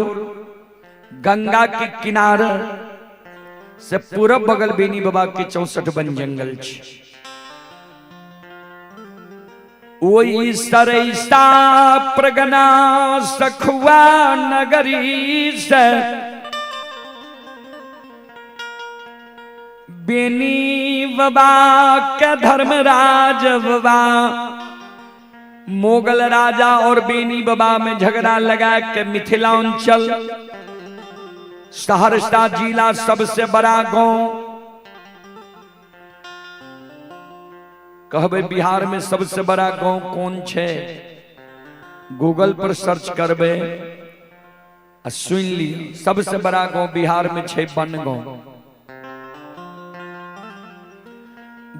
गंगा के किनारे से पूरब बगल बेनी बाबा के 64 वन जंगल छे। ओई सरिस्ता प्रगना सखुआ नगरी से बेनी बाबा के धर्मराज बाबा मोगल राजा और बेनी बाबा में झगड़ा लगा के मिथिलांचल सहरसा जिला सबसे बड़ा गांव कहबे बिहार में सबसे बड़ा गांव कौन छे गूगल पर सर्च करबे सुन ली। सबसे बड़ा गांव बिहार में छे बनगांव।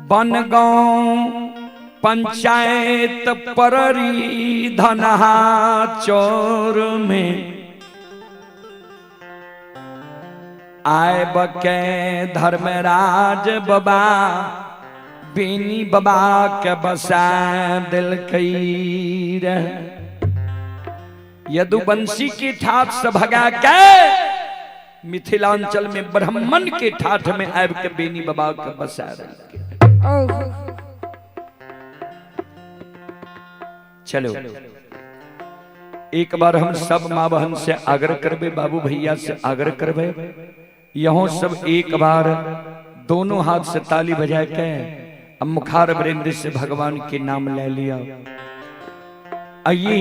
बनगांव पंचायत पररी धनहा चौर में आए बके धर्मराज बाबा बेनी बाबा के बसा दिल कई यदुवंशी की ठाठ से भगा के मिथिलांचल में ब्राह्मण के ठाठ में आब के बेनी बाबा के बसा दिल। चलो एक बार हम सब माँ बहन से आग्रह करबे बाबू भैया से आग्रह करबे यहों सब एक बार दोनों हाथ से ताली बजा के अब मुखार वृंद से भगवान के नाम ले लिया। आइए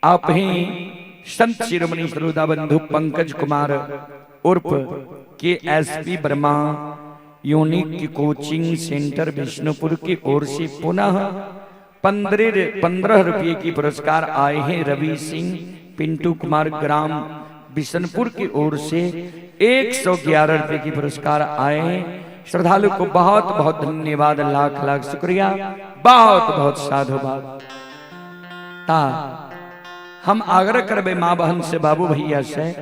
आप ही संत शिरोमणि सरोदा बंधु पंकज कुमार उर्फ के एसपी वर्मा यूनिक की कोचिंग सेंटर विष्णुपुर की ओर से पुनः 15 रुपये की पुरस्कार आए हैं। रवि सिंह पिंटू कुमार ग्राम बिशनपुर की ओर से 111 रुपये की पुरस्कार आए हैं। श्रद्धालु को बहुत बहुत धन्यवाद, लाख लाख शुक्रिया, बहुत बहुत साधुवाद। हम आग्रह करबे माँ बहन से बाबू भैया से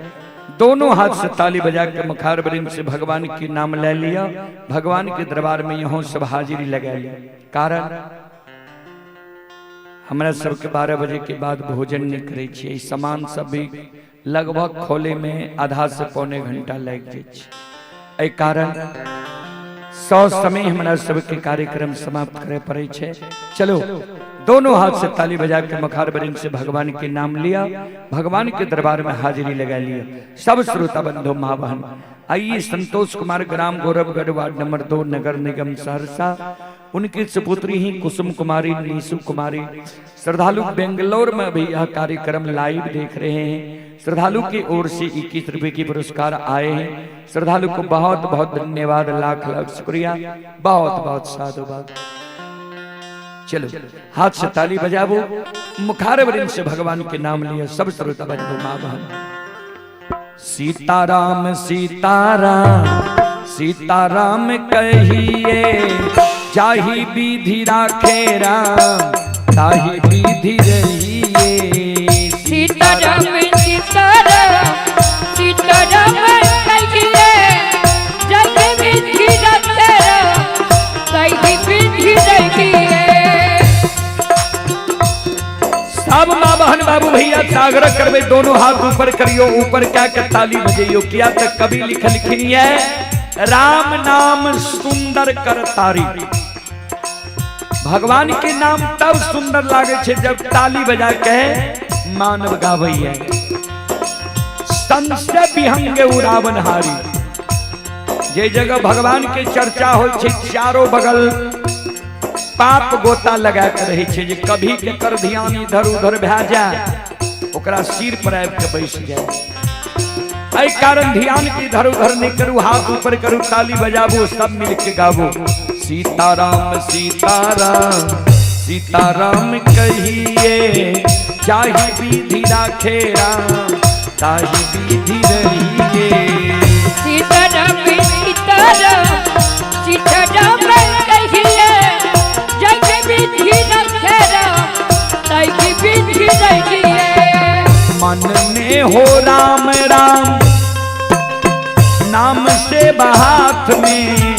दोनों हाथ से ताली बजा के मुखार वृंद से भगवान के नाम ले लिया। भगवान के दरबार में यहों सब हाजिरी लगा लिया। कारण हमारा सबके 12 बजे के बाद भोजन नहीं करे छे। सामान सब भी लगभग खोले में आधा से पौने घंटा लग जाए। कारण 100 समय हमारा सबके कार्यक्रम समाप्त करे पड़े छे। चलो दोनों हाथ से ताली बजा के मुखार वृंद से भगवान के नाम लिया, भगवान के दरबार में हाजिरी लगा लिया। सब श्रोता बंधु माँ बहन आइए संतोष कुमार ग्राम गौरवगढ़ वार्ड नंबर 2 नगर निगम सहरसा उनकी सुपुत्री ही कुसुम कुमारी नीसू कुमारी श्रद्धालु बेंगलोर में भी यह कार्यक्रम लाइव देख रहे हैं। श्रद्धालु की ओर से 21 रुपए की पुरस्कार आए हैं। श्रद्धालु को बहुत बहुत धन्यवाद, लाख लाख शुक्रिया, बहुत बहुत साधुवाद। चलो हाथ से ताली बजावो, मुखार वृंद से भगवान के नाम लिया। सब श्रोता बंधु माँ बहन सीताराम सीताराम सीताराम कहिए, जाहि विधि राखे राम ताहि विधि रहिए। सीताराम सीताराम सीताराम कहिए, जाहि विधि राखे राम ताहि विधि रहिए। सब माँ बहन बाबू भैया आग्रह करबे दोनों हाथ ऊपर करियो, ऊपर क्या के ताली बजाइयो। किया तक कभी लिखल है राम नाम सुंदर कर तारी। भगवान के नाम तब सुंदर लागे छे जब ताली बजा के मानव गावे है। संशय विहंग उड़ावन हारी। जे जगह भगवान के चर्चा हो छे चारों बगल पाप गोता लगा के रहे छे। जे कभी के कर ध्यान इधर उधर भा जाए ओकरा सिर पर आब के बैठ जाए। एहि कारण ध्यान के इधर उधर नहीं करू, हाथ ऊपर करू, ताली बजाबू, सब मिल के गाबू। सीताराम सीताराम सीताराम कहिए, चाहे विधि राखे राम ताहि विधि रहिए। सीताराम सीताराम सीताराम कहिए, चाहे विधि राखे राम ताहि विधि रहिए। मन में हो राम राम नाम से बहात में,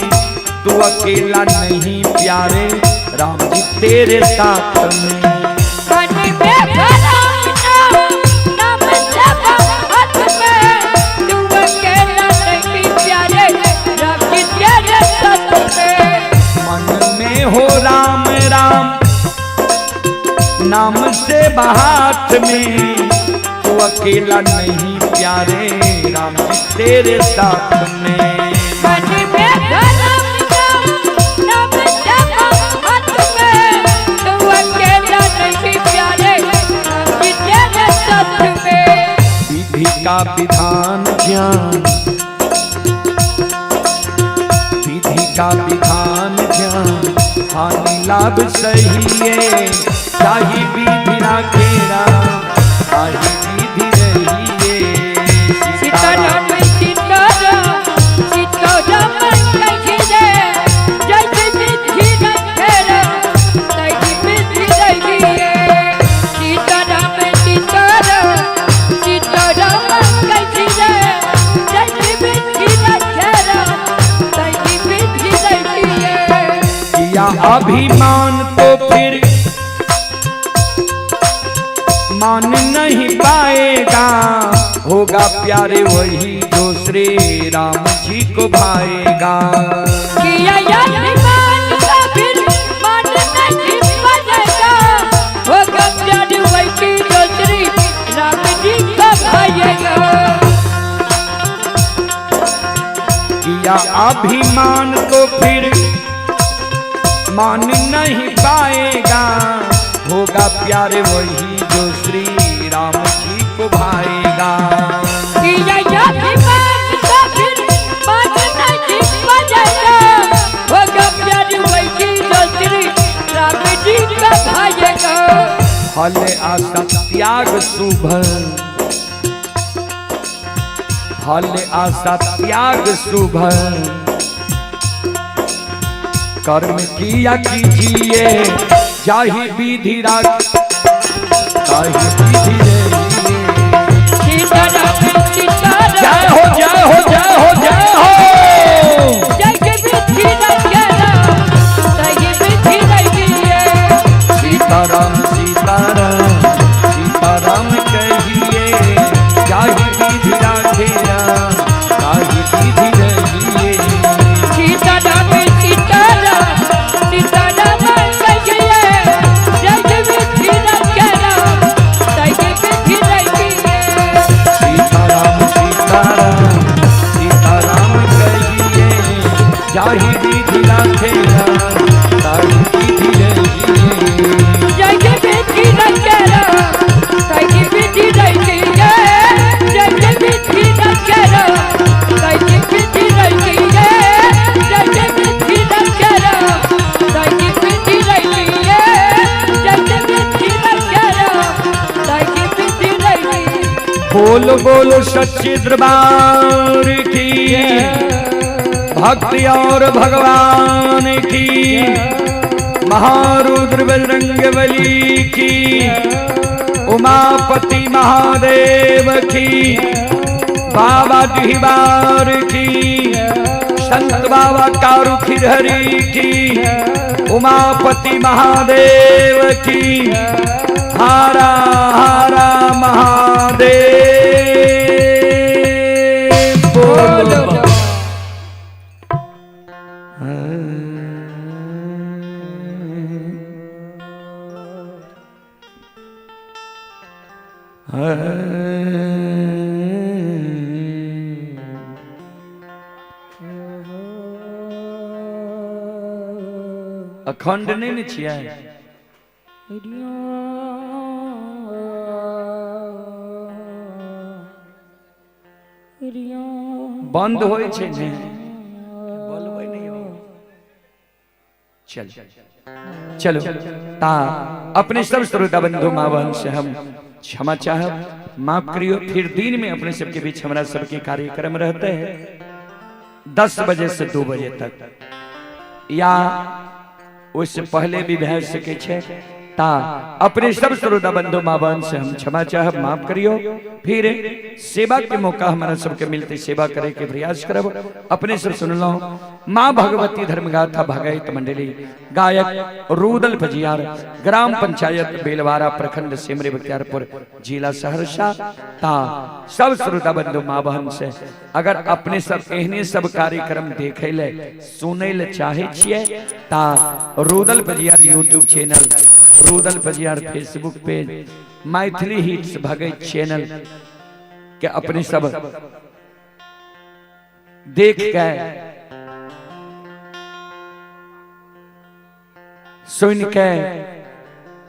तू अकेला नहीं प्यारे राम जी तेरे साथ में। मन में राम नाम से बहात में, तू अकेला नहीं प्यारे राम जी तेरे साथ में। मन में हो राम राम नाम से बहात में, तू अकेला नहीं प्यारे राम जी तेरे साथ में। मन में नाम से बहात में, तू अकेला नहीं प्यारे राम जी तेरे साथ में। विधि का विधान ज्ञान, विधि का विधान ज्ञान, हानि लाभ सही है, चाहे विधि राखे राम ताहि विधि रहिए। सीताराम सीताराम सीताराम कहिए, जय विधि राखे राम ताहि विधि रहिए। सीताराम सीताराम सीताराम कहिए, जय विधि राखे राम ताहि विधि रहिए। किया अभिमान तो फिर मान नहीं पाएगा, होगा प्यारे वही जो श्री राम जी को भाएगा। किया अभिमान तो फिर मान नहीं पाएगा, होगा प्यारे वही जो श्री राम जी को भाएगा। किया अभिमान तो फिर मान नहीं पाएगा, होगा प्यारे वही जो श्री राम जी को भाएगा। किया अभिमान तो फिर मान नहीं पाएगा, होगा प्यारे वही जो श्री राम जी को भाएगा। फल आशा त्याग शुभ, फल आशा त्याग शुभ, कर्म किया कीजिए, चाहे विधि राख ताहि विधि रहिए। सीताराम सीताराम जय हो जय हो जय हो जय हो। जय विधि राखे राम ताहि विधि रहिए। सीताराम सीताराम सीताराम कहिए, चाहे विधि राखे राम ताहि विधि रहिए। सीताराम सीताराम सीताराम कहिए, जय विधि राखे राम ताहि विधि रहिए। सीताराम सीताराम सीताराम कहिए, चाहे विधि राखे राम ताहि विधि रहिए। जय विधि राखे राम ताहि विधि रहिए। जय विधि राखे राम ताहि विधि रहिए। जय विधि राखे राम ताहि विधि रहिए। जय विधि राखे राम ताहि विधि रहिए। बोल बोल सच्चे दरबार की, भक्ति और भगवान की, महारुद्र बजरंग बली की, उमापति महादेव की, बाबा डिहबार की, संत बाबा कारू खिरहरी की, उमापति महादेव की। हारा हारा महादेव बोल। अखंड नहीं न छियै बंद होय छै ने बोलबै नहीं हो चल चलो ता अपने सब श्रोता बंधु माँ बहन से हम क्षमा चाहब माफ करियो। फिर दिन में अपने सबके बीच हमारा सबके कार्यक्रम रहते हैं 10 बजे से 2 बजे तक या उससे पहले भी भे सके छे ता अपने सब श्रोता बंधु माँ बहन से हम क्षमा चाहब माफ करियो। फिर सेवा के मौका हमारा सबके मिलते सेवा करे के प्रयास करब। अपने सब सुन लो माँ भगवती धर्मगाथा भगत मंडली गायक रूदल फजियार ग्राम पंचायत बेलवारा प्रखंड सिमरी बख्तियारपुर जिला सहरसा ता सब श्रोता बंधु माँ बहन से अगर अपने सब एहने सब कार्यक्रम देखे ले सुने ले चाहे छिए ता Rudal Fajiyar YouTube channel Rudal Fajiyar Facebook page Maithili hits Bhagat channel के अपने सब देख के सुन के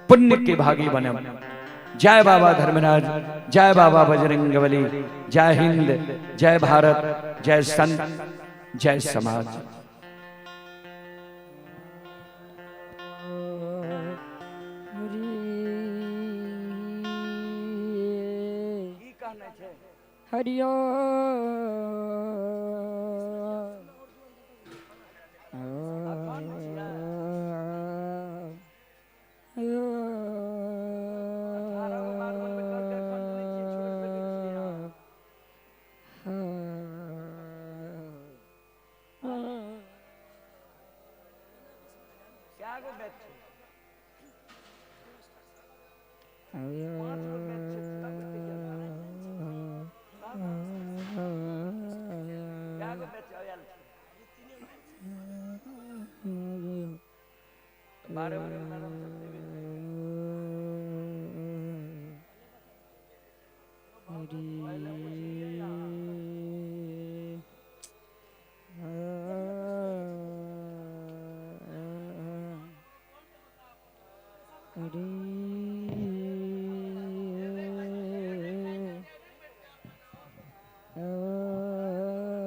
पुण्य के भागी बने। जय बाबा धर्मराज जय बाबा बजरंगबली जय हिंद जय भारत जय संत जय समाज। हरिओ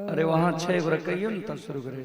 अरे वहां 6 कहियो न तब शुरू करे।